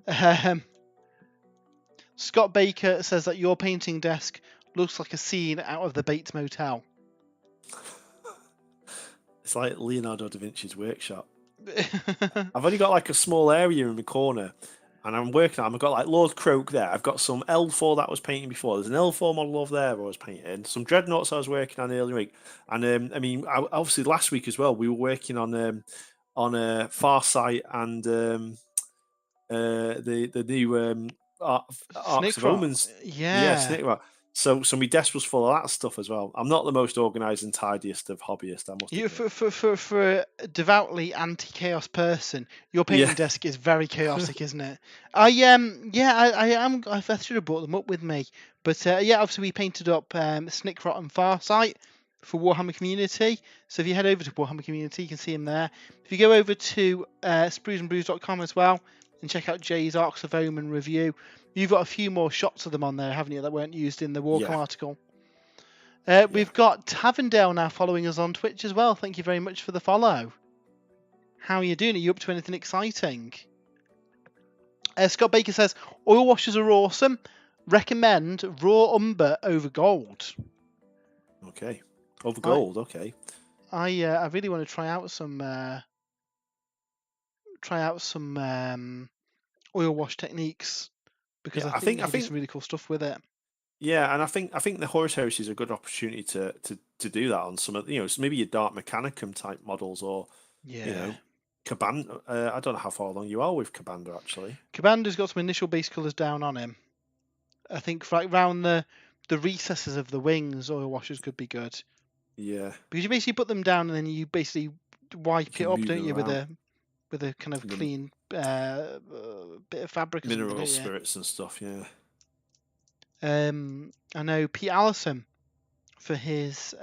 [SPEAKER 1] it? Scott Baker says that your painting desk looks like a scene out of the Bates Motel.
[SPEAKER 2] It's like Leonardo da Vinci's workshop. I've only got like a small area in the corner, and I'm working on. I've got like Lord Croak there. I've got some L4 that I was painting before. There's an L4 model over there I was painting. Some Dreadnoughts I was working on earlier week, and I mean, obviously last week as well we were working on Farsight and the new Arcs of Omens.
[SPEAKER 1] Yeah,
[SPEAKER 2] Snickrot. So my desk was full of that stuff as well. I'm not the most organised and tidiest of hobbyists, I must admit.
[SPEAKER 1] For a devoutly anti-chaos person, your painting desk is very chaotic, isn't it? I am. I should have brought them up with me, but obviously we painted up Snickrot and Farsight for Warhammer Community. So if you head over to Warhammer Community, you can see them there. If you go over to spruesandbrews.com as well and check out Jay's Arcs of Omen review. You've got a few more shots of them on there, haven't you, that weren't used in the Warcom article? We've got Tavendale now following us on Twitch as well. Thank you very much for the follow. How are you doing? Are you up to anything exciting? Scott Baker says, oil washers are awesome. Recommend raw umber over gold.
[SPEAKER 2] Okay. Over gold, okay.
[SPEAKER 1] I really want to try out some oil wash techniques because I think you can do some really cool stuff with it.
[SPEAKER 2] Yeah, and I think the Horus Heresy is a good opportunity to do that on some of maybe your Dark Mechanicum type models or Cabanda. I don't know how far along you are with Cabanda actually.
[SPEAKER 1] Cabanda's got some initial base colours down on him. I think right round the recesses of the wings, oil washers could be good.
[SPEAKER 2] Yeah,
[SPEAKER 1] because you basically put them down and then you basically wipe it up, don't you, with a kind of clean bit of fabric,
[SPEAKER 2] mineral spirits and stuff. Yeah.
[SPEAKER 1] I know Pete Allison for his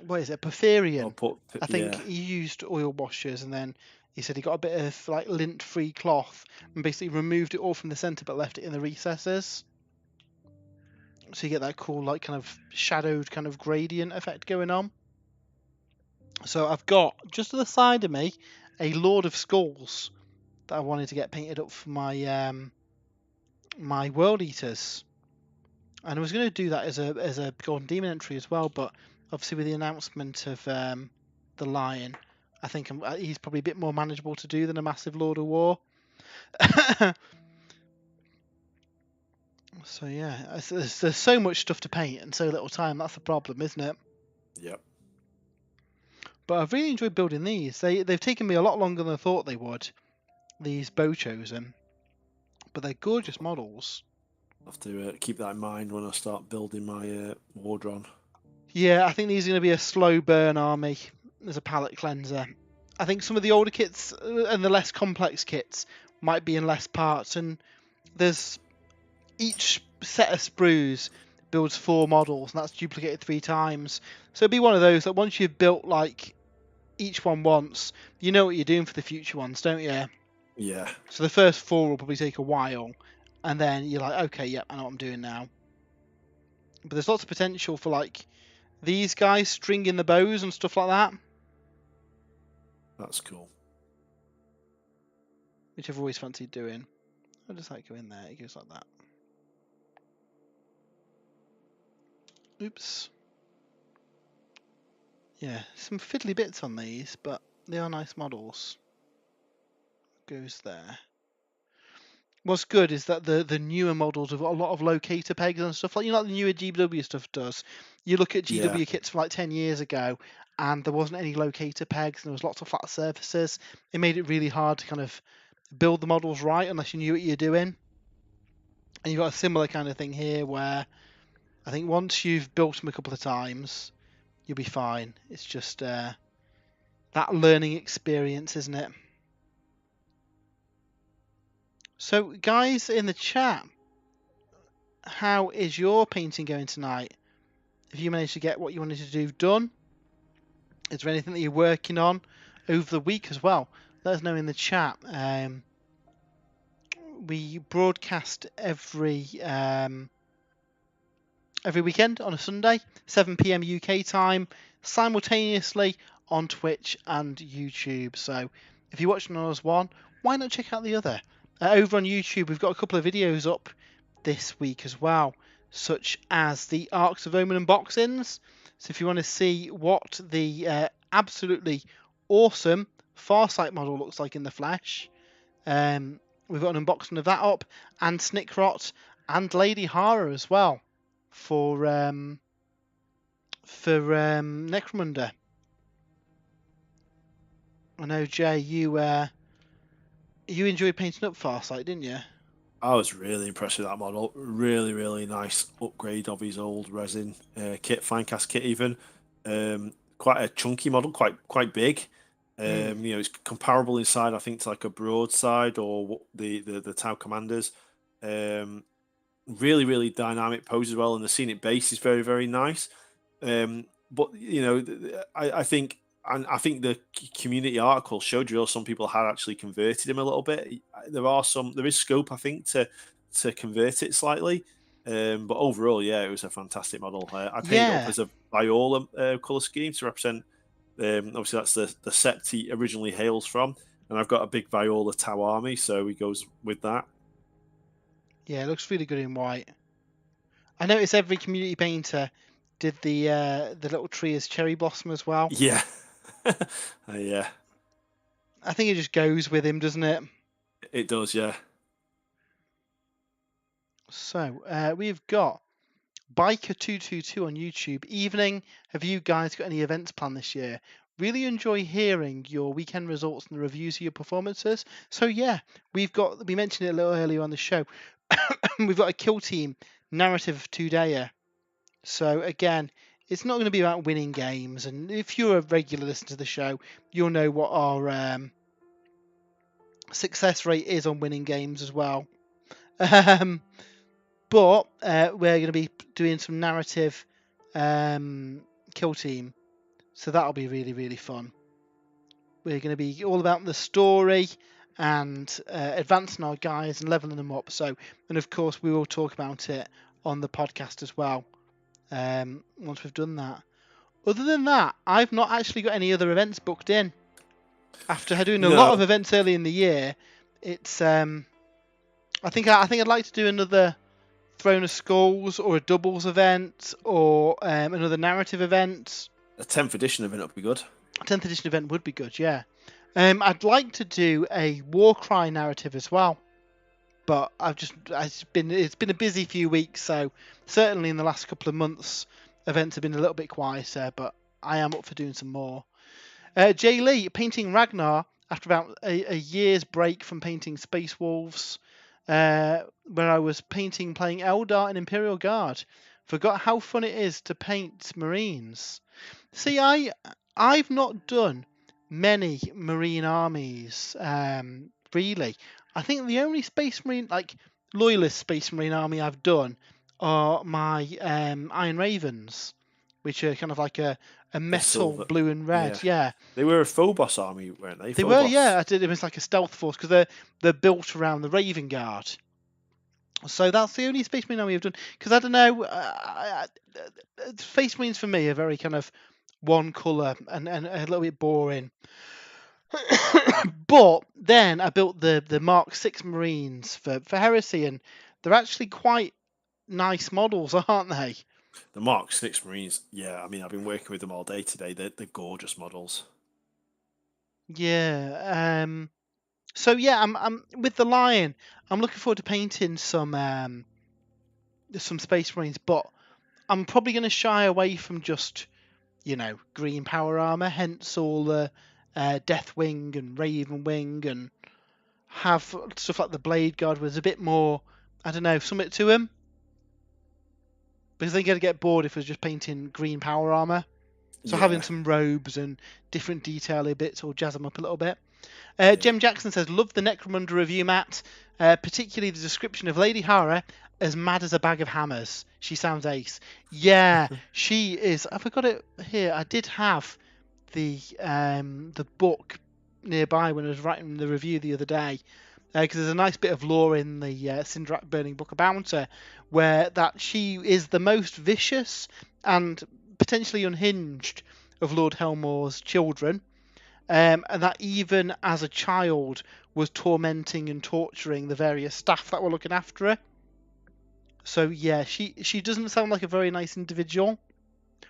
[SPEAKER 1] what is it, Porphyrion? I think he used oil washers and then he said he got a bit of like lint-free cloth and basically removed it all from the centre but left it in the recesses. So you get that cool like kind of shadowed kind of gradient effect going on. So I've got just to the side of me a Lord of Skulls that I wanted to get painted up for my my World Eaters. And I was going to do that as a Golden Demon entry as well, but obviously with the announcement of the Lion, I think he's probably a bit more manageable to do than a massive Lord of War. So yeah, there's so much stuff to paint and so little time. That's the problem, isn't it?
[SPEAKER 2] Yep.
[SPEAKER 1] But I've really enjoyed building these. They've taken me a lot longer than I thought they would. These Bow Chosen, but they're gorgeous models.
[SPEAKER 2] I'll have to keep that in mind when I start building my Wardron.
[SPEAKER 1] Yeah, I think these are going to be a slow burn army as a palette cleanser. I think some of the older kits and the less complex kits might be in less parts, and there's each set of sprues builds 4 models, and that's duplicated 3 times. So it'd be one of those that once you've built like each one once, you know what you're doing for the future ones, don't you?
[SPEAKER 2] Yeah.
[SPEAKER 1] So the first 4 will probably take a while, and then you're like, okay, yep, I know what I'm doing now. But there's lots of potential for like these guys stringing the bows and stuff like that,
[SPEAKER 2] That's cool.
[SPEAKER 1] which I've always fancied doing. I'll just like go in there, it goes like that. Oops. Yeah, some fiddly bits on these, but they are nice models. Goes there. What's good is that the newer models have got a lot of locator pegs and stuff like the newer GW stuff does. You look at GW kits from like 10 years ago, and there wasn't any locator pegs, and there was lots of flat surfaces. It made it really hard to kind of build the models right unless you knew what you're doing. And you've got a similar kind of thing here where I think once you've built them a couple of times, you'll be fine. It's just that learning experience, isn't it? So, guys in the chat, how is your painting going tonight? Have you managed to get what you wanted to do done? Is there anything that you're working on over the week as well? Let us know in the chat. We broadcast every weekend on a Sunday, 7 p.m. UK time, simultaneously on Twitch and YouTube. So if you're watching on us one, why not check out the other? Over on YouTube, we've got a couple of videos up this week as well, such as the Arcs of Omen unboxings. So if you want to see what the absolutely awesome Farsight model looks like in the flesh, we've got an unboxing of that up, and Snickrot and Lady Hara as well for Necromunda. I know, Jay, you enjoyed painting up Farsight, didn't you?
[SPEAKER 2] I was really impressed with that model. Really, really nice upgrade of his old resin kit, fine cast kit even. Quite a chunky model, quite big. It's comparable inside, I think, to like a broadside or the Tau Commanders. Really, really dynamic pose as well, and the scenic base is very, very nice. But I think the community article showed you some people had actually converted him a little bit. There is scope, I think, to convert it slightly. But overall, yeah, it was a fantastic model. I painted it up as a Viola color scheme to represent. Obviously, that's the sept he originally hails from, and I've got a big Viola Tau army, so he goes with that.
[SPEAKER 1] Yeah, it looks really good in white. I noticed every community painter did the little tree as cherry blossom as well.
[SPEAKER 2] Yeah. Yeah.
[SPEAKER 1] I think it just goes with him, doesn't it?
[SPEAKER 2] It does, yeah.
[SPEAKER 1] So we've got Biker222 on YouTube. Evening, have you guys got any events planned this year? Really enjoy hearing your weekend results and the reviews of your performances. So yeah, we mentioned it a little earlier on the show. We've got a kill team narrative 2-dayer. So again, it's not going to be about winning games. And if you're a regular listener to the show, you'll know what our success rate is on winning games as well. But we're going to be doing some narrative kill team. So that'll be really, really fun. We're going to be all about the story and advancing our guys and leveling them up. And of course, we will talk about it on the podcast as well once we've done that. Other than that, I've not actually got any other events booked in. After doing a lot of
[SPEAKER 2] No,
[SPEAKER 1] events early in the year, it's I think I'd like to do another Throne of Skulls or a doubles event or another narrative event.
[SPEAKER 2] a 10th edition event would be good.
[SPEAKER 1] 10th edition event would be good, yeah. I'd like to do a Warcry narrative as well, but it's been a busy few weeks, so certainly in the last couple of months events have been a little bit quieter, but I am up for doing some more. Jay Lee painting Ragnar after about a year's break from painting Space Wolves, where I was playing Eldar and Imperial Guard. Forgot how fun it is to paint Marines. See, I've not done many Marine armies, really. I think the only Space Marine, like Loyalist Space Marine army I've done are my Iron Ravens, which are kind of like a
[SPEAKER 2] The
[SPEAKER 1] metal
[SPEAKER 2] silver.
[SPEAKER 1] blue and
[SPEAKER 2] Yeah.
[SPEAKER 1] red. Yeah,
[SPEAKER 2] They were a Phobos army, weren't they?
[SPEAKER 1] they were.
[SPEAKER 2] Phobos.
[SPEAKER 1] Yeah, I did. It was like a stealth force because they're built around the Raven Guard. So that's the only Space Marine army I've done. Because I don't know, Space Marines for me are very kind of one colour and a little bit boring. But then I built the Mark 6 Marines for Heresy, and they're actually quite nice models, aren't they?
[SPEAKER 2] The Mark 6 Marines, yeah, I mean, I've been working with them all day today. They're gorgeous models.
[SPEAKER 1] Yeah. So yeah, I'm with the Lion. I'm looking forward to painting some Space Marines, but I'm probably going to shy away from just green power armor. Hence all the Deathwing and Raven Wing, and have stuff like the Blade Guard with a bit more, I don't know, something to him. Because they're going to get bored if we're just painting green power armor. So
[SPEAKER 2] Yeah.
[SPEAKER 1] having some robes and different detail bits will jazz them up a little bit. Jem Jackson says, love the Necromunda review, Matt. Particularly the description of Lady Hara as mad as a bag of hammers. She sounds ace. Yeah, she is. I forgot it here. I did have the book nearby when I was writing the review the other day. Because there's a nice bit of lore in the Sindrak Burning Book about her, where that she is the most vicious and potentially unhinged of Lord Helmore's children, and that even as a child was tormenting and torturing the various staff that were looking after her. So yeah, she doesn't sound like a very nice individual.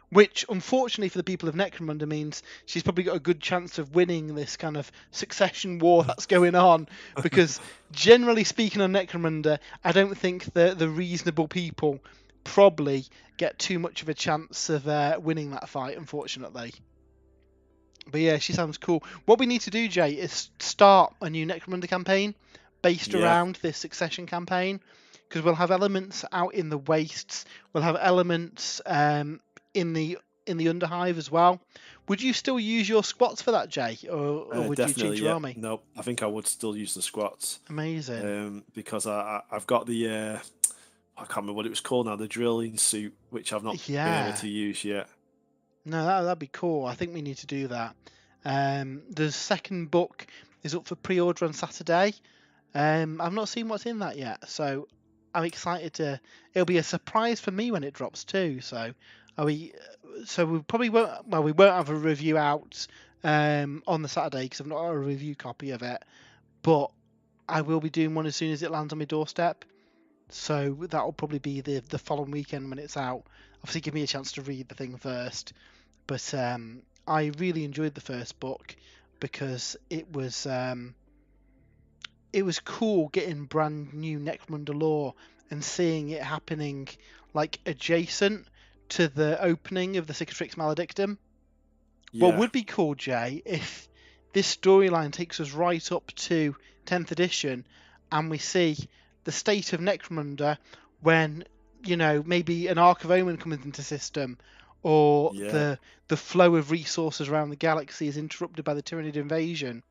[SPEAKER 1] Which, unfortunately for the people of Necromunda, means she's probably got a good chance of winning this kind of succession war that's going on. Because, generally speaking, on Necromunda, I don't think the reasonable people probably get too much of a chance of winning that fight, unfortunately. But yeah, she sounds cool. What we need to do, Jay, is start a new Necromunda campaign based around this succession campaign. Because we'll have elements out in the wastes. We'll have elements in the Underhive as well. Would you still use your squats for that, Jay, or would you change your army?
[SPEAKER 2] No, I think I would still use the squats.
[SPEAKER 1] Amazing.
[SPEAKER 2] Because I've got the I can't remember what it was called now, the drilling suit, which I've not been able to use yet.
[SPEAKER 1] No, that'd be cool. I think we need to do that. The second book is up for pre-order on Saturday. I've not seen what's in that yet, so I'm excited to. It'll be a surprise for me when it drops too. So, we probably won't. Well, we won't have a review out on the Saturday because I've not got a review copy of it. But I will be doing one as soon as it lands on my doorstep. So that will probably be the following weekend when it's out. Obviously, give me a chance to read the thing first. But I really enjoyed the first book because it was cool getting brand new Necromunda lore and seeing it happening like adjacent to the opening of the Cicatrix Maledictum.
[SPEAKER 2] Yeah.
[SPEAKER 1] What would be cool, Jay, if this storyline takes us right up to 10th edition and we see the state of Necromunda when, maybe an Arc of Omen comes into system, or the flow of resources around the galaxy is interrupted by the Tyranid invasion.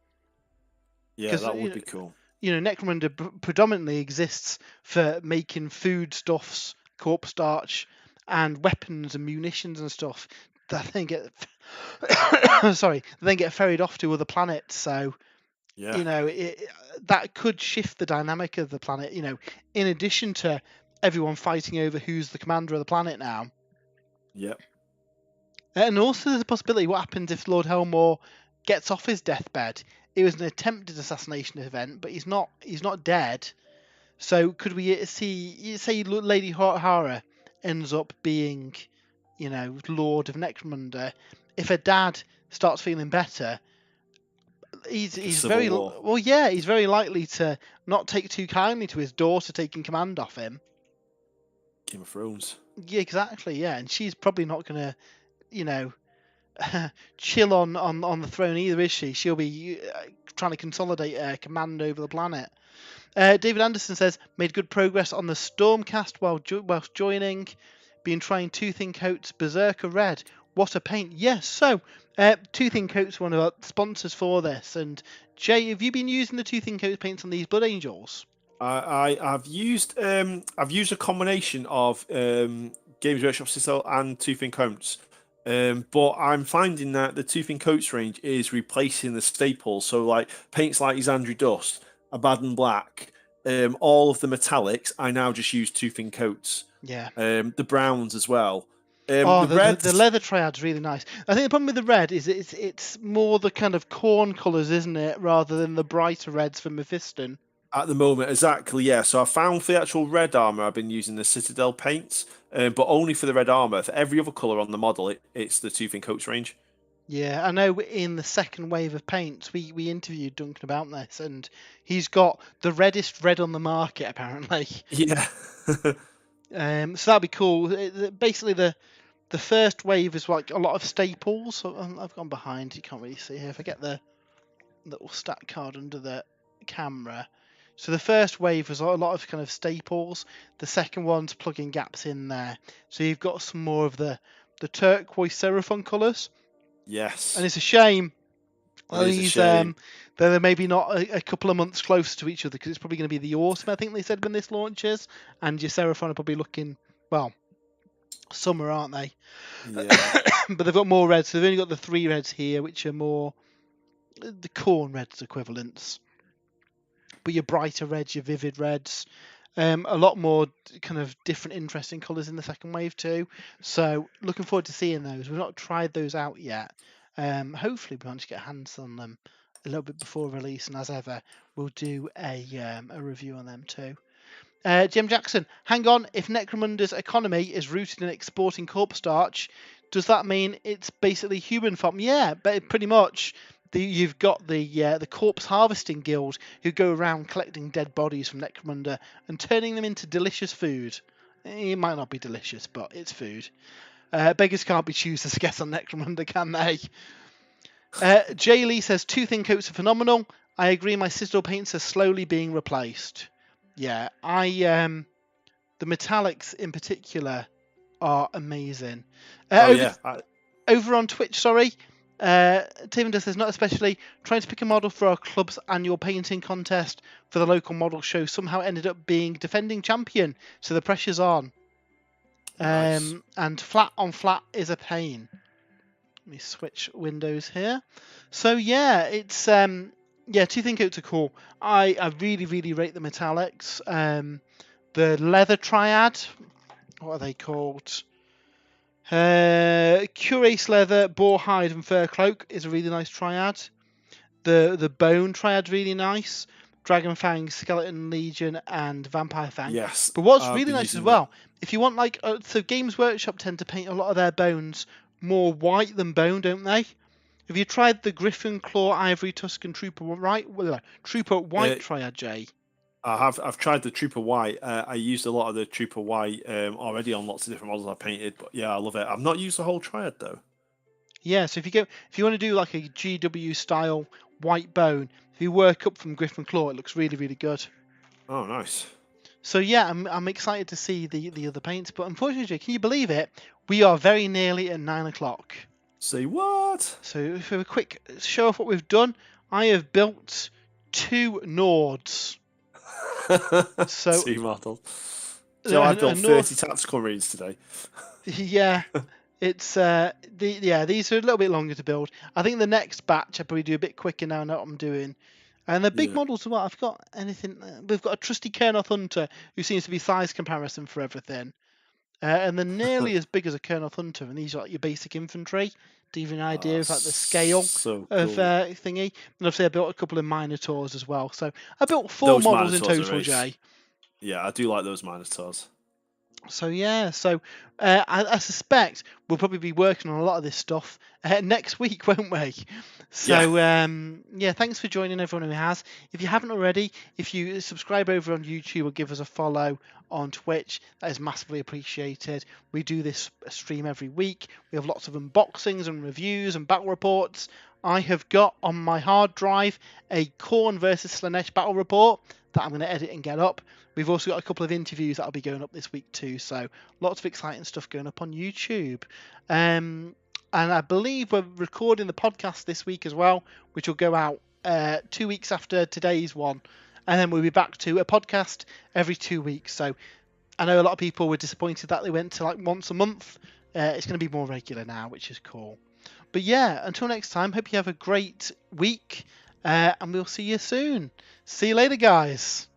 [SPEAKER 2] Yeah, that would be cool.
[SPEAKER 1] Necromunda predominantly exists for making foodstuffs, corpse starch, and weapons and munitions and stuff that then get ferried off to other planets. So that could shift the dynamic of the planet. In addition to everyone fighting over who's the commander of the planet now.
[SPEAKER 2] Yep.
[SPEAKER 1] And also there's a possibility what happens if Lord Helmore gets off his deathbed. It was an attempted assassination event, but he's not dead. So could we say Lady Hara ends up being, Lord of Necromunda? If her dad starts feeling better, he's
[SPEAKER 2] Civil
[SPEAKER 1] very
[SPEAKER 2] War.
[SPEAKER 1] well. Yeah, he's very likely to not take too kindly to his daughter taking command off him.
[SPEAKER 2] Game of Thrones.
[SPEAKER 1] Yeah, exactly. Yeah, and she's probably not gonna, chill on the throne either, is she? She'll be trying to consolidate command over the planet. David Anderson says, made good progress on the Stormcast whilst joining. Been trying Toothing Coat's Berserker Red. What a paint. Yes, so Toothing Coat's one of our sponsors for this. And Jay, have you been using the Toothing Coat paints on these Blood Angels?
[SPEAKER 2] I've used a combination of Games Workshop Citadel and Toothing Coats. But I'm finding that the Toothing Coats range is replacing the staples. So like paints like Xandri Dust, Abaddon Black, all of the metallics, I now just use Toothing Coats.
[SPEAKER 1] Yeah.
[SPEAKER 2] The browns as well.
[SPEAKER 1] The leather triad's really nice. I think the problem with the red is it's more the kind of corn colours, isn't it, rather than the brighter reds from Mephiston.
[SPEAKER 2] At the moment, exactly, yeah. So I found for the actual red armor, I've been using the Citadel paints, but only for the red armor. For every other color on the model, it's the Toothing Coats range.
[SPEAKER 1] Yeah, I know in the second wave of paints, we interviewed Duncan about this, and he's got the reddest red on the market, apparently.
[SPEAKER 2] Yeah.
[SPEAKER 1] So that'd be cool. Basically, the first wave is like a lot of staples. So I've gone behind, you can't really see here. If I get the little stat card under the camera. So the first wave was a lot of kind of staples. The second one's plugging gaps in there. So you've got some more of the turquoise Seraphon colours.
[SPEAKER 2] Yes.
[SPEAKER 1] And it's a shame.
[SPEAKER 2] It is a shame.
[SPEAKER 1] They're maybe not a couple of months closer to each other, because it's probably going to be the autumn, I think they said, when this launches. And your Seraphon are probably looking, well, summer, aren't they?
[SPEAKER 2] Yeah.
[SPEAKER 1] But they've got more reds. So they've only got the 3 reds here, which are more the corn reds equivalents. But your brighter reds, your vivid reds, a lot more kind of different, interesting colours in the second wave too. So looking forward to seeing those. We've not tried those out yet. Hopefully we manage to get hands on them a little bit before release, and as ever, we'll do a review on them too. Jim Jackson, hang on. If Necromunda's economy is rooted in exporting corpse starch, does that mean it's basically human farm? Yeah, but pretty much. You've got the corpse harvesting guild who go around collecting dead bodies from Necromunda and turning them into delicious food. It might not be delicious, but it's food. Beggars can't be choosers, I guess, on Necromunda, can they? Jay Lee says, Toothing Coats are phenomenal. I agree, my Citadel paints are slowly being replaced. Yeah, the metallics in particular are amazing. Over on Twitch, sorry. Tim says, not especially. Trying to pick a model for our club's annual painting contest for the local model show somehow ended up being defending champion, so the pressure's on.
[SPEAKER 2] Nice.
[SPEAKER 1] And flat on flat is a pain. Let me switch windows here. So yeah, it's Toothing Coats are cool. I really, really rate the metallics. The leather triad, what are they called? Cuirass leather, boar hide, and fur cloak is a really nice triad. The bone triad's really nice. Dragon Fang, Skeleton Legion, and Vampire Fang.
[SPEAKER 2] Yes.
[SPEAKER 1] But what's really nice as well, if you want so Games Workshop tend to paint a lot of their bones more white than bone, don't they? Have you tried the Griffin, Claw, Ivory, Tuscan, Trooper White triad, Jay?
[SPEAKER 2] I've tried the Trooper White. I used a lot of the Trooper White already on lots of different models I painted, but yeah, I love it. I've not used the whole triad though.
[SPEAKER 1] Yeah, so if you want to do like a GW style white bone, if you work up from Griffin Claw, it looks really, really good.
[SPEAKER 2] Oh, nice.
[SPEAKER 1] So yeah, I'm excited to see the other paints, but unfortunately, can you believe it? We are very nearly at 9 o'clock.
[SPEAKER 2] Say what?
[SPEAKER 1] So for a quick show of what we've done, I have built 2 Nords.
[SPEAKER 2] So 2 models. So I've built 30 tactical marines today.
[SPEAKER 1] Yeah, it's these are a little bit longer to build. I think the next batch I probably do a bit quicker now. I know what I'm doing. And the big models as well. I've got anything. We've got a trusty Kernoth Hunter who seems to be size comparison for everything. And they're nearly as big as a Kernoth Hunter, and these are like your basic infantry. to give you an idea of like the scale
[SPEAKER 2] so
[SPEAKER 1] of
[SPEAKER 2] cool.
[SPEAKER 1] thingy. And obviously I built a couple of Minotaurs as well. So I built 4
[SPEAKER 2] Those
[SPEAKER 1] models in
[SPEAKER 2] Minotaurs are
[SPEAKER 1] total,
[SPEAKER 2] ace.
[SPEAKER 1] Jay.
[SPEAKER 2] Yeah, I do like those Minotaurs.
[SPEAKER 1] So yeah, I suspect we'll probably be working on a lot of this stuff next week, won't we? So yeah, thanks for joining everyone who has. If you haven't already, if you subscribe over on YouTube or give us a follow on Twitch, that is massively appreciated. We do this stream every week. We have lots of unboxings and reviews and battle reports. I have got on my hard drive a Khorne versus Slanesh battle report that I'm going to edit and get up. We've also got a couple of interviews that'll be going up this week too, so lots of exciting stuff going up on YouTube. And I believe we're recording the podcast this week as well, which will go out 2 weeks after today's one. And then we'll be back to a podcast every 2 weeks. So I know a lot of people were disappointed that they went to like once a month. It's going to be more regular now, which is cool. But yeah, until next time, hope you have a great week. And we'll see you soon. See you later, guys.